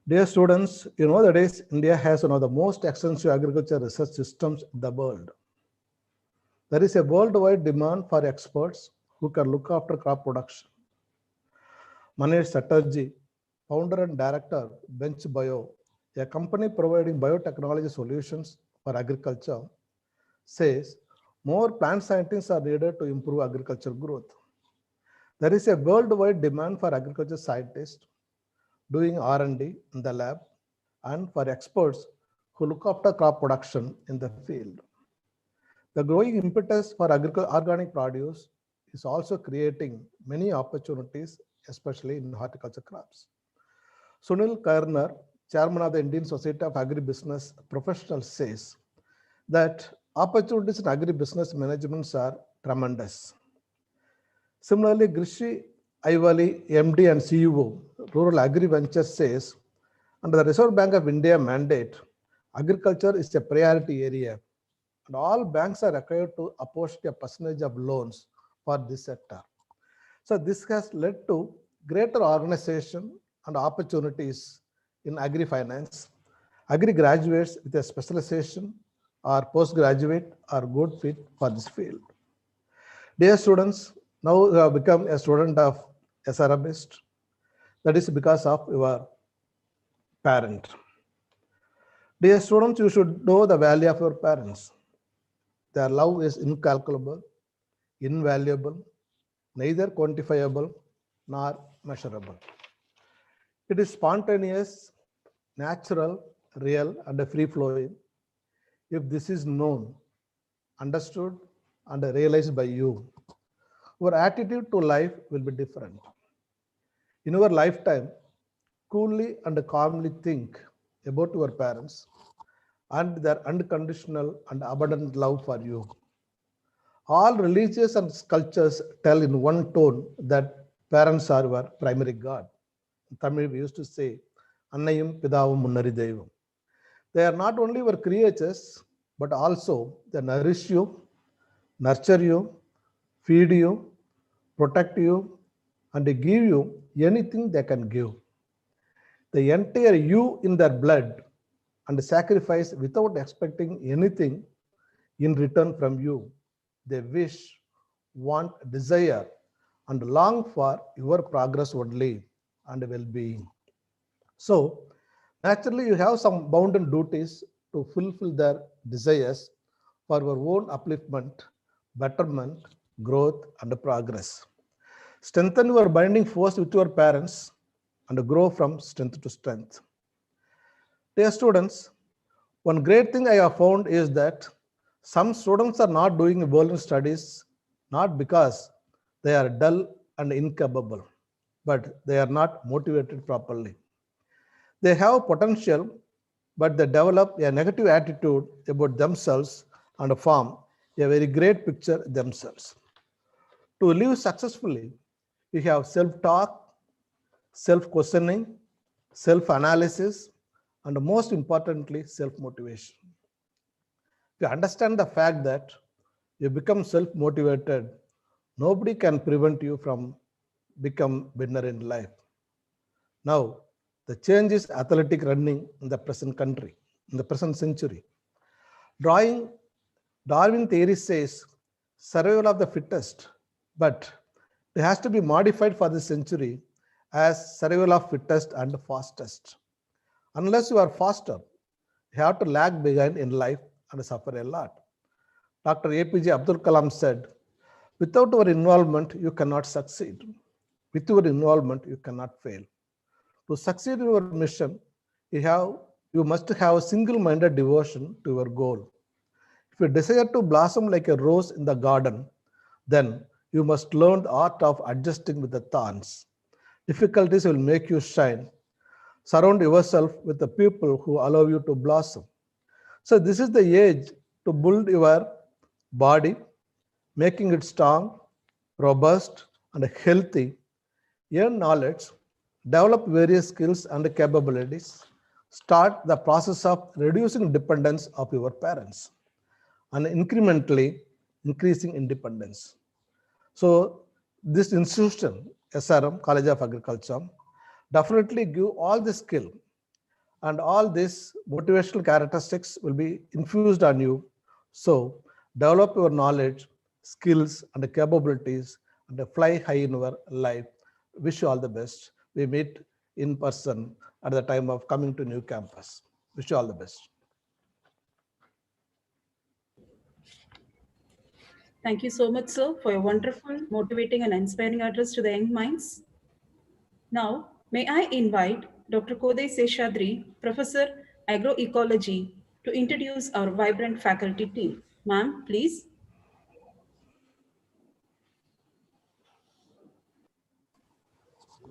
Speaker 9: Dear students, you know that is India has one of the most extensive agriculture research systems in the world. There is a worldwide demand for experts who can look after crop production. Manish Chatterjee, founder and director, Bench Bio, a company providing biotechnology solutions for agriculture, says more plant scientists are needed to improve agricultural growth. There is a worldwide demand for agriculture scientists doing R&D in the lab and for experts who look after crop production in the field. The growing impetus for organic produce is also creating many opportunities, especially in horticulture crops. Sunil Karnar, chairman of the Indian Society of Agribusiness Professionals, says that opportunities in agribusiness management are tremendous. Similarly, Grishi Aivali, MD and CEO, Rural Agri Ventures, says under the Reserve Bank of India mandate, agriculture is a priority area and all banks are required to apportion a percentage of loans for this sector. So this has led to greater organization and opportunities in agri-finance. Agri-graduates with a specialization or postgraduate are good fit for this field. Dear students, now you have become a student of SRMist. That is because of your parent. Dear students, you should know the value of your parents. Their love is incalculable, invaluable, neither quantifiable nor measurable. It is spontaneous, natural, real, and free-flowing. If this is known, understood, and realized by you, your attitude to life will be different. In your lifetime, coolly and calmly think about your parents and their unconditional and abundant love for you. All religions and cultures tell in one tone that parents are our primary God. In Tamil, we used to say, Annayum Pidavum Munnari Devam. They are not only your creatures, but also they nourish you, nurture you, feed you, protect you, and they give you anything they can give. They enter you in their blood and sacrifice without expecting anything in return from you. They wish, want, desire, and long for your progress only and well-being. So, naturally, you have some bounden duties to fulfill their desires for your own upliftment, betterment, growth, and progress. Strengthen your binding force with your parents and grow from strength to strength. Dear students, one great thing I have found is that some students are not doing well in studies, not because they are dull and incapable, but they are not motivated properly. They have potential, but they develop a negative attitude about themselves and form a very great picture themselves. To live successfully, you have self-talk, self-questioning, self-analysis, and most importantly, self-motivation. If you understand the fact that you become self-motivated, nobody can prevent you from become winner in life. Now, the change is athletic running in the present country, in the present century. Darwin theory says survival of the fittest, but it has to be modified for this century as survival of fittest and fastest. Unless you are faster, you have to lag behind in life and suffer a lot. Dr. APJ Abdul Kalam said, without your involvement, you cannot succeed. With your involvement, you cannot fail. To succeed in your mission, you must have a single-minded devotion to your goal. If you desire to blossom like a rose in the garden, then you must learn the art of adjusting with the thorns. Difficulties will make you shine. Surround yourself with the people who allow you to blossom. So this is the age to build your body, making it strong, robust, and healthy. Earn knowledge, develop various skills and capabilities. Start the process of reducing dependence of your parents and incrementally increasing independence. So this institution, SRM, College of Agriculture, definitely give all the skill and all these motivational characteristics will be infused on you. So develop your knowledge, skills, and capabilities and fly high in your life. Wish you all the best. We meet in person at the time of coming to new campus. Wish you all the best.
Speaker 3: Thank you so much, sir, for your wonderful, motivating, and inspiring address to the young minds. Now, may I invite Dr. Kodai Seshadri, Professor Agroecology, to introduce our vibrant faculty team. Ma'am, please.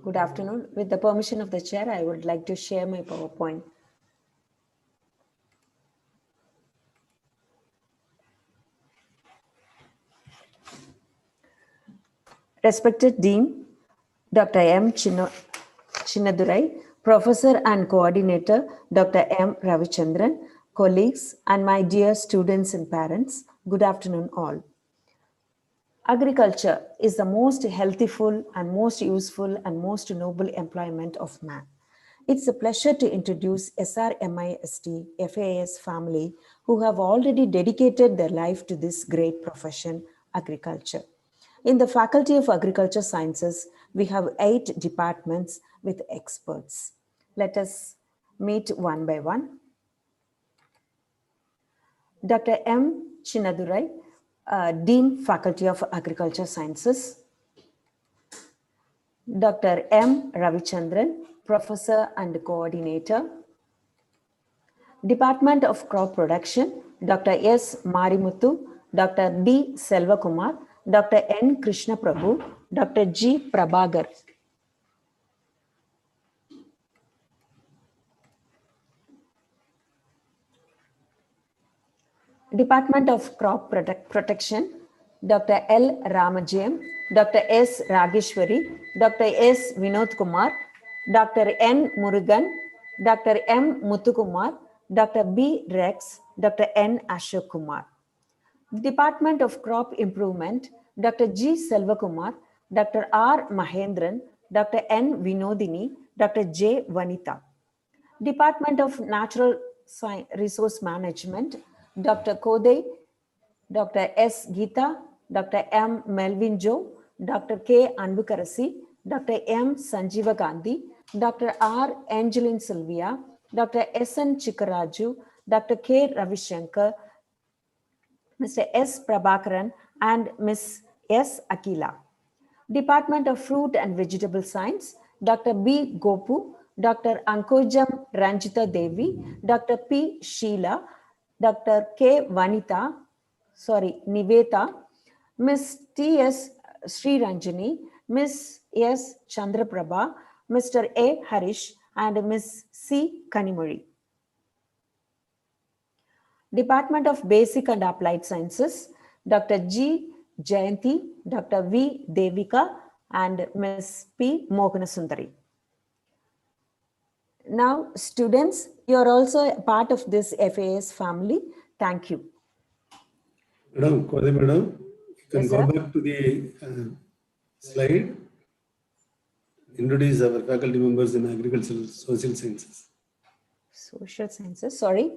Speaker 1: Good afternoon. With the permission of the chair, I would like to share my PowerPoint. Respected Dean, Dr. M. Chinnadurai, Professor and Coordinator, Dr. M. Ravichandran, colleagues, and my dear students and parents, good afternoon all. Agriculture is the most healthful and most useful and most noble employment of man. It's a pleasure to introduce SRMIST FAS family who have already dedicated their life to this great profession, agriculture. In the Faculty of Agriculture Sciences, we have 8 departments with experts. Let us meet one by one. Dr. M. Chinnadurai, Dean, Faculty of Agriculture Sciences. Dr. M. Ravichandran, Professor and Coordinator. Department of Crop Production, Dr. S. Marimuthu, Dr. D. Selvakumar, Dr. N. Krishna Prabhu, Dr. G. Prabhagar. Department of Crop Protection, Dr. L. Ramajayam, Dr. S. Rageshwari, Dr. S. Vinod Kumar, Dr. N. Murugan, Dr. M. Muthukumar, Dr. B. Rex, Dr. N. Ashok Kumar. Department of Crop Improvement, Dr. G. Selvakumar, Dr. R. Mahendran, Dr. N. Vinodini, Dr. J. Vanita. Department of Natural Resource Management, Dr. Kodai, Dr. S. Geeta, Dr. M. Melvin Joe, Dr. K. Anbukarasi, Dr. M. Sanjeeva Gandhi, Dr. R. Angeline Sylvia, Dr. S. N. Chikaraju, Dr. K. Ravishankar, Mr. S. Prabhakaran, and Ms. S. Akila. Department of Fruit and Vegetable Science, Dr. B. Gopu, Dr. Ankojam Ranjita Devi, Dr. P. Sheila, Dr. K. Niveta, Ms. T. S. Sriranjani, Ms. S. Chandraprabha, Mr. A. Harish, and Ms. C. Kanimuri. Department of Basic and Applied Sciences, Dr. G. Jayanti, Dr. V. Devika, and Ms. P. Mohanasundari. Now, students, you are also a part of this FAS family. Thank you.
Speaker 11: Madam, Madam, you can
Speaker 1: Yes,
Speaker 11: go
Speaker 1: sir.
Speaker 11: back to the slide. Introduce our faculty members in agricultural social sciences.
Speaker 1: Social Sciences, sorry.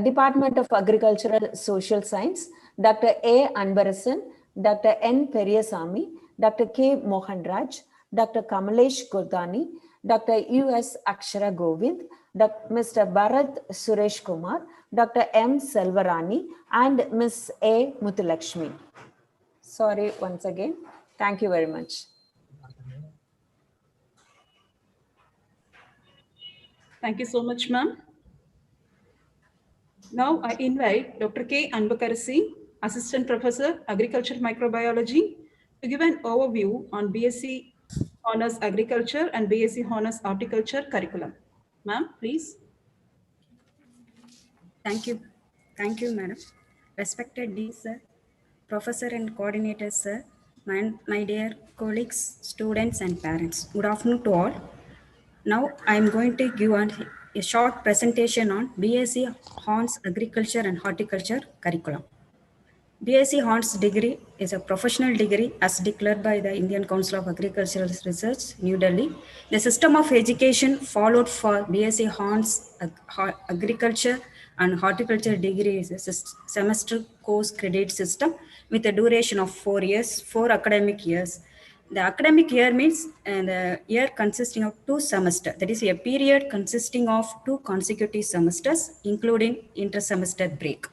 Speaker 1: Department of Agricultural Social Science, Dr. A. Anbarasan, Dr. N. Periyasamy, Dr. K. Mohanraj, Dr. Kamalesh Gurdani, Dr. U.S. Akshara Govind, Mr. Bharat Suresh Kumar, Dr. M. Selvarani, and Ms. A. Muthulakshmi. Sorry, once again. Thank you very much.
Speaker 3: Thank you so much, ma'am. Now I invite Dr. K. Anbukarasi, Assistant Professor, Agriculture Microbiology, to give an overview on BSc Honours Agriculture and BSc Honours Horticulture curriculum. Ma'am, please.
Speaker 14: Thank you. Thank you, madam. Respected Dean, sir, Professor and Coordinator, sir, my dear colleagues, students and parents. Good afternoon to all. Now I am going to give a short presentation on BSc Honours Agriculture and Horticulture curriculum. BSc Honours degree is a professional degree as declared by the Indian Council of Agricultural Research, New Delhi. The system of education followed for BSc Honours Agriculture and Horticulture degree is a semester course credit system with a duration of 4 years, 4 academic years. The academic year means the year consisting of 2 semesters. That is a period consisting of 2 consecutive semesters, including inter-semester break.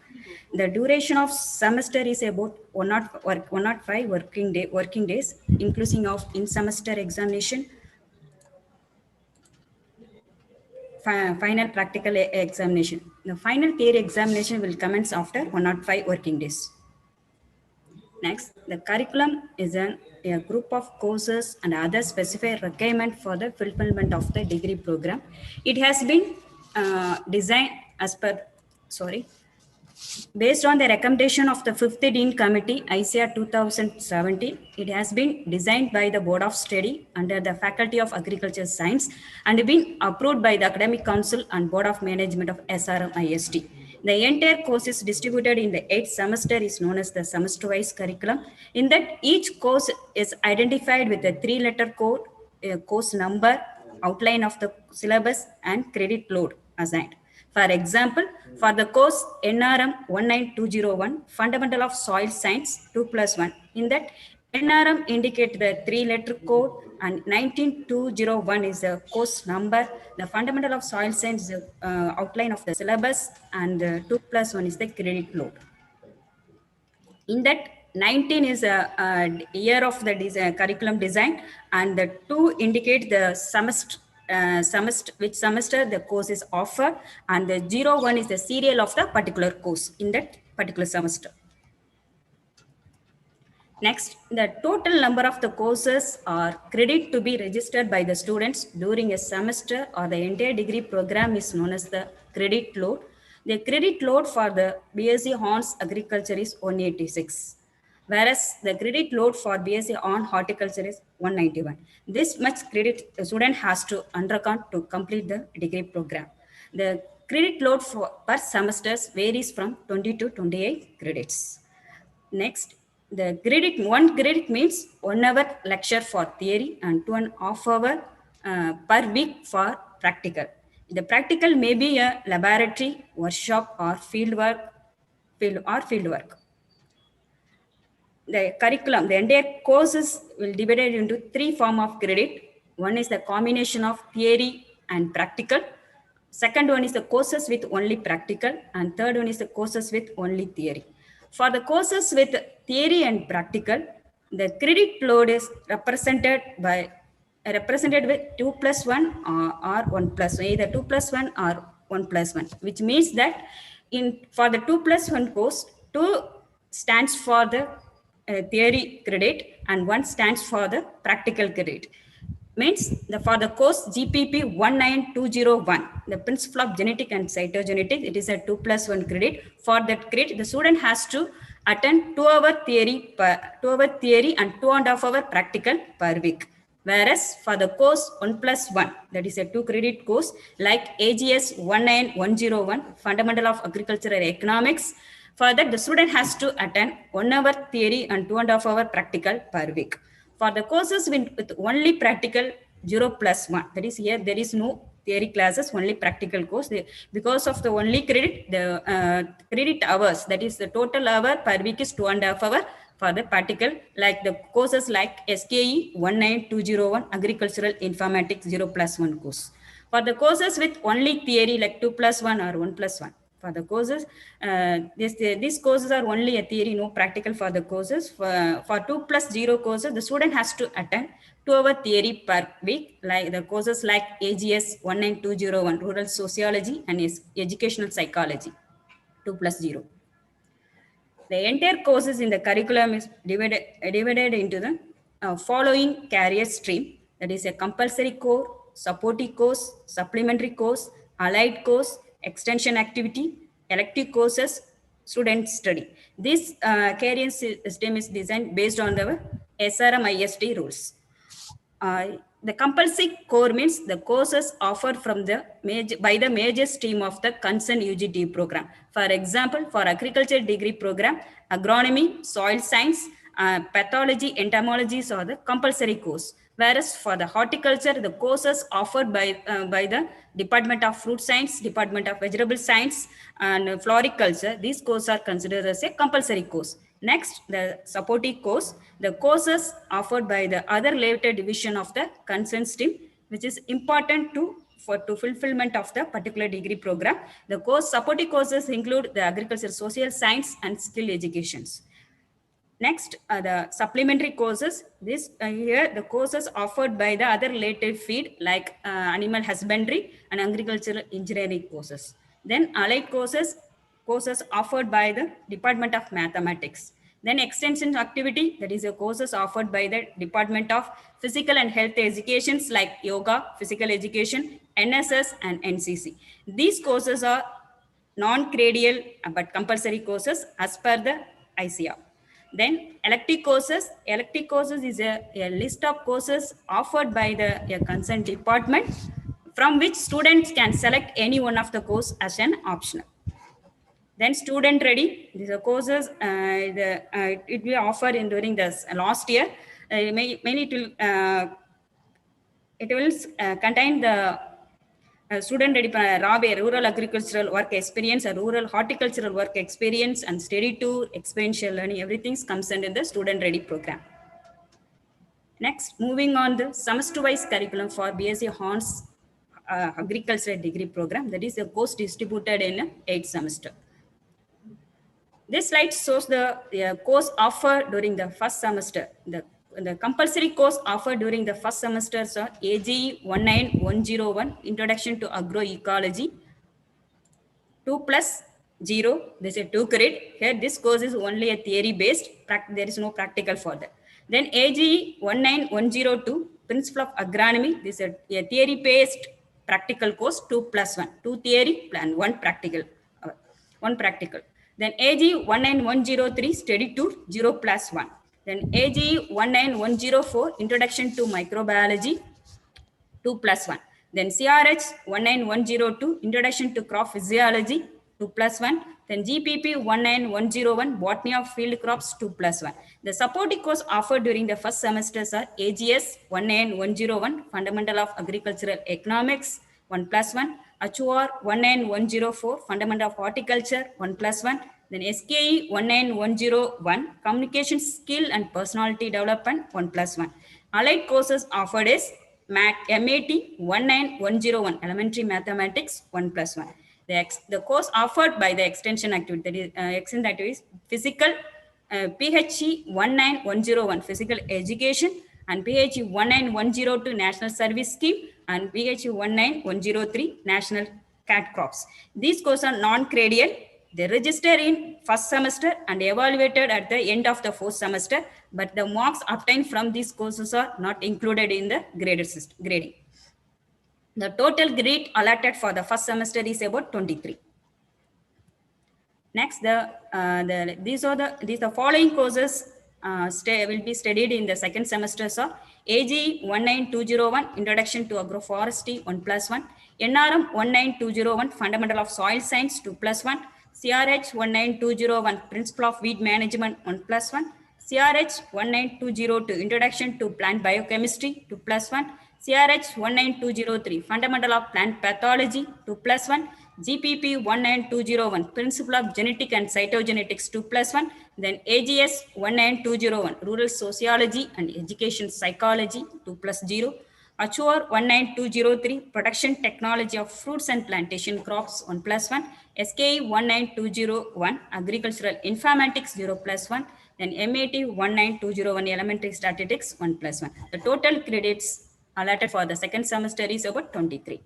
Speaker 14: The duration of semester is about 105 working days, inclusive of in-semester examination, final practical examination. The final theory examination will commence after 105 working days. Next, the curriculum is a group of courses and other specified requirement for the fulfillment of the degree program. It has been designed as per, based on the recommendation of the 5th Dean Committee, ICR 2017, it has been designed by the Board of Study under the Faculty of Agriculture Science and been approved by the Academic Council and Board of Management of SRM IST. The entire course is distributed in the 8th semester is known as the semester-wise curriculum. In that, each course is identified with a 3-letter code, course number, outline of the syllabus, and credit load assigned. For example, for the course NRM 19201, Fundamental of Soil Science 2+1, in that NRM indicate the 3-letter code and 19201 is the course number. The Fundamental of Soil Science is the outline of the syllabus, and 2+1 is the credit load. In that, 19 is a year of the curriculum design, and the 2 indicate the semester, which semester the course is offered, and the 01 is the serial of the particular course in that particular semester. Next, the total number of the courses or credit to be registered by the students during a semester or the entire degree program is known as the credit load. The credit load for the BSc Honors Agriculture is 186, whereas the credit load for BSc on Horticulture is 191. This much credit the student has to undergo to complete the degree program. The credit load for per semesters varies from 20 to 28 credits. Next, the credit, 1 credit means 1 hour lecture for theory and 2.5 hours per week for practical. The practical may be a laboratory, workshop, or fieldwork. The curriculum, the entire courses will be divided into 3 forms of credit. One is the combination of theory and practical. Second one is the courses with only practical, and third one is the courses with only theory. For the courses with theory and practical, the credit load is represented with 2+1 or 1+1, either 2+1 or 1+1, which means that for the 2+1 course, 2 stands for the theory credit and 1 stands for the practical credit. Means for the course GPP 19201, the principle of genetic and cytogenetics, it is a 2+1 credit. For that credit, the student has to attend 2 hour theory and 2.5 hour practical per week. Whereas for the course 1+1, that is a 2 credit course like AGS 19101, Fundamental of Agricultural Economics, for that the student has to attend 1 hour theory and 2.5 hour practical per week. For the courses with only practical 0+1, that is here there is no theory classes, only practical course. Because of the only credit, the credit hours, that is the total hour per week is 2.5 hours for the practical, like the courses like SKE 19201, Agricultural Informatics 0+1 course. For the courses with only theory like 2+1 or 1+1. For the courses, these courses are only a theory, no practical for the courses. For 2+0 courses, the student has to attend 2 hour theory per week, like the courses like AGS 19201, Rural Sociology and Educational Psychology, 2+0. The entire courses in the curriculum is divided into the following career stream, that is a compulsory core, supportive course, supplementary course, allied course, extension activity, elective courses, student study. This career system is designed based on the SRM IST rules. The compulsory core means the courses offered from by the major stream of the concerned UGT program. For example, for agriculture degree program, agronomy, soil science, pathology, entomology are the compulsory course. Whereas for the horticulture, the courses offered by the Department of Fruit Science, Department of Vegetable Science, and Floriculture, these courses are considered as a compulsory course. Next, the supportive course, the courses offered by the other related division of the concerned stream, which is important to fulfillment of the particular degree program. The course supporting courses include the agriculture, social science, and skill educations. Next, the supplementary courses. This here the courses offered by the other related field like animal husbandry and agricultural engineering courses. Then allied courses offered by the Department of Mathematics. Then extension activity, that is the courses offered by the Department of Physical and Health Educations like yoga, physical education, NSS, and NCC. These courses are non-credial but compulsory courses as per the ICR. Then elective courses is a list of courses offered by the concerned department from which students can select any one of the course as an optional. Then student ready, these are courses it will offer in during this last year. Mainly it will contain the student ready RABE, rural agricultural work experience, a rural horticultural work experience, and study tour, experiential learning, everything comes under the student ready program. Next, moving on the semester-wise curriculum for BSc Honors Agriculture degree program, that is a course distributed in 8 semester. This slide shows the course offered during the first semester. The compulsory course offered during the first semesters are AGE 19101, Introduction to Agroecology, 2+0, this is 2 credit. Here this course is only a theory based, there is no practical for that. Then AGE 19102, Principle of Agronomy, this is a theory based practical course, 2+1, 2 theory and 1 practical. Then AGE 19103, Study Tour, 0+1. Then AGE 19104, Introduction to Microbiology, 2+1. Then CRH 19102, Introduction to Crop Physiology, 2+1. Then GPP 19101, Botany of Field Crops, 2+1. The supporting course offered during the first semesters are AGS 19101, Fundamental of Agricultural Economics, 1+1. HOR 19104, Fundamental of Horticulture, 1+1. Then SKE 19101, Communication Skill and Personality Development, 1+1. Allied courses offered is MAT 19101, Elementary Mathematics, 1+1. The course offered by the extension activity, that is extension activities, physical, PHE 19101, Physical Education, and PHE 19102, National Service Scheme, and PHE 19103, National CAT Crops. These courses are non-credial. They register in first semester and evaluated at the end of the fourth semester, but the marks obtained from these courses are not included in the grading. The total grade allotted for the first semester is about 23. Next, these are the following courses will be studied in the second semester. So, AG 19201, Introduction to Agroforestry, 1+1. NRM 19201, Fundamental of Soil Science, 2+1. CRH 19201, Principle of Weed Management, 1+1. CRH 19202, Introduction to Plant Biochemistry, 2+1. CRH 19203, Fundamental of Plant Pathology, 2+1. GPP 19201, Principle of Genetic and Cytogenetics, 2+1. Then AGS 19201, Rural Sociology and Education Psychology, 2+0. HOR 19203, Production Technology of Fruits and Plantation Crops, 1+1. SKE 19201, Agricultural Informatics, 0+1. Then MAT 19201, Elementary Statistics, 1+1. The total credits allotted for the second semester is about 23.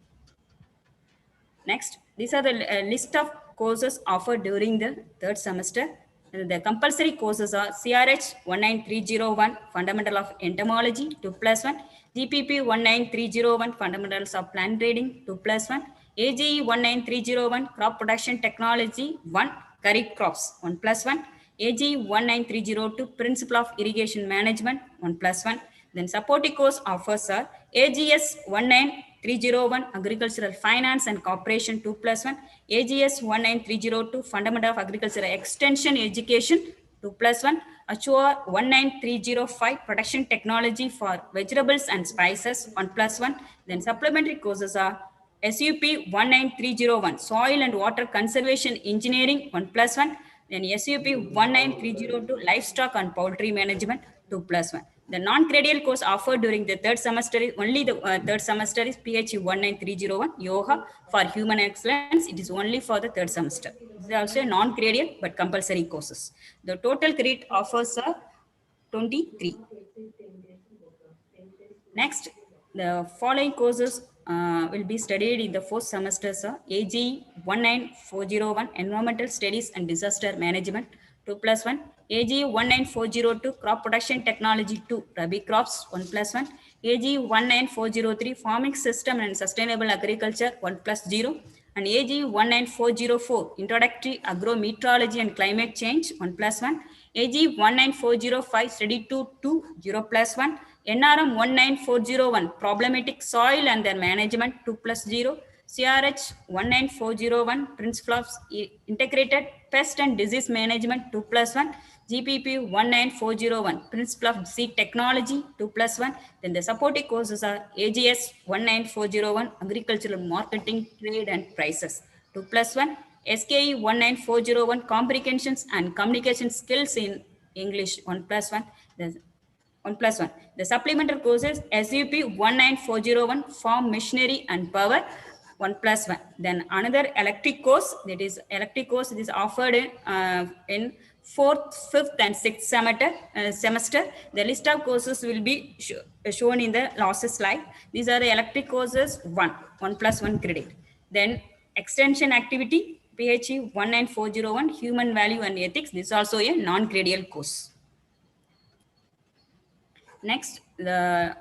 Speaker 14: Next, these are the list of courses offered during the third semester. The compulsory courses are CRH 19301, Fundamental of Entomology, 2+1. GPP 19301, Fundamentals of Plant Breeding, 2+1. AGE 19301, Crop Production Technology, 1. Kharif Crops, 1+1. AGE 19302, Principle of Irrigation Management, 1+1. Then supporting course offers are AGS 19301, Agricultural Finance and Cooperation, 2+1. AGS 19302, Fundamental of Agricultural Extension Education, 2+1. HOR 19305, Production Technology for Vegetables and Spices, 1+1. Then supplementary courses are SUP 19301, Soil and Water Conservation Engineering, 1+1. Then SUP 19302, Livestock and Poultry Management, 2+1. The non-credential course offered during the third semester is only the third semester is PHE 19301 Yoga for Human Excellence. It is only for the third semester. This is also a non-credential but compulsory courses. The total credit offers are 23. Next, the following courses will be studied in the fourth semester. AG 19401 Environmental Studies and Disaster Management 2+1. AG 19402 Crop Production Technology 2 Rabi Crops 1+1. AG 19403 Farming System and Sustainable Agriculture 1+0. And AG 19404 Introductory Agrometeorology and Climate Change 1+1. AG 19405 Study 2 0+1. NRM 19401 Problematic Soil and Their Management 2+0. CRH 19401 Principle of Integrated Pest and Disease Management 2+1. GPP 19401 Principle of Seed Technology 2+1. Then the supporting courses are AGS 19401 Agricultural Marketing, Trade and Prices 2+1. SKE 19401 Comprehensions and Communication Skills in English 1+1. 1+1. The supplementary courses SUP 19401 Farm Machinery and Power 1+1. Then another electric course, that is electric course is offered in 4th, 5th and 6th semester. The list of courses will be shown in the last slide. These are the electric courses 1+1 credit. Then extension activity PHE 19401 Human Value and Ethics. This is also a non-credential course. Next, the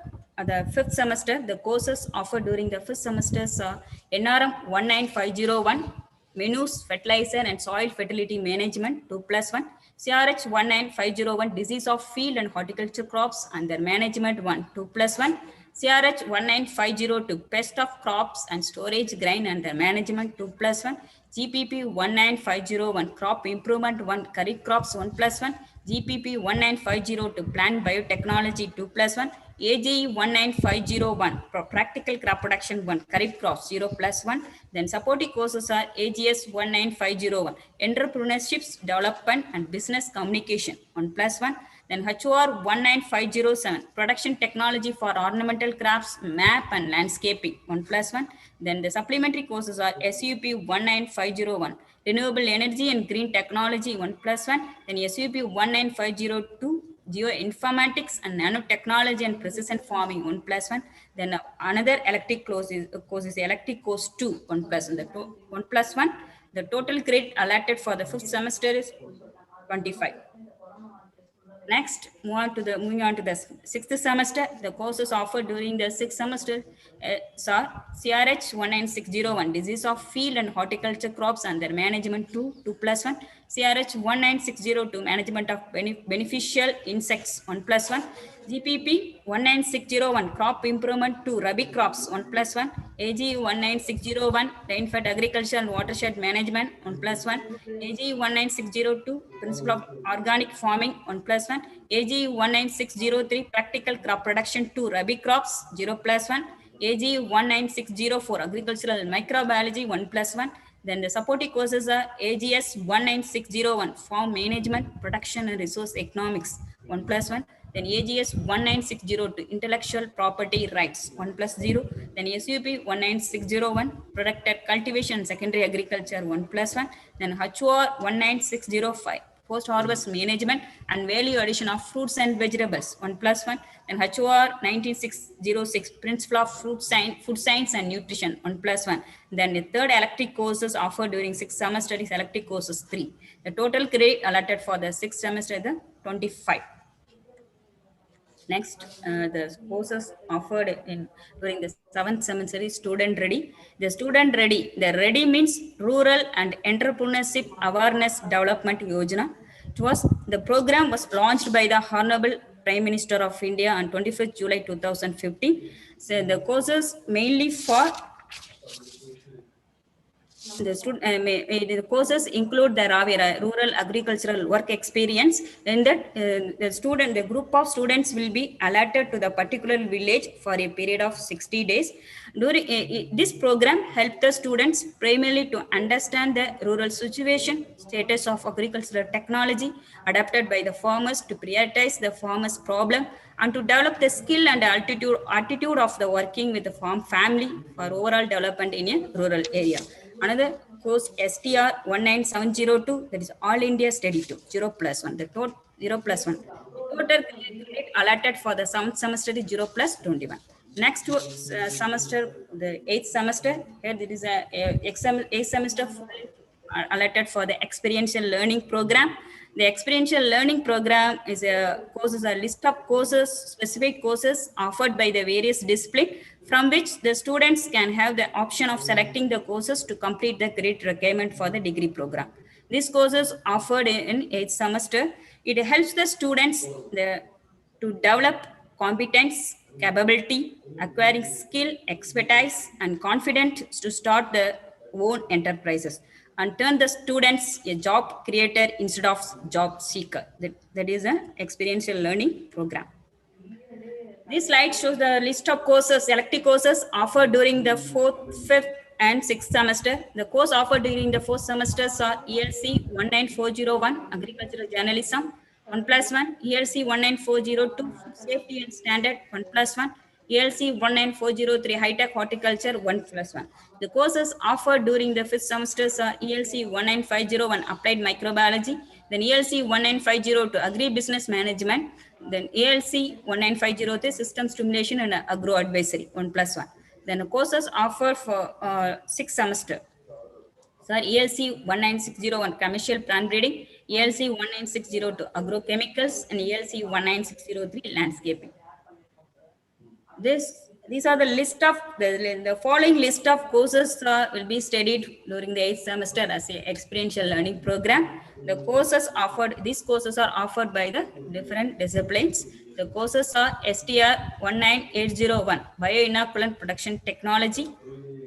Speaker 14: fifth semester, the courses offered during the fifth semester are NRM 19501, Menus, Fertilizer and Soil Fertility Management 2+1, CRH 19501, Disease of Field and Horticulture Crops and their Management 2+1, CRH 19502, Pest of Crops and Storage Grain and their Management 2+1, GPP 19501, Crop Improvement 1, Kharif Crops 1+1, GPP 19502, Plant Biotechnology 2+1, AGE 19501, Practical Crop Production 1, Kharif Crops 0+1. Then supporting courses are AGS 19501, Entrepreneurships, Development and Business Communication 1+1. Then HOR 19507, Production Technology for Ornamental Crafts, Map and Landscaping 1+1. Then the supplementary courses are SUP 19501, Renewable Energy and Green Technology 1+1. Then SUP 19502, Geoinformatics and Nanotechnology and Precision Farming 1+1. Then another electric course is electric course 2 1+1. 1+1. The total credit allotted for the fifth semester is 25. Next, moving on to the sixth semester. The courses offered during the sixth semester are CRH 19601, Disease of Field and Horticulture Crops and their Management 2+1, CRH 19602, Management of Beneficial Insects 1+1, GPP 19601, Crop Improvement 2, Rabi Crops 1+1, AG 19601, Rainfed Agriculture and Watershed Management 1+1, AG 19602, Principle of Organic Farming 1+1, AG 19603, Practical Crop Production 2, Rabi Crops 0+1, AG 19604, Agricultural Microbiology 1+1. Then the supporting courses are AGS 19601, Farm Management, Production and Resource Economics 1+1. Then AGS 19602, Intellectual Property Rights 1+0. Then SUP 19601, Protected Cultivation and Secondary Agriculture 1+1. Then HOR 19605, Post-Harvest Management and Value Addition of Fruits and Vegetables 1+1. Then HOR 19606, Principle of Food Science and Nutrition 1+1. Then the third electric courses offered during sixth semester is electric courses 3. The total credit allotted for the sixth semester is 25. Next, the courses offered during the seventh semester is Student Ready. The Student Ready, the Ready means Rural and Entrepreneurship Awareness Development Yojana. The program was launched by the Honorable Prime Minister of India on 25th July 2015. So the courses mainly for the courses include the rural agricultural work experience. In that, the group of students will be allotted to the particular village for a period of 60 days. During this program, help the students primarily to understand the rural situation, status of agricultural technology adapted by the farmers, to prioritize the farmers' problem, and to develop the skill and attitude of the working with the farm family for overall development in a rural area. Another course, STR 19702, that is All India Study 2, 0+1, the total 0+1. The total credit allotted for the semester is 0+21. Next semester, the 8th semester, here there is a 8th semester allotted for the experiential learning program. The experiential learning program is a list of courses, specific courses offered by the various disciplines, from which the students can have the option of selecting the courses to complete the credit requirement for the degree program. These courses offered in 8th semester, it helps the students to develop competence, capability, acquiring skill, expertise, and confidence to start their own enterprises, and turn the students a job creator instead of job seeker. That is an experiential learning program. This slide shows the list of courses, elective courses offered during the 4th, 5th, and 6th semester. The course offered during the 4th semesters are ELC 19401, Agricultural Journalism, 1+1, ELC 19402, Food Safety and Standard, 1+1, ELC 19403, High-Tech Horticulture, 1+1. The courses offered during the 5th semesters are ELC 19501, Applied Microbiology, then ELC 19502, Agri-Business Management, then ELC 19503, System Stimulation and Agro Advisory, 1+1. Then the courses offered for 6th semester. So ELC 19601, Commercial Plant Breeding, ELC 19602, Agrochemicals, and ELC 19603, Landscaping. These are the list of the following list of courses will be studied during the 8th semester as a experiential learning program. These courses are offered by the different disciplines. The courses are STR 19801, Bioinoculant Production Technology,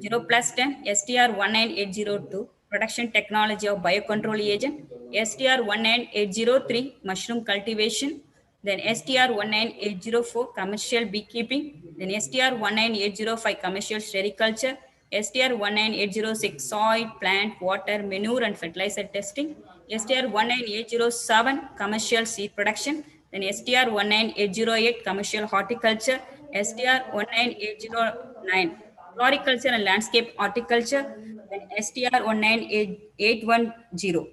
Speaker 14: 0+10, STR 19802, Production Technology of Biocontrol Agent, STR 19803, Mushroom Cultivation, then STR 19804, Commercial Beekeeping, then STR 19805, Commercial Sericulture, STR 19806, Soil, Plant, Water, Manure and Fertilizer Testing, STR 19807, Commercial Seed Production, then STR 19808, Commercial Horticulture, STR 19809, Floriculture and Landscape Horticulture, then STR 19810.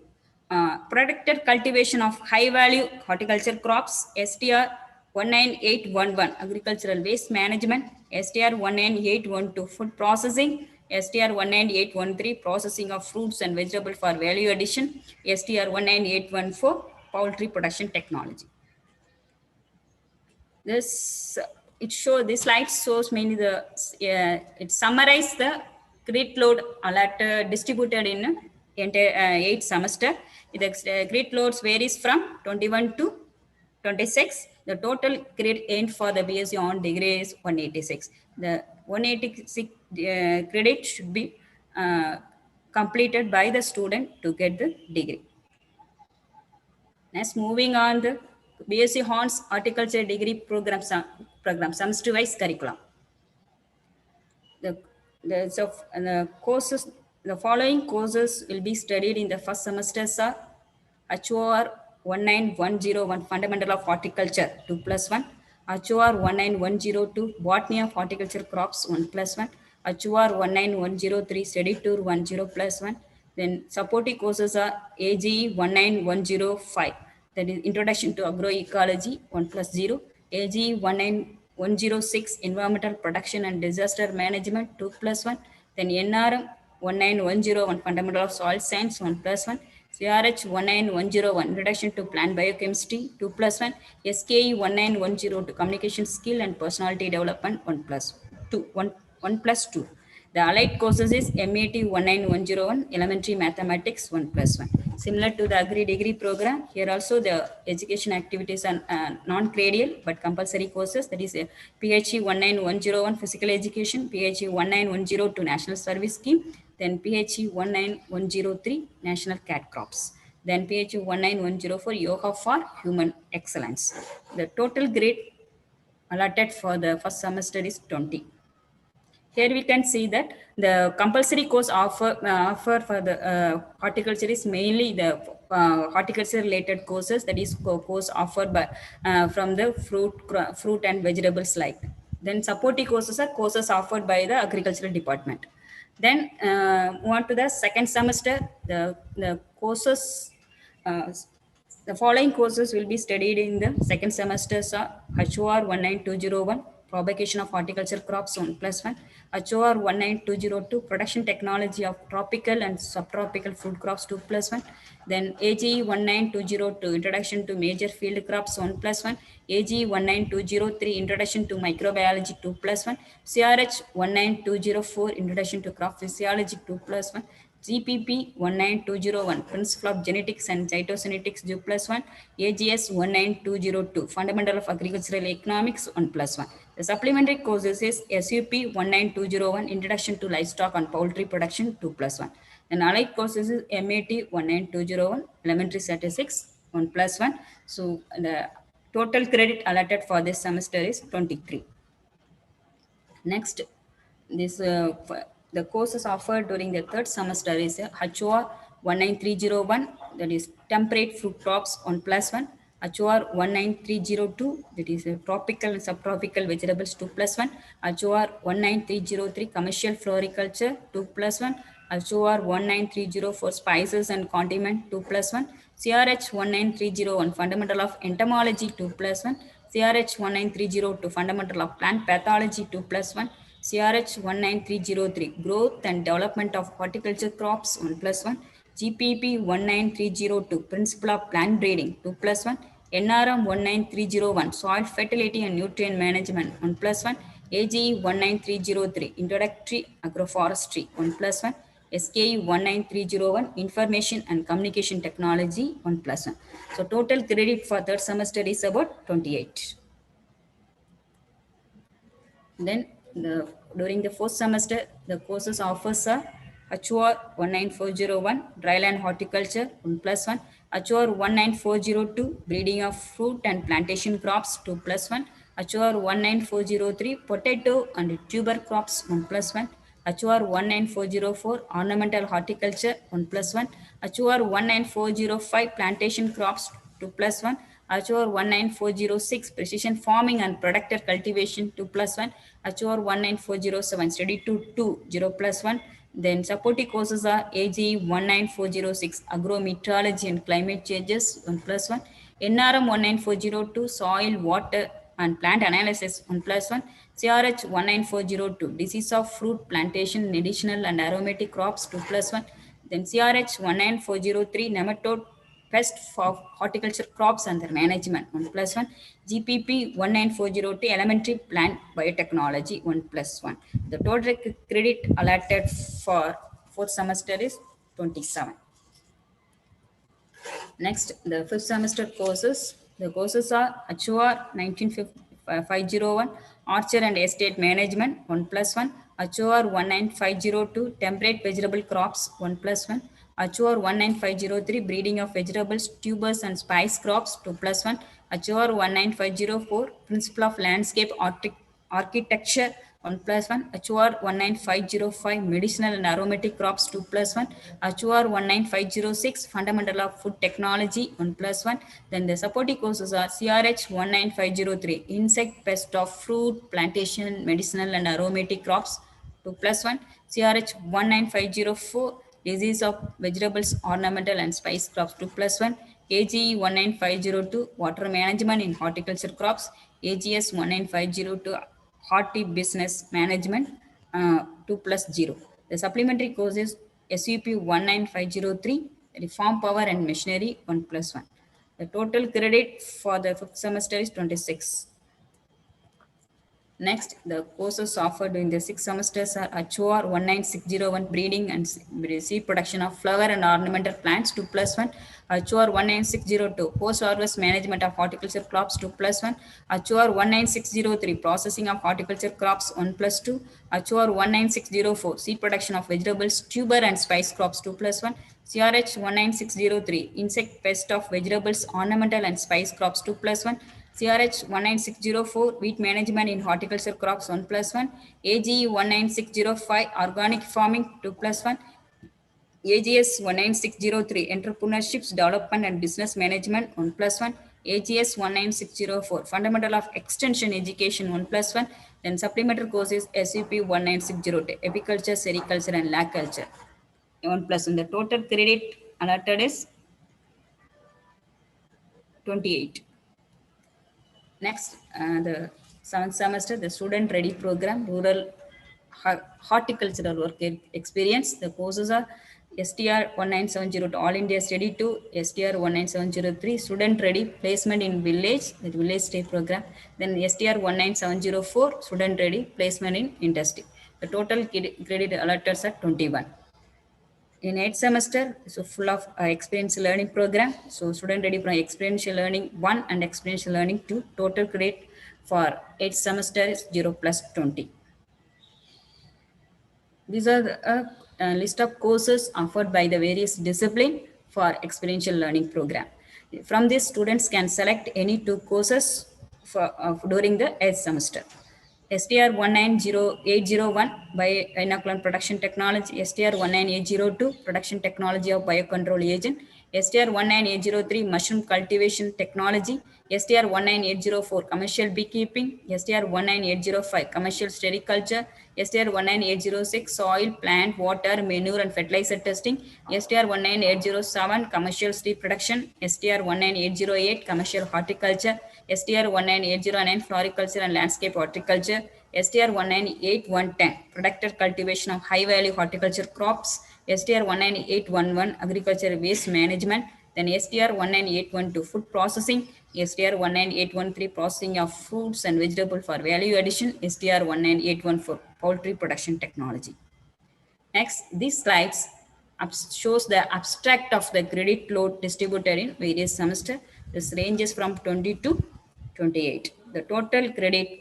Speaker 14: Protected cultivation of high value horticulture crops, STR 19811, agricultural waste management, STR 19812, food processing, STR 19813, processing of fruits and vegetables for value addition, STR 19814, poultry production technology. This slide shows mainly it summarizes the credit load distributed in entire 8th semester. The credit loads varies from 21 to 26. The total credit aimed for the BSc on degree is 186. The 186 credit should be completed by the student to get the degree. Next, moving on, the BSc Horns Horticulture Degree Program semester-wise curriculum. The following courses will be studied in the first semester are HOR 19101, Fundamental of Horticulture, 2+1, HOR 19102, Botany of Horticulture Crops, 1+1, HOR 19103, Study Tour 10+1. Then supporting courses are AGE 19105, that is Introduction to Agroecology, 1+0, AGE 19106, Environmental Protection and Disaster Management, 2+1, then NRM 19101, Fundamental of Soil Science, 1+1, CRH 19101, Introduction to Plant Biochemistry, 2+1, SKE 19102, Communication Skill and Personality Development, 1+2. The allied courses is MAT 19101, Elementary Mathematics, 1+1. Similar to the Agri Degree program, here also the education activities are non-gradal but compulsory courses. That is PHE 19101, Physical Education, PHE 19102, National Service Scheme, then PHE 19103 National Cat Crops, then PHE 19104 Yoga for Human Excellence. The total grade allotted for the first semester is 20. Here we can see that the compulsory course offer for the horticulture is mainly the horticulture related courses, that is course offered by from the fruit and vegetables like. Then supporting courses are courses offered by the agricultural department. Then move on to the second semester, the courses the following courses will be studied in the second semester are HOR 19201, Propagation of Horticulture Crops 1+1, HOR 19202, Production Technology of Tropical and Subtropical Food Crops 2+1, then AGE 19202, Introduction to Major Field Crops 1+1, AGE 19203, Introduction to Microbiology 2+1, CRH 19204, Introduction to Crop Physiology 2+1, GPP 19201, Principle of Genetics and Cytogenetics 2+1, AGS 19202, Fundamental of Agricultural Economics 1+1. The supplementary courses is SUP 19201, Introduction to Livestock and Poultry Production 2+1. And allied courses is MAT 19201, Elementary Statistics 1+1. So the total credit allotted for this semester is 23. Next, this the courses offered during the third semester is HOR 19301, that is temperate fruit crops 1+1, HOR 19302, that is tropical and subtropical vegetables 2+1, HOR 19303, commercial floriculture 2+1, HOR 19304, spices and condiment 2+1, CRH 19301, fundamental of entomology 2+1, CRH 19302, fundamental of plant pathology 2+1, CRH 19303, growth and development of horticulture crops 1+1, GPP 19302, principle of plant breeding 2+1, NRM 19301, soil fertility and nutrient management 1+1, AGE 19303, introductory agroforestry 1+1, SKE 19301, information and communication technology 1+1. So total credit for third semester is about 28. Then during the fourth semester, the courses offers are HOR 19401, Dryland Horticulture 1+1, HOR 19402, Breeding of Fruit and Plantation Crops 2+1, HOR 19403, Potato and Tuber Crops 1+1, HOR 19404, Ornamental Horticulture 1+1, HOR 19405, Plantation Crops 2+1, HOR 19406, Precision Farming and Productive Cultivation 2+1, HOR 19407, Study to 2 0+1. Then supporting courses are AGE 19406, Agrometeorology and Climate Changes 1+1, NRM 19402, Soil, Water and Plant Analysis 1+1, CRH 19402, Disease of Fruit Plantation, Medicinal and Aromatic Crops 2+1, then CRH 19403, Nematode Pest for Horticulture Crops and their Management 1+1, GPP 19402, Elementary Plant Biotechnology 1+1. The total credit allotted for fourth semester is 27. Next, the fifth semester courses. The courses are HOR 19501, Orchard and Estate Management 1+1, HOR 19502, Temperate Vegetable Crops 1+1, HOR 19503, Breeding of Vegetables, Tubers and Spice Crops 2+1, HOR 19504, Principle of Landscape Architecture 1+1, HOR 19505, Medicinal and Aromatic Crops 2+1, HOR 19506, Fundamental of Food Technology 1+1. Then the supporting courses are CRH 19503, Insect Pest of Fruit, Plantation, Medicinal and Aromatic Crops 2+1, CRH 19504, Disease of Vegetables, Ornamental and Spice Crops 2+1, AGE 19502, Water Management in Horticulture Crops, AGS 19502, Horti Business Management 2+0. The supplementary courses SUP 19503, Farm Power and Machinery 1+1. The total credit for the fifth semester is 26. Next, the courses offered in the 6 semesters are HOR 19601 breeding and seed production of flower and ornamental plants 2+1, HOR 19602 post harvest management of horticulture crops 2+1, HOR 19603 processing of horticulture crops 1+2, HOR 19604 seed production of vegetables, tuber and spice crops 2+1, CRH 19603 insect pest of vegetables, ornamental and spice crops 2+1, CRH 19604 wheat management in horticulture crops 1+1, AGE 19605 organic farming 2+1, AGS 19603 entrepreneurships development and business management 1+1, AGS 19604 fundamental of extension education 1+1, then supplementary courses SUP 19602 apiculture, sericulture and lag culture 1+1. The total credit allotted is 28. Next, the 7th semester, the student ready program, rural horticultural work experience. The courses are STR 19702 All India Study 2, STR 19703 Student Ready Placement in Village, the Village State Program. Then STR 19704 Student Ready Placement in Industry. The total credit allotted are 21. In 8th semester, so full of experiential learning program. So student ready for experiential learning 1 and experiential learning 2. Total credit for 8th semester is 0+20. These are the list of courses offered by the various discipline for experiential learning program. From this, students can select any 2 courses for during the 8th semester. STR 19801 Bioinoculant Production Technology, STR 19802 Production Technology of Biocontrol Agent, STR 19803 Mushroom Cultivation Technology, STR 19804 Commercial Beekeeping, STR 19805 Commercial Sericulture, STR 19806 Soil, Plant, Water, Manure and Fertilizer Testing, STR 19807 Commercial Seed Production, STR 19808 Commercial Horticulture, STR 19809 Floriculture and Landscape Horticulture, STR 19810 Productive Cultivation of High Value Horticulture Crops, STR 19811 Agriculture Waste Management, then STR 19812 Food Processing, STR 19813 Processing of Fruits and Vegetables for Value Addition, STR 19814 Poultry Production Technology. Next, these slides shows the abstract of the credit load distributed in various semester. This ranges from 20 to 28. The total credit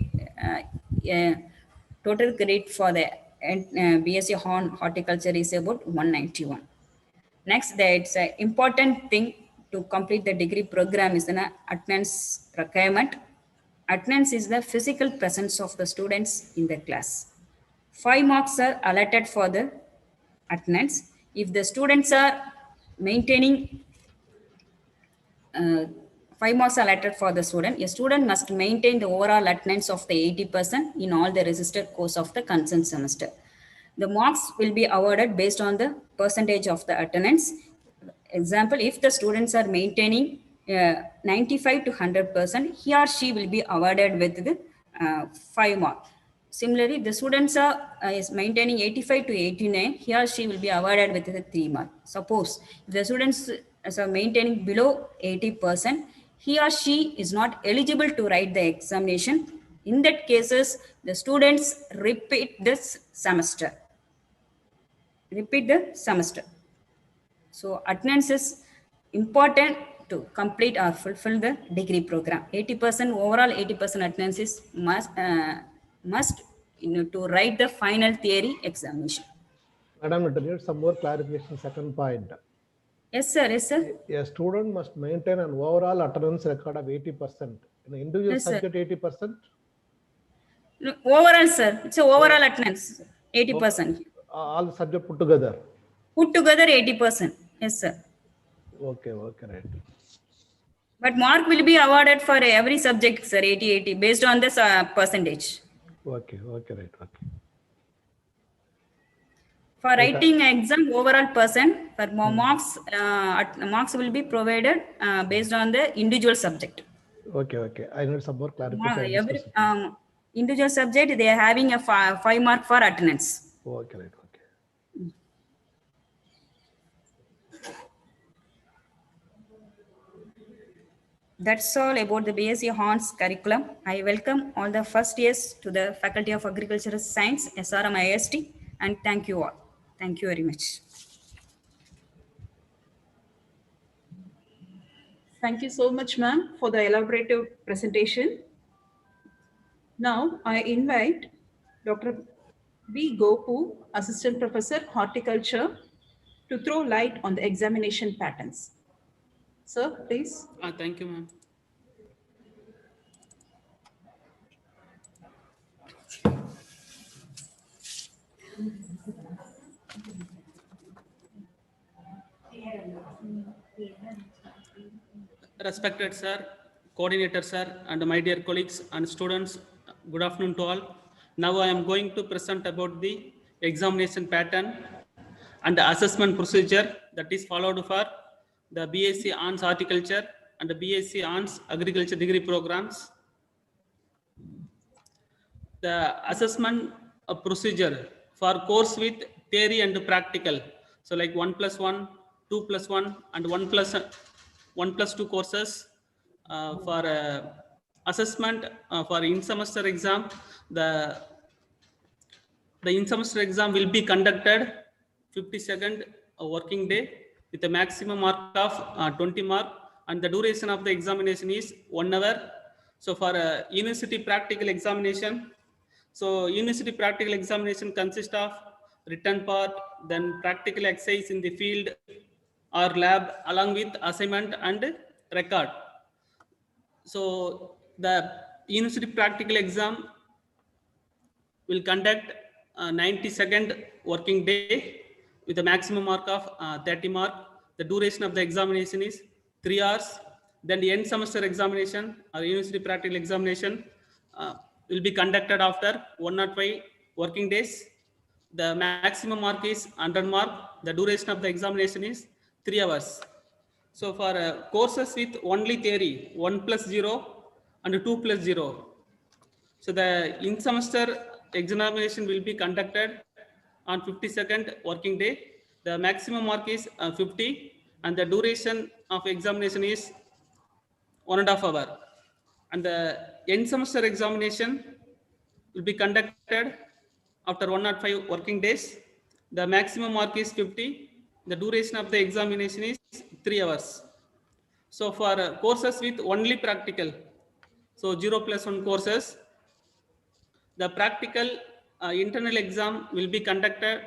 Speaker 14: for the BSc Horticulture is about 191. Next, that's an important thing to complete the degree program is an attendance requirement. Attendance is the physical presence of the students in the class. 5 marks are allotted for the attendance. If the students are maintaining 5 marks allotted for the student, a student must maintain the overall attendance of the 80% in all the registered course of the concerned semester. The marks will be awarded based on the percentage of the attendance. Example, if the students are maintaining 95 to 100%, he or she will be awarded with the 5 marks. Similarly, the students are is maintaining 85 to 89, he or she will be awarded with the 3 marks. Suppose if the students are maintaining below 80%, he or she is not eligible to write the examination. In that cases, the students repeat this semester. Repeat the semester. So attendance is important to complete or fulfill the degree program. 80% overall 80% attendance is must to write the final theory examination.
Speaker 15: Madam, I need some more clarification. Second point.
Speaker 14: Yes, sir. Yes, sir.
Speaker 15: A student must maintain an overall attendance record of 80%. In an individual
Speaker 14: Yes,
Speaker 15: subject, 80%?
Speaker 14: No, overall, sir. It's a overall attendance, 80%.
Speaker 15: All subject put together?
Speaker 14: Put together 80%. Yes, sir.
Speaker 15: Okay, right.
Speaker 14: But mark will be awarded for every subject, sir, 80, based on this percentage.
Speaker 15: Okay, right. Okay.
Speaker 14: For writing exam, overall percent, for marks, marks will be provided based on the individual subject.
Speaker 15: Okay. I need some more clarification.
Speaker 14: Every individual subject, they are having a 5 mark for attendance.
Speaker 15: Okay, right.
Speaker 14: That's all about the BSc Horns curriculum. I welcome all the first years to the Faculty of Agricultural Science, SRM IST, and thank you all. Thank you very much.
Speaker 3: Thank you so much, ma'am, for the elaborative presentation. Now, I invite Dr. B. Gopu, Assistant Professor, Horticulture, to throw light on the examination patterns. Sir, please.
Speaker 16: Thank you, ma'am. Respected sir, coordinator sir, and my dear colleagues and students, good afternoon to all. Now I am going to present about the examination pattern and the assessment procedure that is followed for the BSc Honors Horticulture and the BSc Honors Agriculture degree programs. The assessment procedure for course with theory and practical. So like 1+1, 2+1, and 1+2 courses for assessment for in-semester exam. The in-semester exam will be conducted 52nd working day with a maximum mark of 20 mark, and the duration of the examination is 1 hour. So for university practical examination, so university practical examination consists of written part, then practical exercise in the field or lab along with assignment and record. So the university practical exam will conduct 92nd working day with a maximum mark of 30 mark. The duration of the examination is 3 hours. Then the end semester examination or university practical examination will be conducted after 105 working days. The maximum mark is 100 mark. The duration of the examination is 3 hours. So for courses with only theory, 1+0 and 2+0. So the in-semester examination will be conducted on 52nd working day. The maximum mark is 50, and the duration of examination is 1.5 hours. And the end semester examination will be conducted after 105 working days. The maximum mark is 50. The duration of the examination is 3 hours. So for courses with only practical, so 0+1 courses, the practical internal exam will be conducted.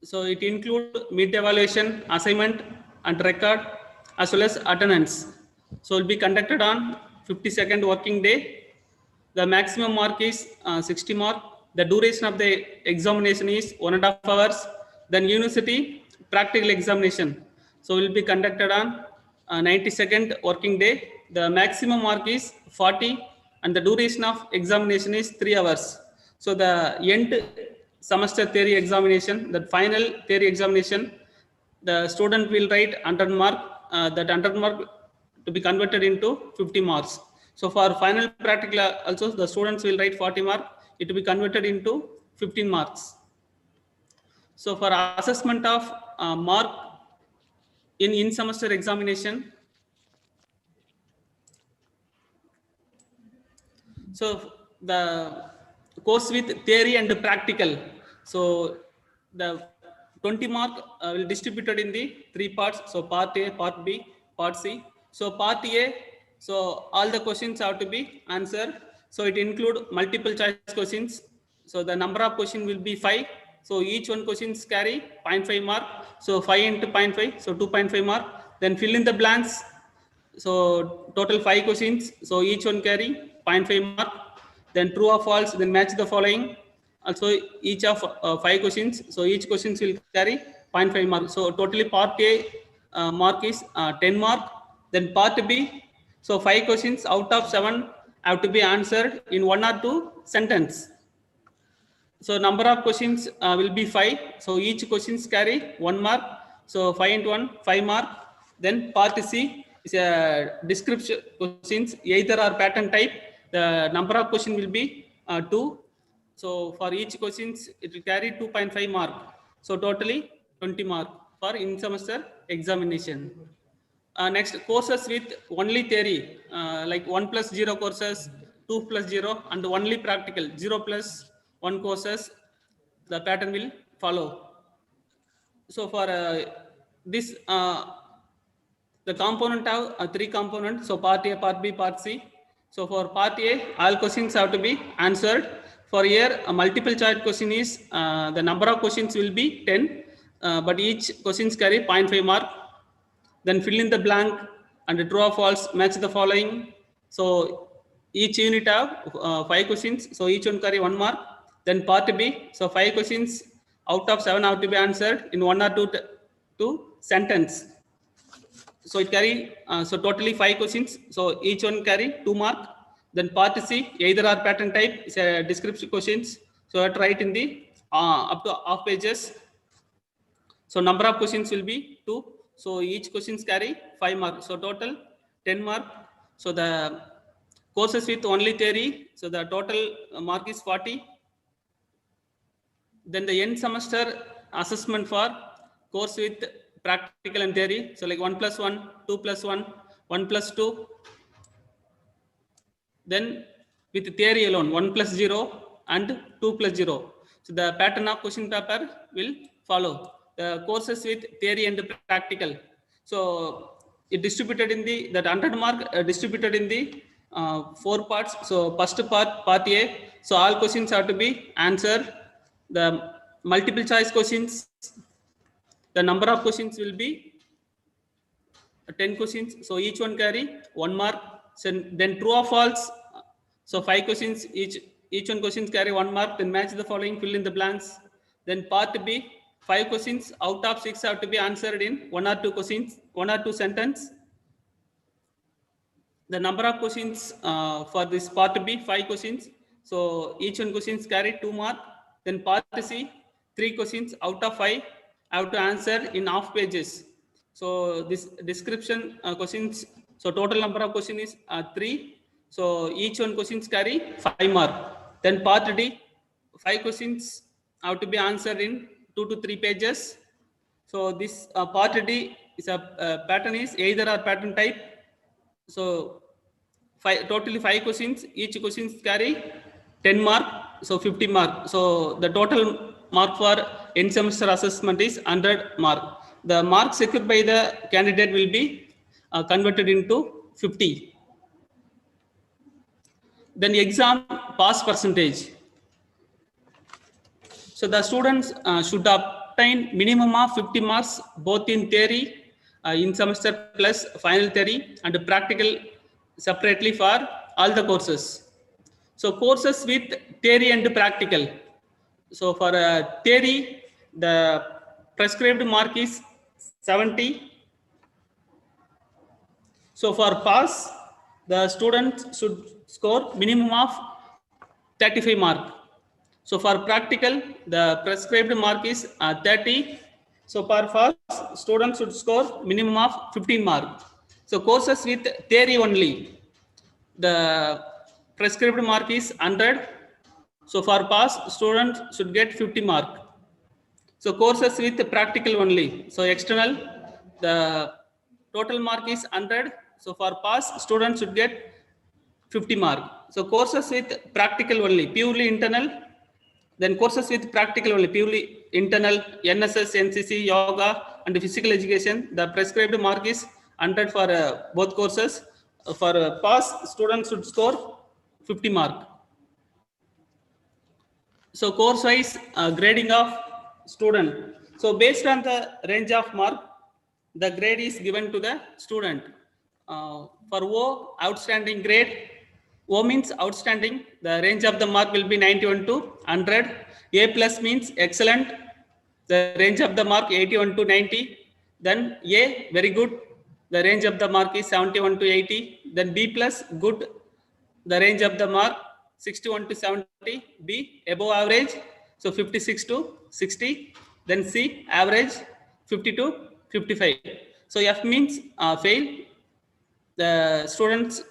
Speaker 16: So it includes mid evaluation, assignment, and record, as well as attendance. So it will be conducted on 52nd working day. The maximum mark is 60 mark. The duration of the examination is 1.5 hours. Then university practical examination. So will be conducted on 92nd working day. The maximum mark is 40, and the duration of examination is 3 hours. So the end semester theory examination, the final theory examination, the student will write 100 mark. That 100 mark to be converted into 50 marks. So for final practical also, the students will write 40 mark. It will be converted into 15 marks. So for assessment of mark in semester examination, so the course with theory and practical, so the 20 mark will distributed in the 3 parts. So part A, part B, part C. So part A, so all the questions have to be answered. So it include multiple choice questions. So the number of questions will be 5. So each one questions carry 0.5 mark. So 5 into 0.5, so 2.5 mark. Then fill in the blanks. So total 5 questions. So each one carry 0.5 mark. Then true or false, then match the following. Also each of 5 questions. So each questions will carry 0.5 mark. So totally part A mark is 10 mark. Then part B, so 5 questions out of 7 have to be answered in 1 or 2 sentences. So number of questions will be 5. So each questions carry 1 mark. So 5 into 1, 5 mark. Then part C is a description questions, either or pattern type. The number of question will be 2. So for each questions, it will carry 2.5 mark. So totally 20 mark for in semester examination. Next, courses with only theory, like 1+0 courses, 2+0, and only practical, 0+1 courses, the pattern will follow. So for this, the component have three components. So part A, part B, part C. So for part A, all questions have to be answered. For here, a multiple choice question is, the number of questions will be 10, but each questions carry 0.5 mark. Then fill in the blank and true or false, match the following. So each unit have 5 questions. So each one carry 1 mark. Then part B, so 5 questions out of 7 have to be answered in 1 or 2 sentence. So it carry, so totally 5 questions. So each one carry 2 mark. Then part C, either or pattern type is a descriptive questions. So I write in the up to half pages. So number of questions will be 2. So each questions carry 5 marks. So total 10 mark. So the courses with only theory, so the total mark is 40. Then the end semester assessment for course with practical and theory. So like 1+1, 2+1, 1+2. Then with theory alone, 1+0 and 2+0. So the pattern of question paper will follow. The courses with theory and practical. So it distributed in the, that 100 mark distributed in the 4 parts. So first part A. So all questions have to be answered. The multiple choice questions, the number of questions will be 10 questions. So each one carry 1 mark. So then true or false. So 5 questions, each one questions carry 1 mark. Then match the following, fill in the blanks. Then part B, 5 questions out of 6 have to be answered in 1 or 2 questions, 1 or 2 sentence. The number of questions for this part B, 5 questions. So each one questions carry 2 mark. Then part C, 3 questions out of 5 have to answer in half pages. So this description questions, so total number of questions is 3. So each one questions carry 5 mark. Then part D, 5 questions have to be answered in 2 to 3 pages. So this part D is a pattern is either or pattern type. So totally 5 questions, each questions carry 10 mark, so 50 mark. So the total mark for end semester assessment is 100 mark. The mark secured by the candidate will be converted into 50. Then exam pass percentage. So the students should obtain minimum of 50 marks both in theory, in semester plus final theory, and practical separately for all the courses. So courses with theory and practical. So for theory, the prescribed mark is 70. So for pass, the student should score minimum of 35 mark. So for practical, the prescribed mark is 30. So per pass, students should score minimum of 15 mark. So courses with theory only, the prescribed mark is 100. So for pass, students should get 50 mark. So courses with practical only, so external, the total mark is 100. So for pass, students should get 50 mark. So courses with practical only, purely internal. Then courses with practical only, purely internal, NSS, NCC, yoga, and physical education. The prescribed mark is 100 for both courses. For pass, students should score 50 mark. So course-wise grading of student. So based on the range of mark, the grade is given to the student. For O, outstanding grade. O means outstanding. The range of the mark will be 91 to 100. A plus means excellent. The range of the mark 81 to 90. Then A, very good. The range of the mark is 71 to 80. Then B plus, good. The range of the mark 61 to 70. B, above average, so 56 to 60. Then C, average 50 to 55. So F means fail. The students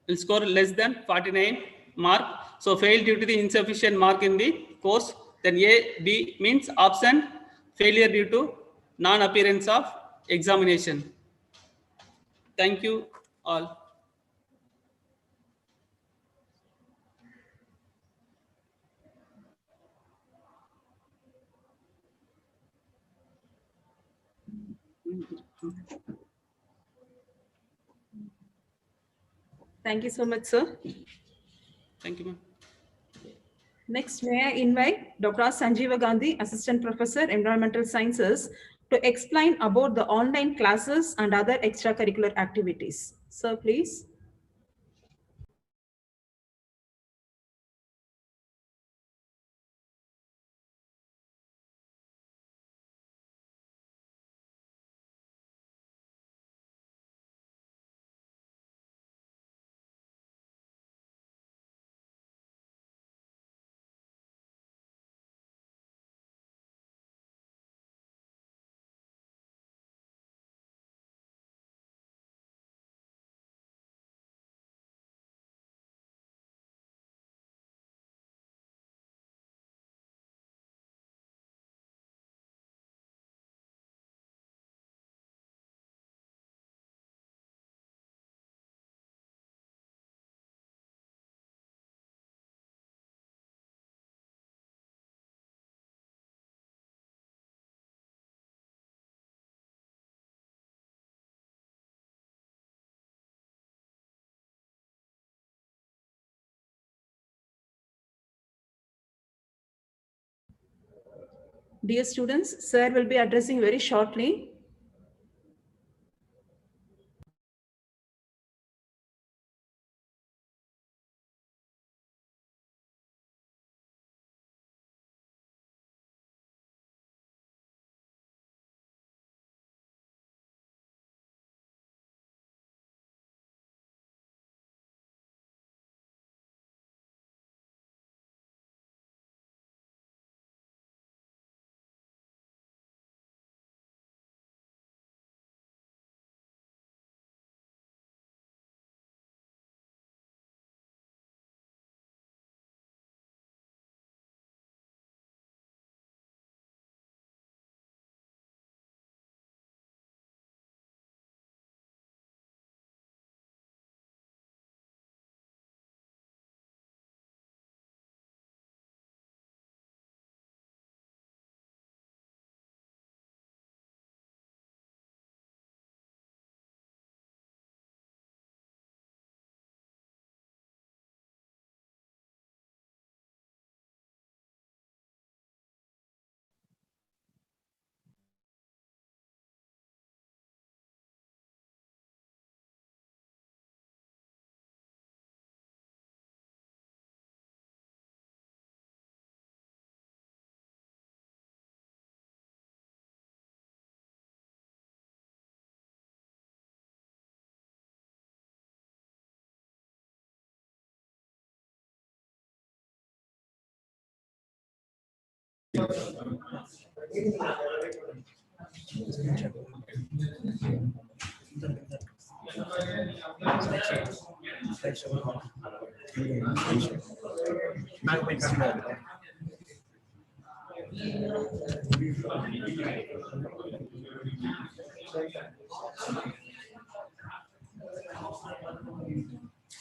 Speaker 16: will score less than 49 mark. So fail due to the insufficient mark in the course. Then A, B means absent, failure due to non-appearance of examination. Thank you all.
Speaker 13: Thank you so much, sir.
Speaker 16: Thank you, ma'am.
Speaker 13: Next, may I invite Dr. Sanjeeva Gandhi, Assistant Professor, Environmental Sciences, to explain about the online classes and other extracurricular activities. Sir, please. Dear students, sir will be addressing very shortly.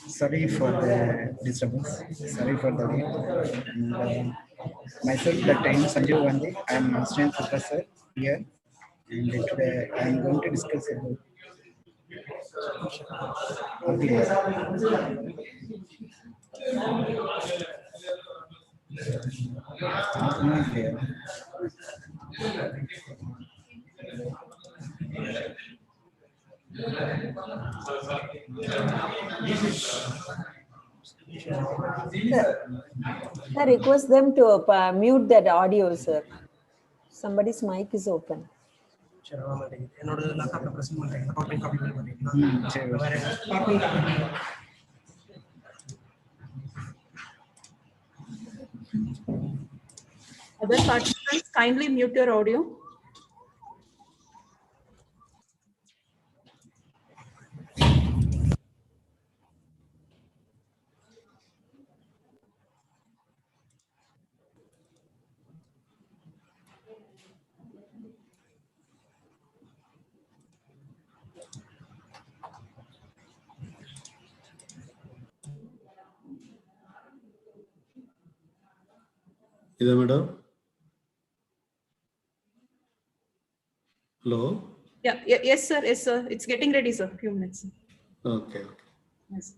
Speaker 17: Sorry for the disturbance. Sorry for the wait. And, myself, Dr. M. Sanjeev Gandhi. I am an assistant professor here, and today I am going to discuss about. Okay.
Speaker 1: I request them to mute that audio, sir. Somebody's mic is open.
Speaker 13: Other participants, kindly mute your audio.
Speaker 11: Ida madam? Hello?
Speaker 13: Yeah, yeah, yes, sir. Yes, sir. It's getting ready, sir. Few minutes.
Speaker 11: Okay.
Speaker 13: Yes.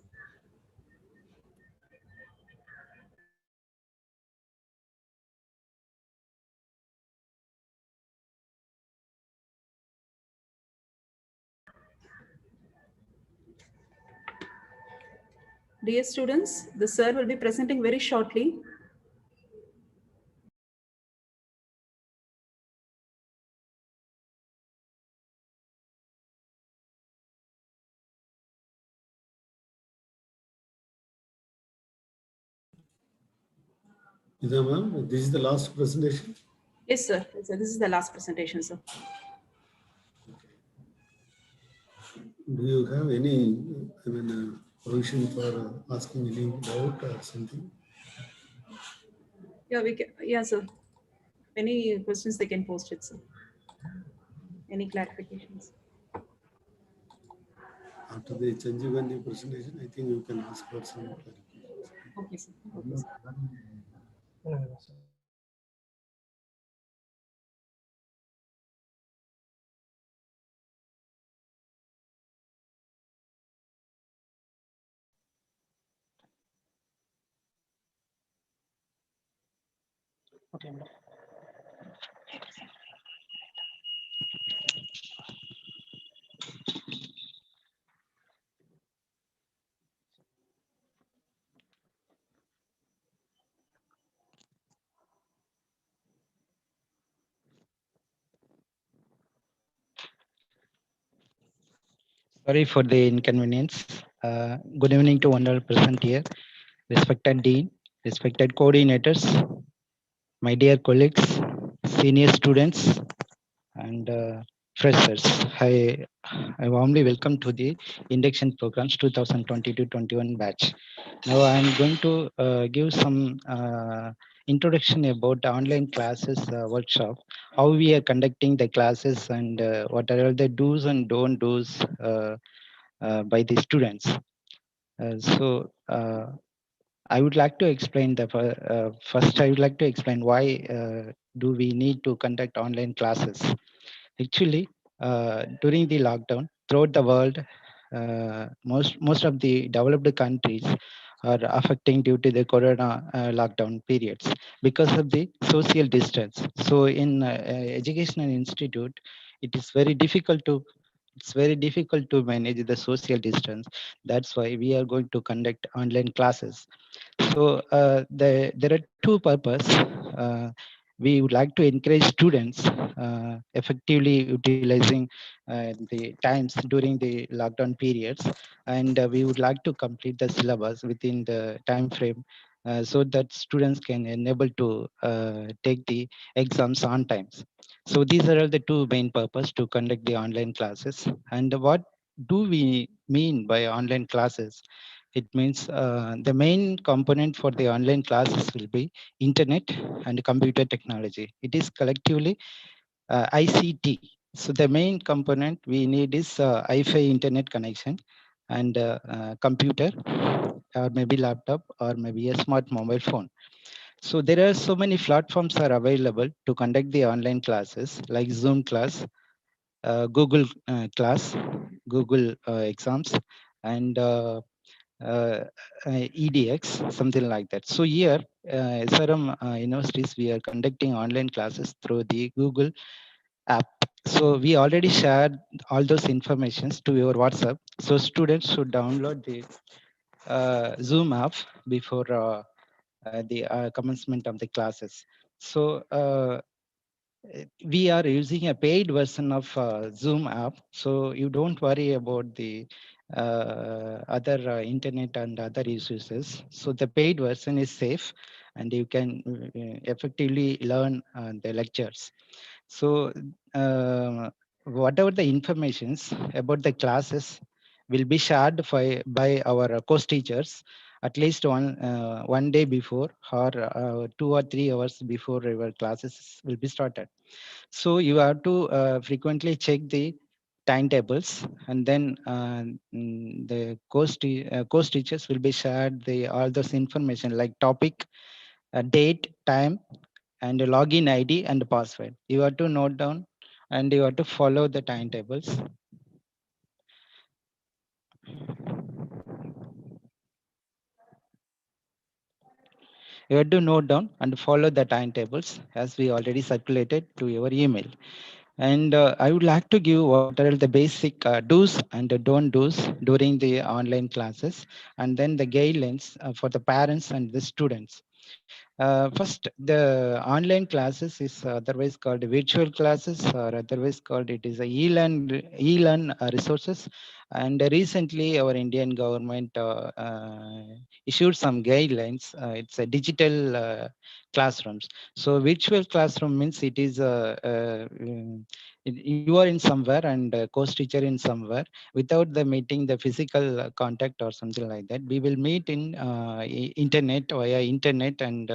Speaker 13: Dear students, the sir will be presenting very shortly.
Speaker 11: Ida ma'am, this is the last presentation.
Speaker 13: Yes, sir. Yes, sir. This is the last presentation, sir.
Speaker 11: Do you have any, provision for asking any doubt or something?
Speaker 13: Yeah, we can. Yeah, sir. Any questions they can post it, sir. Any clarifications?
Speaker 11: After the Sanjeevani presentation, I think you can ask for some clarifications.
Speaker 13: Okay, sir. Okay, sir.
Speaker 12: Okay. Sorry for the inconvenience. Good evening to one all present here, respected dean, respected coordinators, my dear colleagues, senior students, and freshers. I warmly welcome to the induction programs 2022-21 batch. Now I am going to give some introduction about online classes workshop, how we are conducting the classes, and what are the do's and don't do's by the students. I would like to explain the first. I would like to explain why do we need to conduct online classes. Actually, during the lockdown, throughout the world, most of the developed countries are affecting due to the corona lockdown periods because of the social distance. So, in educational institute, it is very difficult to manage the social distance. That's why we are going to conduct online classes. So there are two purposes. We would like to encourage students effectively utilizing the times during the lockdown periods, and we would like to complete the syllabus within the time frame so that students can enable to take the exams on times. So these are all the two main purpose to conduct the online classes. And what do we mean by online classes? It means the main component for the online classes will be internet and computer technology. It is collectively ICT. So the main component we need is Wi-Fi internet connection and computer or maybe laptop or maybe a smart mobile phone. So there are so many platforms are available to conduct the online classes like Zoom class, Google class, Google exams, and EDX, something like that. So here, SRM universities, we are conducting online classes through the Google app. So we already shared all those informations to your WhatsApp. So students should download the Zoom app before the commencement of the classes. So we are using a paid version of Zoom app, so you don't worry about the other internet and other uses. So the paid version is safe, and you can effectively learn the lectures. So whatever the informations about the classes will be shared by our course teachers at least one day before or 2 or 3 hours before our classes will be started. So you have to frequently check the timetables, and then the course teachers will be shared the all those information like topic, date, time, and a login ID and password. You have to note down and you have to follow the timetables. You have to note down and follow the timetables as we already circulated to your email. And I would like to give what are the basic do's and the don't do's during the online classes, and then the guidelines for the parents and the students. First, the online classes is otherwise called virtual classes, or otherwise called it is a e-learn resources. And recently, our Indian government issued some guidelines. It's a digital classrooms. So virtual classroom means it is you are in somewhere and co-teacher in somewhere without the meeting the physical contact or something like that. We will meet in internet via internet and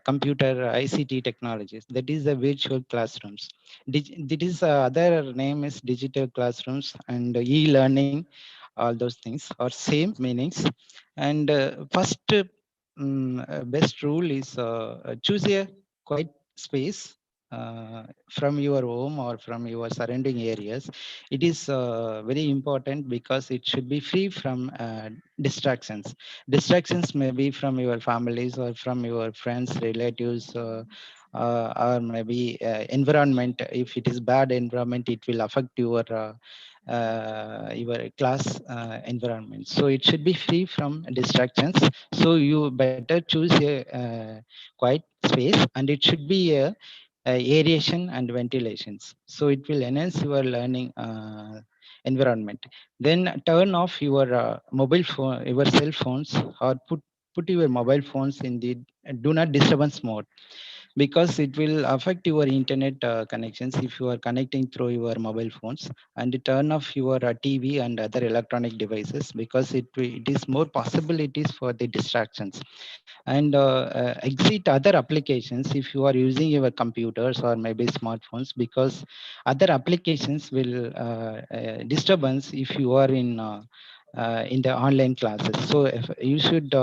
Speaker 12: computer ICT technologies. That is the virtual classrooms. That is other name is digital classrooms and e-learning. All those things are same meanings. And first best rule is choose a quiet space from your home or from your surrounding areas. It is very important because it should be free from distractions. Distractions may be from your families or from your friends, relatives, or maybe environment. If it is bad environment, it will affect your class environment. So it should be free from distractions. So you better choose a quiet space, and it should be a aeration and ventilations. So it will enhance your learning environment. Then turn off your mobile phone, your cell phones, or put your mobile phones in the do not disturbance mode, because it will affect your internet connections if you are connecting through your mobile phones. And turn off your TV and other electronic devices, because it is more possibilities for the distractions. And exit other applications if you are using your computers or maybe smartphones, because other applications will disturbance if you are in the online classes. So if you should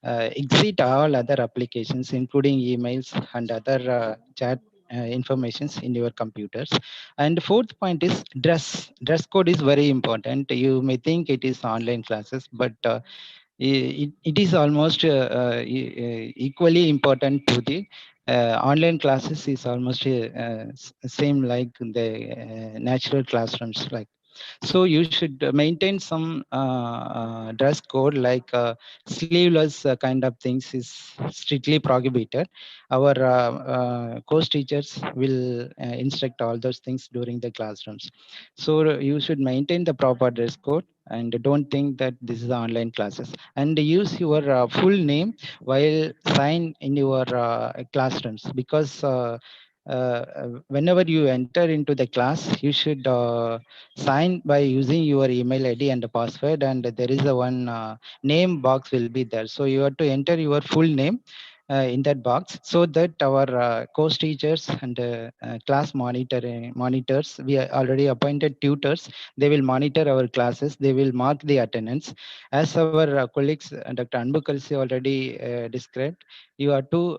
Speaker 12: exit all other applications, including emails and other chat informations in your computers. And fourth point is dress code is very important. You may think it is online classes, but it is almost equally important to the online classes. Is almost same like the natural classrooms. Like, so you should maintain some dress code, like sleeveless kind of things is strictly prohibited. Our course teachers will instruct all those things during the classrooms. So you should maintain the proper dress code and don't think that this is online classes, and use your full name while sign in your classrooms, because whenever you enter into the class, you should sign by using your email ID and the password, and there is a one name box will be there. So you have to enter your full name in that box, so that our course teachers and class monitors, we are already appointed tutors, they will monitor our classes, they will mark the attendance. As our colleagues Dr. Anbu Kalsi already described, you have to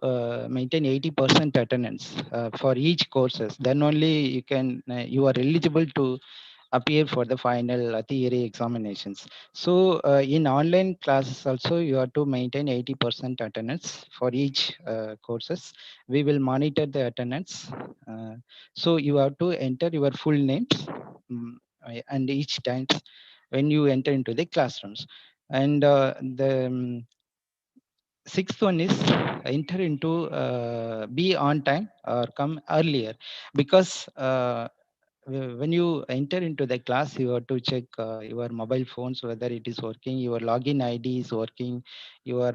Speaker 12: maintain 80% attendance for each courses. Then only you are eligible to appear for the final theory examinations. So in online classes also, you have to maintain 80% attendance for each courses. We will monitor the attendance. So you have to enter your full names and each time when you enter into the classrooms. And the sixth one is enter into be on time or come earlier, because when you enter into the class, you have to check your mobile phones whether it is working, your login ID is working, your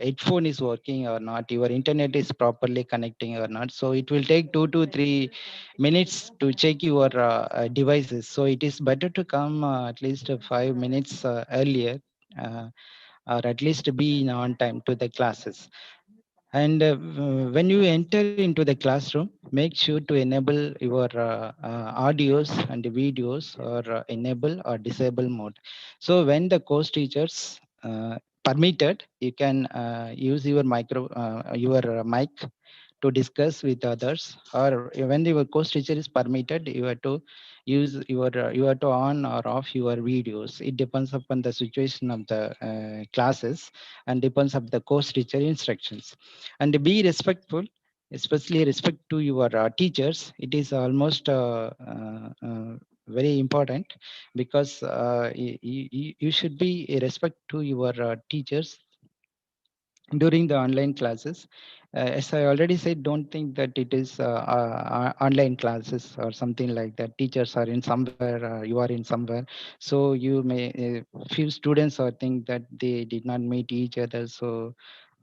Speaker 12: headphone is working or not, your internet is properly connecting or not. So it will take 2 to 3 minutes to check your devices. So it is better to come at least 5 minutes earlier, or at least be on time to the classes. And when you enter into the classroom, make sure to enable your audios and videos, or enable or disable mode. So when the course teachers permitted, you can use your mic to discuss with others, or when your course teacher is permitted, you have to use you have to on or off your videos. It depends upon the situation of the classes and depends upon the course teacher instructions. And be respectful, especially respect to your teachers. It is almost very important, because you should be a respect to your teachers during the online classes. As I already said, don't think that it is online classes or something like that. Teachers are in somewhere, you are in somewhere. So you may, few students are think that they did not meet each other. So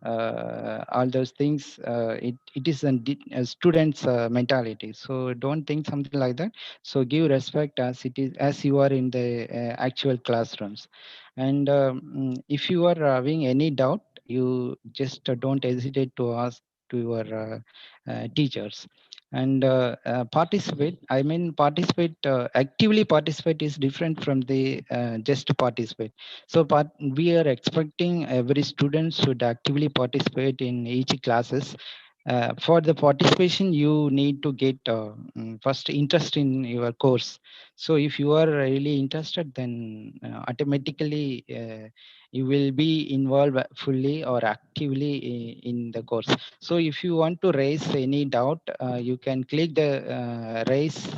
Speaker 12: all those things, it is a student's mentality. So don't think something like that. So give respect as it is, as you are in the actual classrooms. And if you are having any doubt, you just don't hesitate to ask to your teachers. And participate, I mean participate, actively participate is different from the just participate. So we are expecting every student should actively participate in each classes. For the participation, you need to get first interest in your course. So if you are really interested, then automatically you will be involved fully or actively in the course. So if you want to raise any doubt, you can click the raise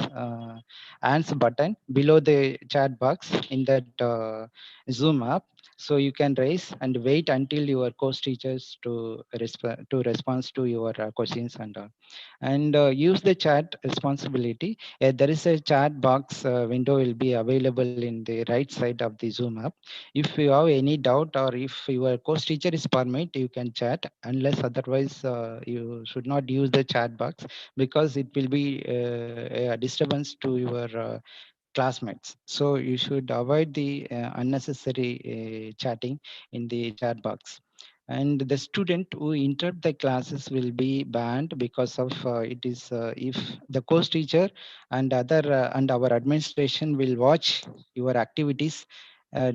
Speaker 12: answer button below the chat box in that Zoom app. So you can raise and wait until your course teachers to respond to your questions and all. And use the chat responsibility. There is a chat box window will be available in the right side of the Zoom app. If you have any doubt or if your course teacher is permit, you can chat. Unless otherwise, you should not use the chat box, because it will be a disturbance to your classmates. So you should avoid the unnecessary chatting in the chat box. And the student who interrupt the classes will be banned, because of it is if the course teacher and other and our administration will watch your activities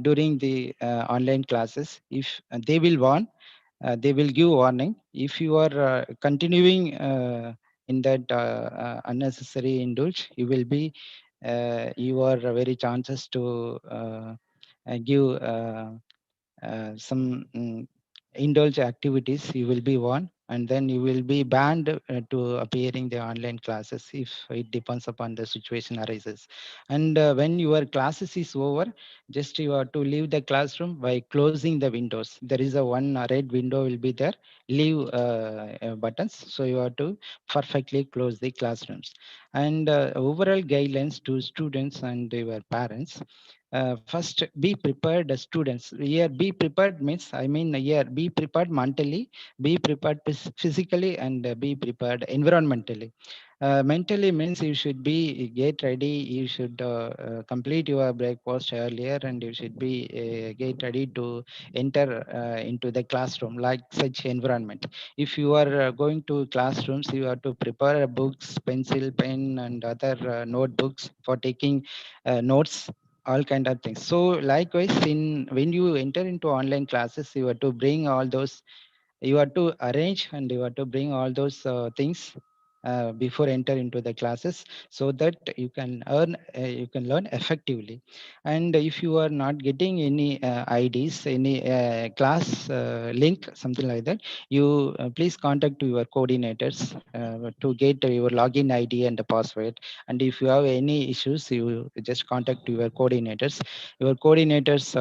Speaker 12: during the online classes. If they will warn, they will give warning. If you are continuing in that unnecessary indulge, you will be you are very chances to give some indulge activities, you will be one, and then you will be banned to appearing the online classes if it depends upon the situation arises. And when your classes is over, just you have to leave the classroom by closing the windows. There is a one red window will be there, leave buttons. So you have to perfectly close the classrooms. And overall guidelines to students and your parents. First, be prepared as students. Here, be prepared means, I mean, here, be prepared mentally, be prepared physically, and be prepared environmentally. Mentally means you should be get ready, you should complete your breakfast earlier, and you should be get ready to enter into the classroom, like such environment. If you are going to classrooms, you have to prepare books, pencil, pen, and other notebooks for taking notes, all kind of things. So likewise, in when you enter into online classes, you have to bring all those, you have to arrange and you have to bring all those things before enter into the classes, so that you can earn you can learn effectively. And if you are not getting any IDs, any class link, something like that, you please contact your coordinators to get your login ID and the password. And if you have any issues, you just contact your coordinators. Your coordinators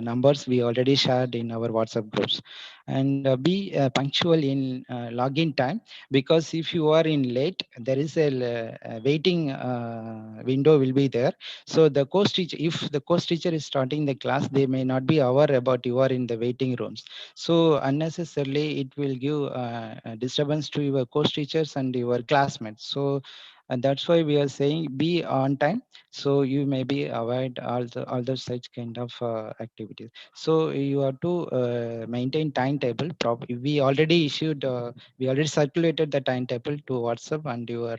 Speaker 12: numbers we already shared in our WhatsApp groups. And be punctual in login time, because if you are in late, there is a waiting window will be there. So the course teacher, if the course teacher is starting the class, they may not be aware about you are in the waiting rooms. So unnecessarily it will give a disturbance to your course teachers and your classmates. So and that's why we are saying be on time, so you may be avoid all those such kind of activities. So you have to maintain timetable. We already issued, we already circulated the timetable to WhatsApp and your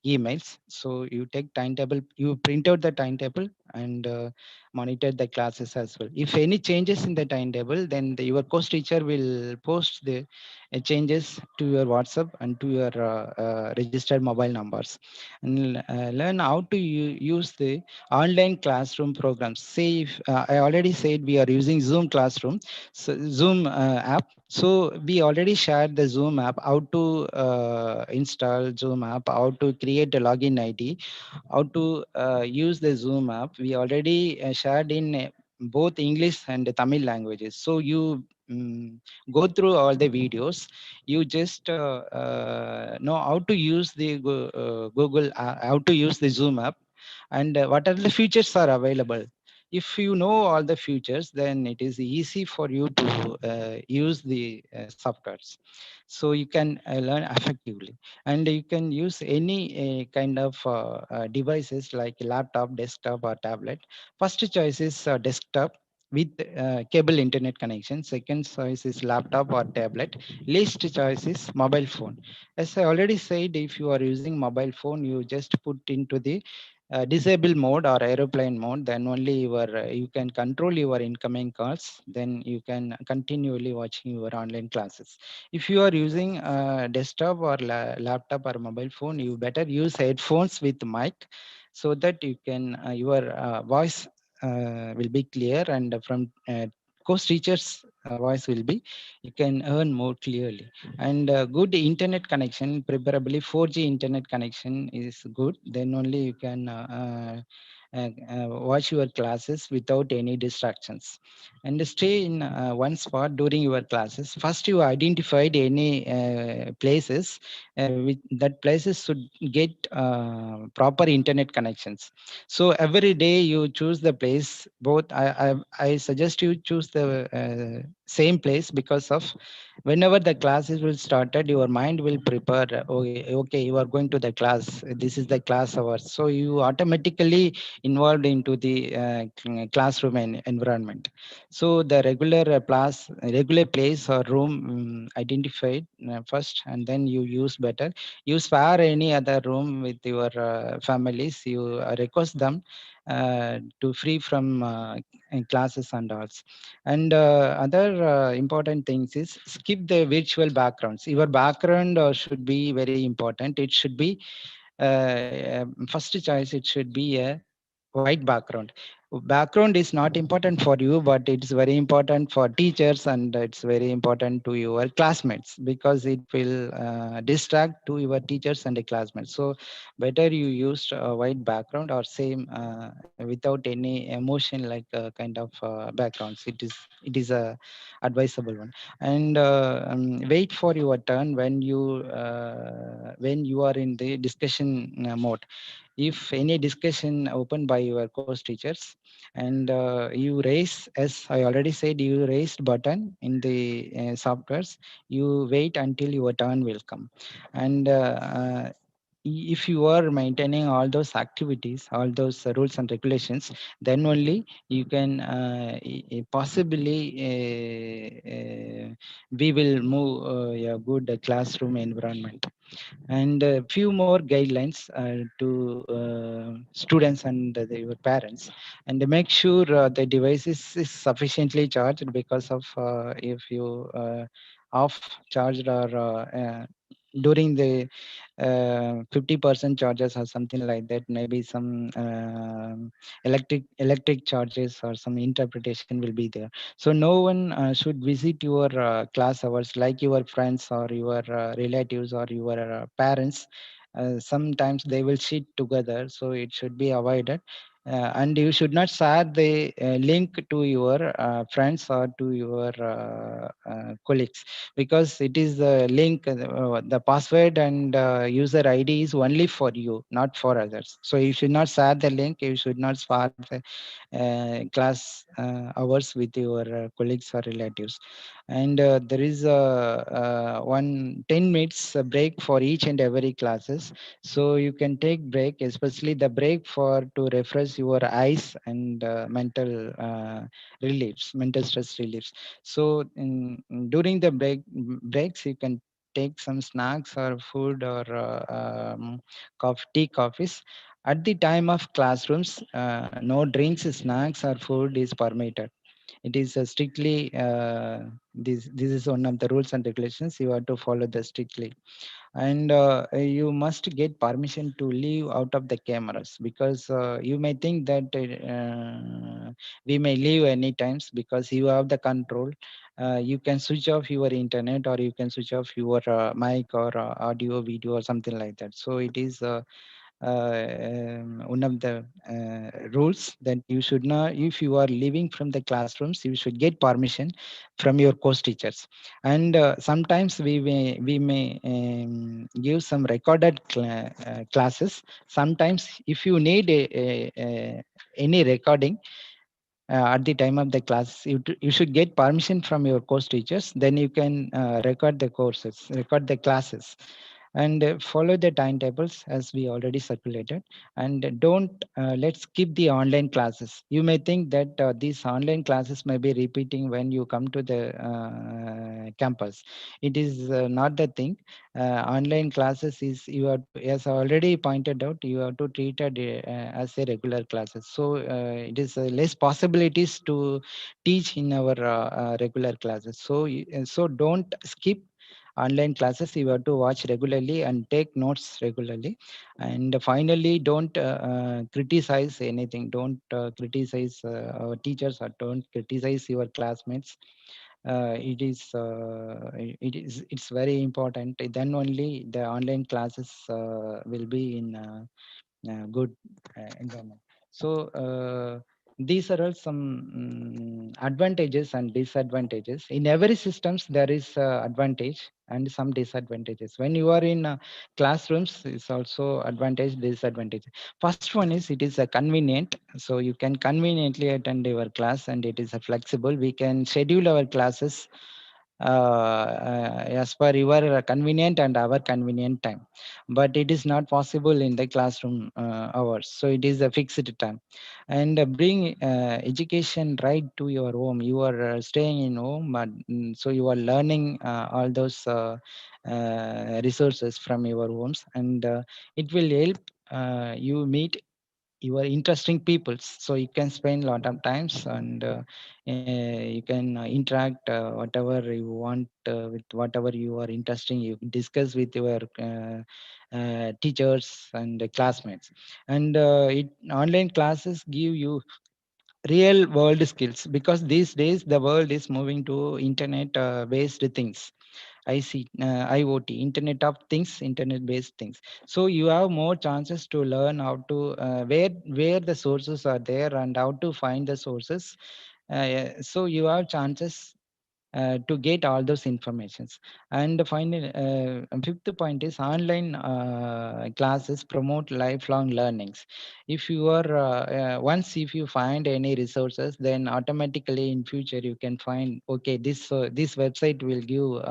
Speaker 12: emails. So you take timetable, you print out the timetable and monitor the classes as well. If any changes in the timetable, then your course teacher will post the changes to your WhatsApp and to your registered mobile numbers, and learn how to use the online classroom programs. Say if I already said we are using Zoom classroom, so Zoom app. So we already shared the Zoom app, how to install Zoom app, how to create a login ID, how to use the Zoom app. We already shared in both English and Tamil languages. So you go through all the videos. You just know how to use the Google, how to use the Zoom app, and what are the features are available. If you know all the features, then it is easy for you to use the softwares. So you can learn effectively, and you can use any kind of devices like laptop, desktop, or tablet. First choice is desktop with cable internet connection. Second choice is laptop or tablet. Least choice is mobile phone. As I already said, if you are using mobile phone, you just put into the disable mode or aeroplane mode, then only you can control your incoming calls, then you can continually watching your online classes. If you are using desktop or laptop or mobile phone, you better use headphones with mic, so that you can your voice will be clear, and from course teachers voice will be, you can earn more clearly. And good internet connection, preferably 4G internet connection is good, then only you can watch your classes without any distractions, and stay in one spot during your classes. First, you identified any places, that places should get proper internet connections. So every day you choose the place. Both I suggest you choose the same place, because of whenever the classes will started, your mind will prepare. Okay, you are going to the class. This is the class hours. So you automatically involved into the classroom environment. So the regular place or room identified first, and then you use better. You spare any other room with your families. You request them to free from classes and all. And other important things is skip the virtual backgrounds. Your background should be very important. It should be first choice. It should be a white background. Background is not important for you, but it's very important for teachers, and it's very important to your classmates, because it will distract to your teachers and the classmates. So better you use a white background, or same without any emotion, like kind of backgrounds. It is a advisable one. And wait for your turn when you are in the discussion mode. If any discussion opened by your course teachers, and you raise, as I already said, you raised button in the softwares, you wait until your turn will come. And if you are maintaining all those activities, all those rules and regulations, then only you can possibly we will move a good classroom environment. And a few more guidelines to students and your parents, and make sure the device is sufficiently charged, because of if you off charged, or during the 50% charges or something like that, maybe some electric charges or some interpretation will be there. So no one should visit your class hours, like your friends or your relatives or your parents. Sometimes they will sit together, so it should be avoided. And you should not share the link to your friends or to your colleagues, because it is the link, the password and user ID is only for you, not for others. So you should not share the link. You should not share the class hours with your colleagues or relatives. And there is one 10 minutes break for each and every classes. So you can take break, especially the break for to refresh your eyes and mental stress reliefs. So during the breaks, you can take some snacks or food or tea, coffees, At the time of classrooms, no drinks, snacks, or food is permitted. It is strictly this is one of the rules and regulations. You have to follow the strictly, and you must get permission to leave out of the cameras, because you may think that we may leave any times because you have the control. You can switch off your internet, or you can switch off your mic or audio video or something like that. So it is one of the rules that you should not, if you are leaving from the classrooms, you should get permission from your course teachers. And sometimes we may give some recorded classes. Sometimes if you need any recording at the time of the class, you should get permission from your course teachers. Then you can record the courses, record the classes, and follow the timetables as we already circulated. And don't let's skip the online classes. You may think that these online classes may be repeating when you come to the campus. It is not the thing. Online classes is, you have, as already pointed out, you have to treat it as a regular classes. So it is less possibilities to teach in our regular classes. So so don't skip online classes. You have to watch regularly and take notes regularly. And finally, don't criticize anything. Don't criticize our teachers, or don't criticize your classmates. It's very important. Then only the online classes will be in good environment. So these are all some advantages and disadvantages. In every systems, there is advantage and some disadvantages. When you are in classrooms, it's also advantage, disadvantage. First one is, it is a convenient. So you can conveniently attend your class, and it is a flexible. We can schedule our classes as per your convenient and our convenient time, but it is not possible in the classroom hours. So it is a fixed time. And bring education right to your home. You are staying in home, but so you are learning all those resources from your homes, and it will help you meet your interesting peoples. So you can spend a lot of times, and you can interact whatever you want with whatever you are interesting. You discuss with your teachers and classmates. And online classes give you real world skills, because these days the world is moving to internet based things. IoT, Internet of Things, Internet-based things. So you have more chances to learn how to where the sources are there, and how to find the sources. So you have chances to get all those informations. And finally, fifth point is, online classes promote lifelong learnings. If you are once if you find any resources, then automatically in future you can find, okay, this website will give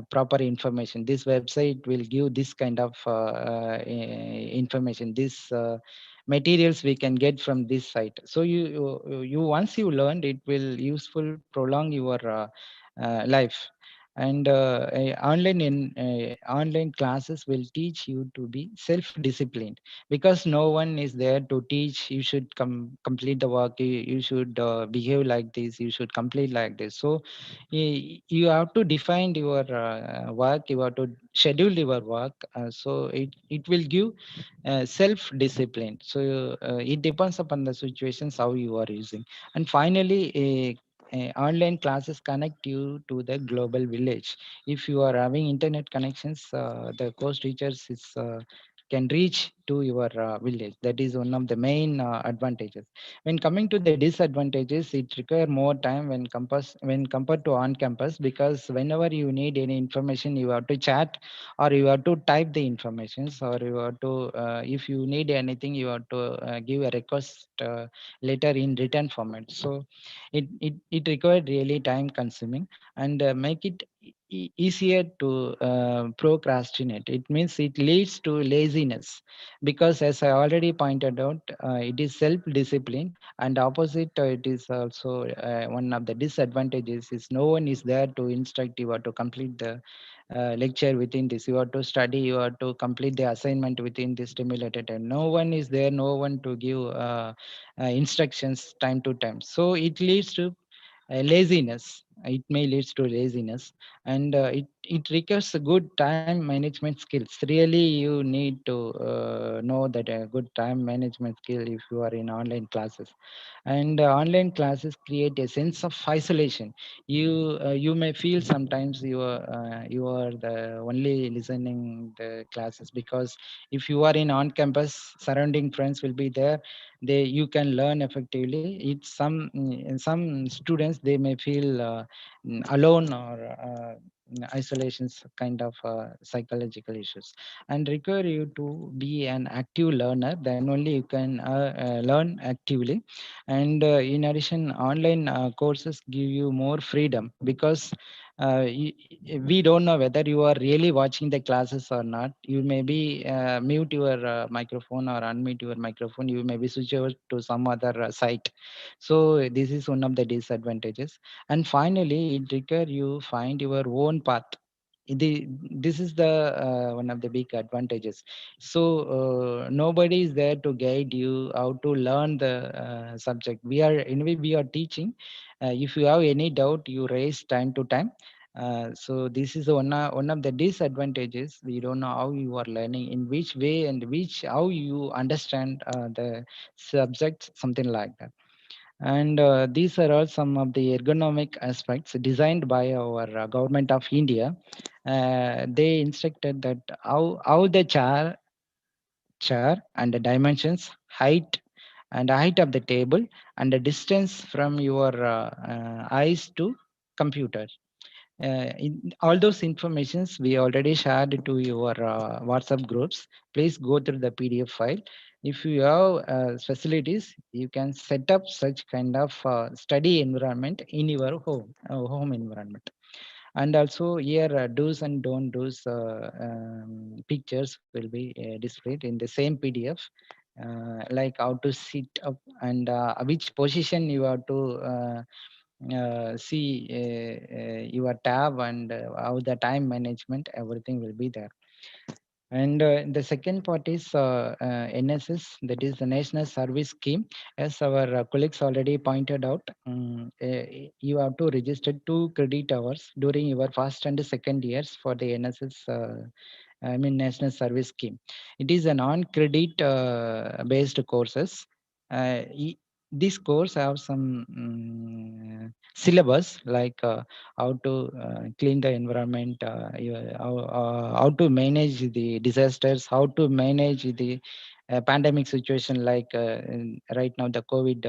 Speaker 12: proper information. This website will give this kind of information. This materials we can get from this site. So you once you learned, it will useful prolong your life. And online classes will teach you to be self-disciplined, because no one is there to teach you should complete the work, you should behave like this, you should complete like this. So you have to define your work, you have to schedule your work. So it will give self-discipline. So it depends upon the situations how you are using. And finally, online classes connect you to the global village. If you are having internet connections, the course teachers can reach to your village. That is one of the main advantages. When coming to the disadvantages, it require more time when compared to on campus, because whenever you need any information, you have to chat, or you have to type the informations, or you have to if you need anything, you have to give a request letter in written format. So it required really time consuming, and make it easier to procrastinate. It means it leads to laziness, because as I already pointed out, it is self discipline. And opposite, it is also one of the disadvantages is, no one is there to instruct you or to complete the lecture within this. You have to study, you have to complete the assignment within this stimulated time. No one is there, no one to give instructions time to time. So it leads to laziness. It may leads to laziness, and it requires a good time management skills. Really, you need to know that a good time management skill if you are in online classes. And online classes create a sense of isolation. You may feel sometimes you are the only listening the classes, because if you are in on campus, surrounding friends will be there, you can learn effectively. It's some students, they may feel alone or isolations kind of psychological issues, and require you to be an active learner. Then only you can learn actively. And in addition, online courses give you more freedom, because we don't know whether you are really watching the classes or not. You may be mute your microphone or unmute your microphone. You may be switch over to some other site. So this is one of the disadvantages. And finally, it require you find your own path. This is the one of the big advantages. So nobody is there to guide you how to learn the subject. We are teaching. If you have any doubt, you raise time to time. So this is one of the disadvantages. We don't know how you are learning, in which way, and how you understand the subject, something like that. And these are all some of the ergonomic aspects designed by our government of India. They instructed that how the chair and the dimensions, height of the table, and the distance from your eyes to computer. All those informations we already shared to your WhatsApp groups. Please go through the PDF file. If you have facilities, you can set up such kind of study environment in your home environment. And also here, do's and don't do's pictures will be displayed in the same PDF, like how to sit up, and which position you have to see your tab, and how the time management, everything will be there. And the second part is NSS, that is the National Service Scheme. As our colleagues already pointed out, you have to register 2 credit hours during your first and second years for the NSS, National Service Scheme. It is a non-credit based courses. This course have some syllabus, like how to clean the environment, how to manage the disasters, how to manage the pandemic situation, like right now the COVID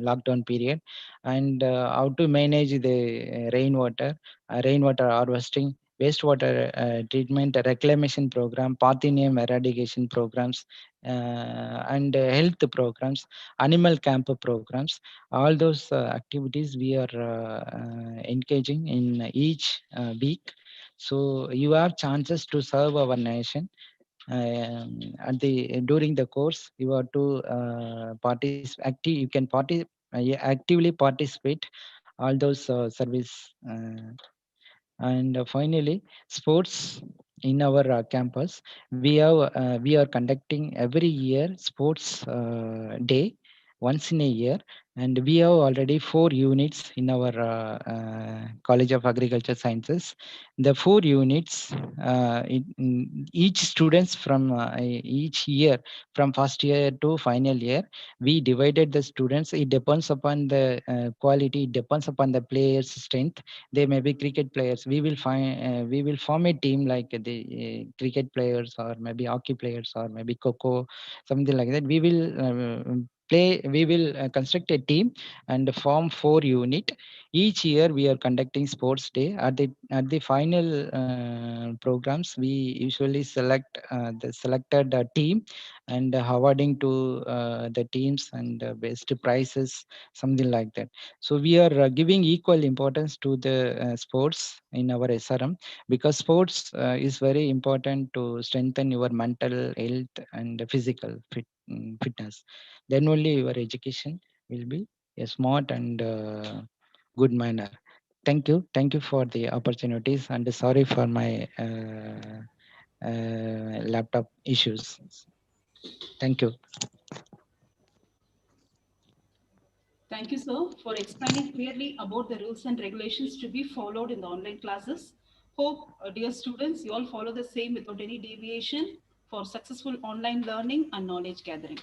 Speaker 12: lockdown period, and how to manage the rainwater harvesting, wastewater treatment, reclamation program, pathogen eradication programs, and health programs, animal camp programs. All those activities we are engaging in each week. So you have chances to serve our nation. At the during the course, you have to you can actively participate all those service. And finally, sports in our campus. We are conducting every year sports day once in a year, and we have already 4 units in our College of Agriculture Sciences. The 4 units, each students from each year, from first year to final year, we divided the students. It depends upon the quality, it depends upon the players' strength. They may be cricket players. We will form a team like the cricket players, or maybe hockey players, or maybe coco, something like that. We will construct a team and form 4 unit. Each year we are conducting sports day. At the final programs, we usually select the selected team, and awarding to the teams, and best prizes, something like that. So we are giving equal importance to the sports in our SRM, because sports is very important to strengthen your mental health and physical fitness. Then only your education will be a smart and good manner. Thank you. Thank you for the opportunities, and sorry for my laptop issues. Thank you.
Speaker 3: Thank you, sir, for explaining clearly about the rules and regulations to be followed in the online classes. Hope, dear students, you all follow the same without any deviation for successful online learning and knowledge gathering.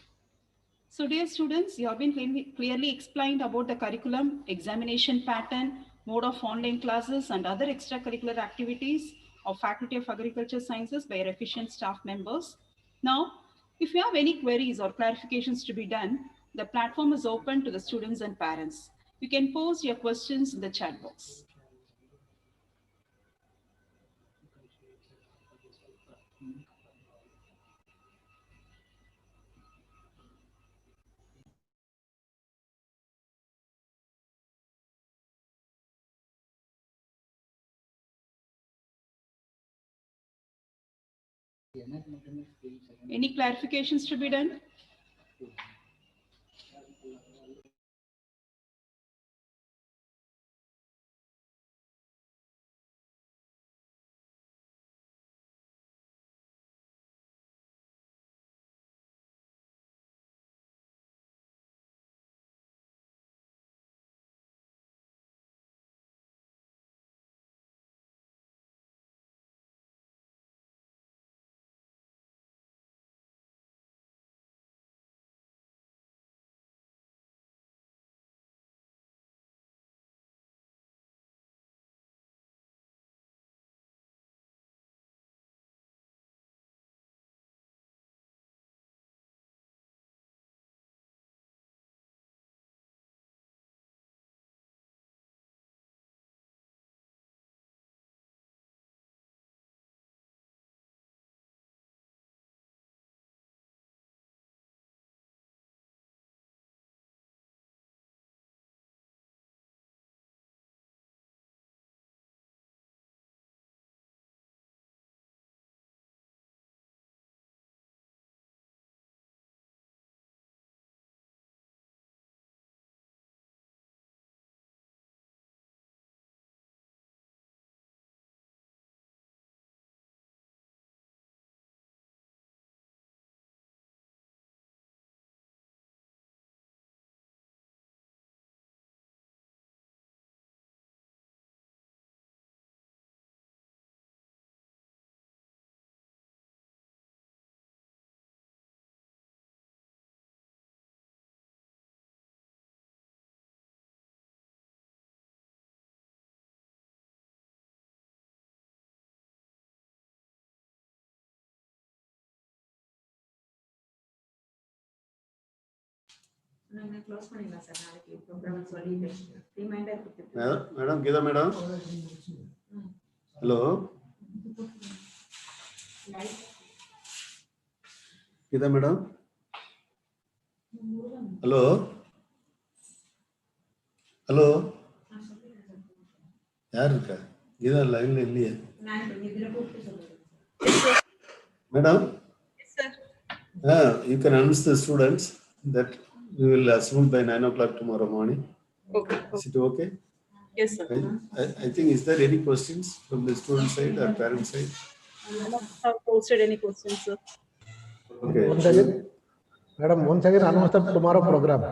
Speaker 3: So, dear students, you have been clearly explained about the curriculum, examination pattern, mode of online classes, and other extracurricular activities of Faculty of Agriculture Sciences by our efficient staff members. Now, if you have any queries or clarifications to be done, the platform is open to the students and parents. You can post your questions in the chat box. Any clarifications to be done?
Speaker 11: Madam, Gita madam. Hello. Gita madam. Hello. Hello. யார் இருக்கா கீதா லைன்ல இல்லையே madam you can announce the students that we will assemble by 9 o'clock tomorrow morning.
Speaker 3: Okay.
Speaker 11: Is it okay?
Speaker 3: Yes, sir.
Speaker 11: I think, is there any questions from the student side or parent side?
Speaker 3: I don't have posted any questions, sir.
Speaker 11: Okay.
Speaker 15: Once again, madam, once again announce the tomorrow program.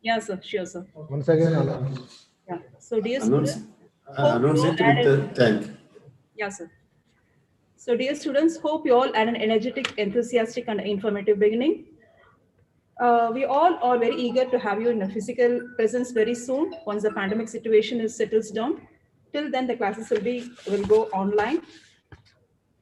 Speaker 3: Yeah, sir. Sure, sir.
Speaker 15: Once again announce.
Speaker 3: Yeah. So, dear
Speaker 11: Announce,
Speaker 3: students,
Speaker 11: announce it with the thank.
Speaker 3: Yeah, sir. So, dear students, hope you all had an energetic, enthusiastic, and informative beginning. We all are very eager to have you in a physical presence very soon once the pandemic situation is settles down. Till then, the classes will go online.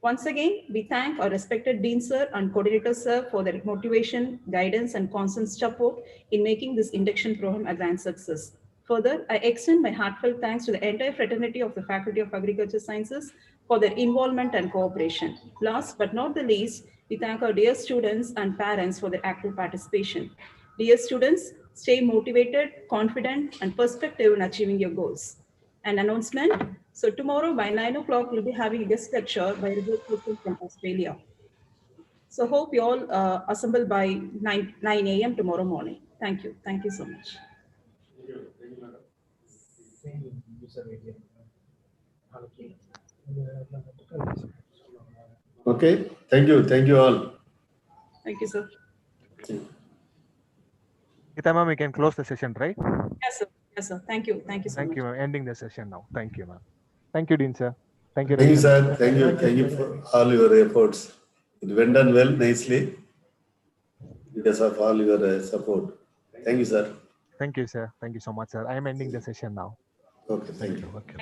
Speaker 3: Once again, we thank our respected Dean Sir and Coordinator Sir for their motivation, guidance, and constant support in making this induction program a grand success. Further, I extend my heartfelt thanks to the entire fraternity of the Faculty of Agriculture Sciences for their involvement and cooperation. Last but not the least, we thank our dear students and parents for their active participation. Dear students, stay motivated, confident, and perspective in achieving your goals. An announcement. So tomorrow by 9 o'clock, we'll be having a guest lecture by a person from Australia. So hope you all assemble by 9 a.m. tomorrow morning. Thank you. Thank you so much.
Speaker 15: Thank you, madam.
Speaker 11: Okay, thank you all.
Speaker 3: Thank you, sir.
Speaker 2: Geeta ma'am, we can close the session, right?
Speaker 3: Yes, sir. Yes, sir. Thank you. Thank you so
Speaker 2: Thank
Speaker 3: much.
Speaker 2: you, ma'am. Ending the session now. Thank you, ma'am. Thank you, Dean sir. Thank you,
Speaker 11: Thank you,
Speaker 2: Ravi
Speaker 11: sir. Thank you for all your efforts. It went on well, nicely, because of all your support. Thank you, sir.
Speaker 2: Thank you, sir. Thank you so much, sir. I am ending the session now.
Speaker 11: Okay, thank you.
Speaker 2: Okay.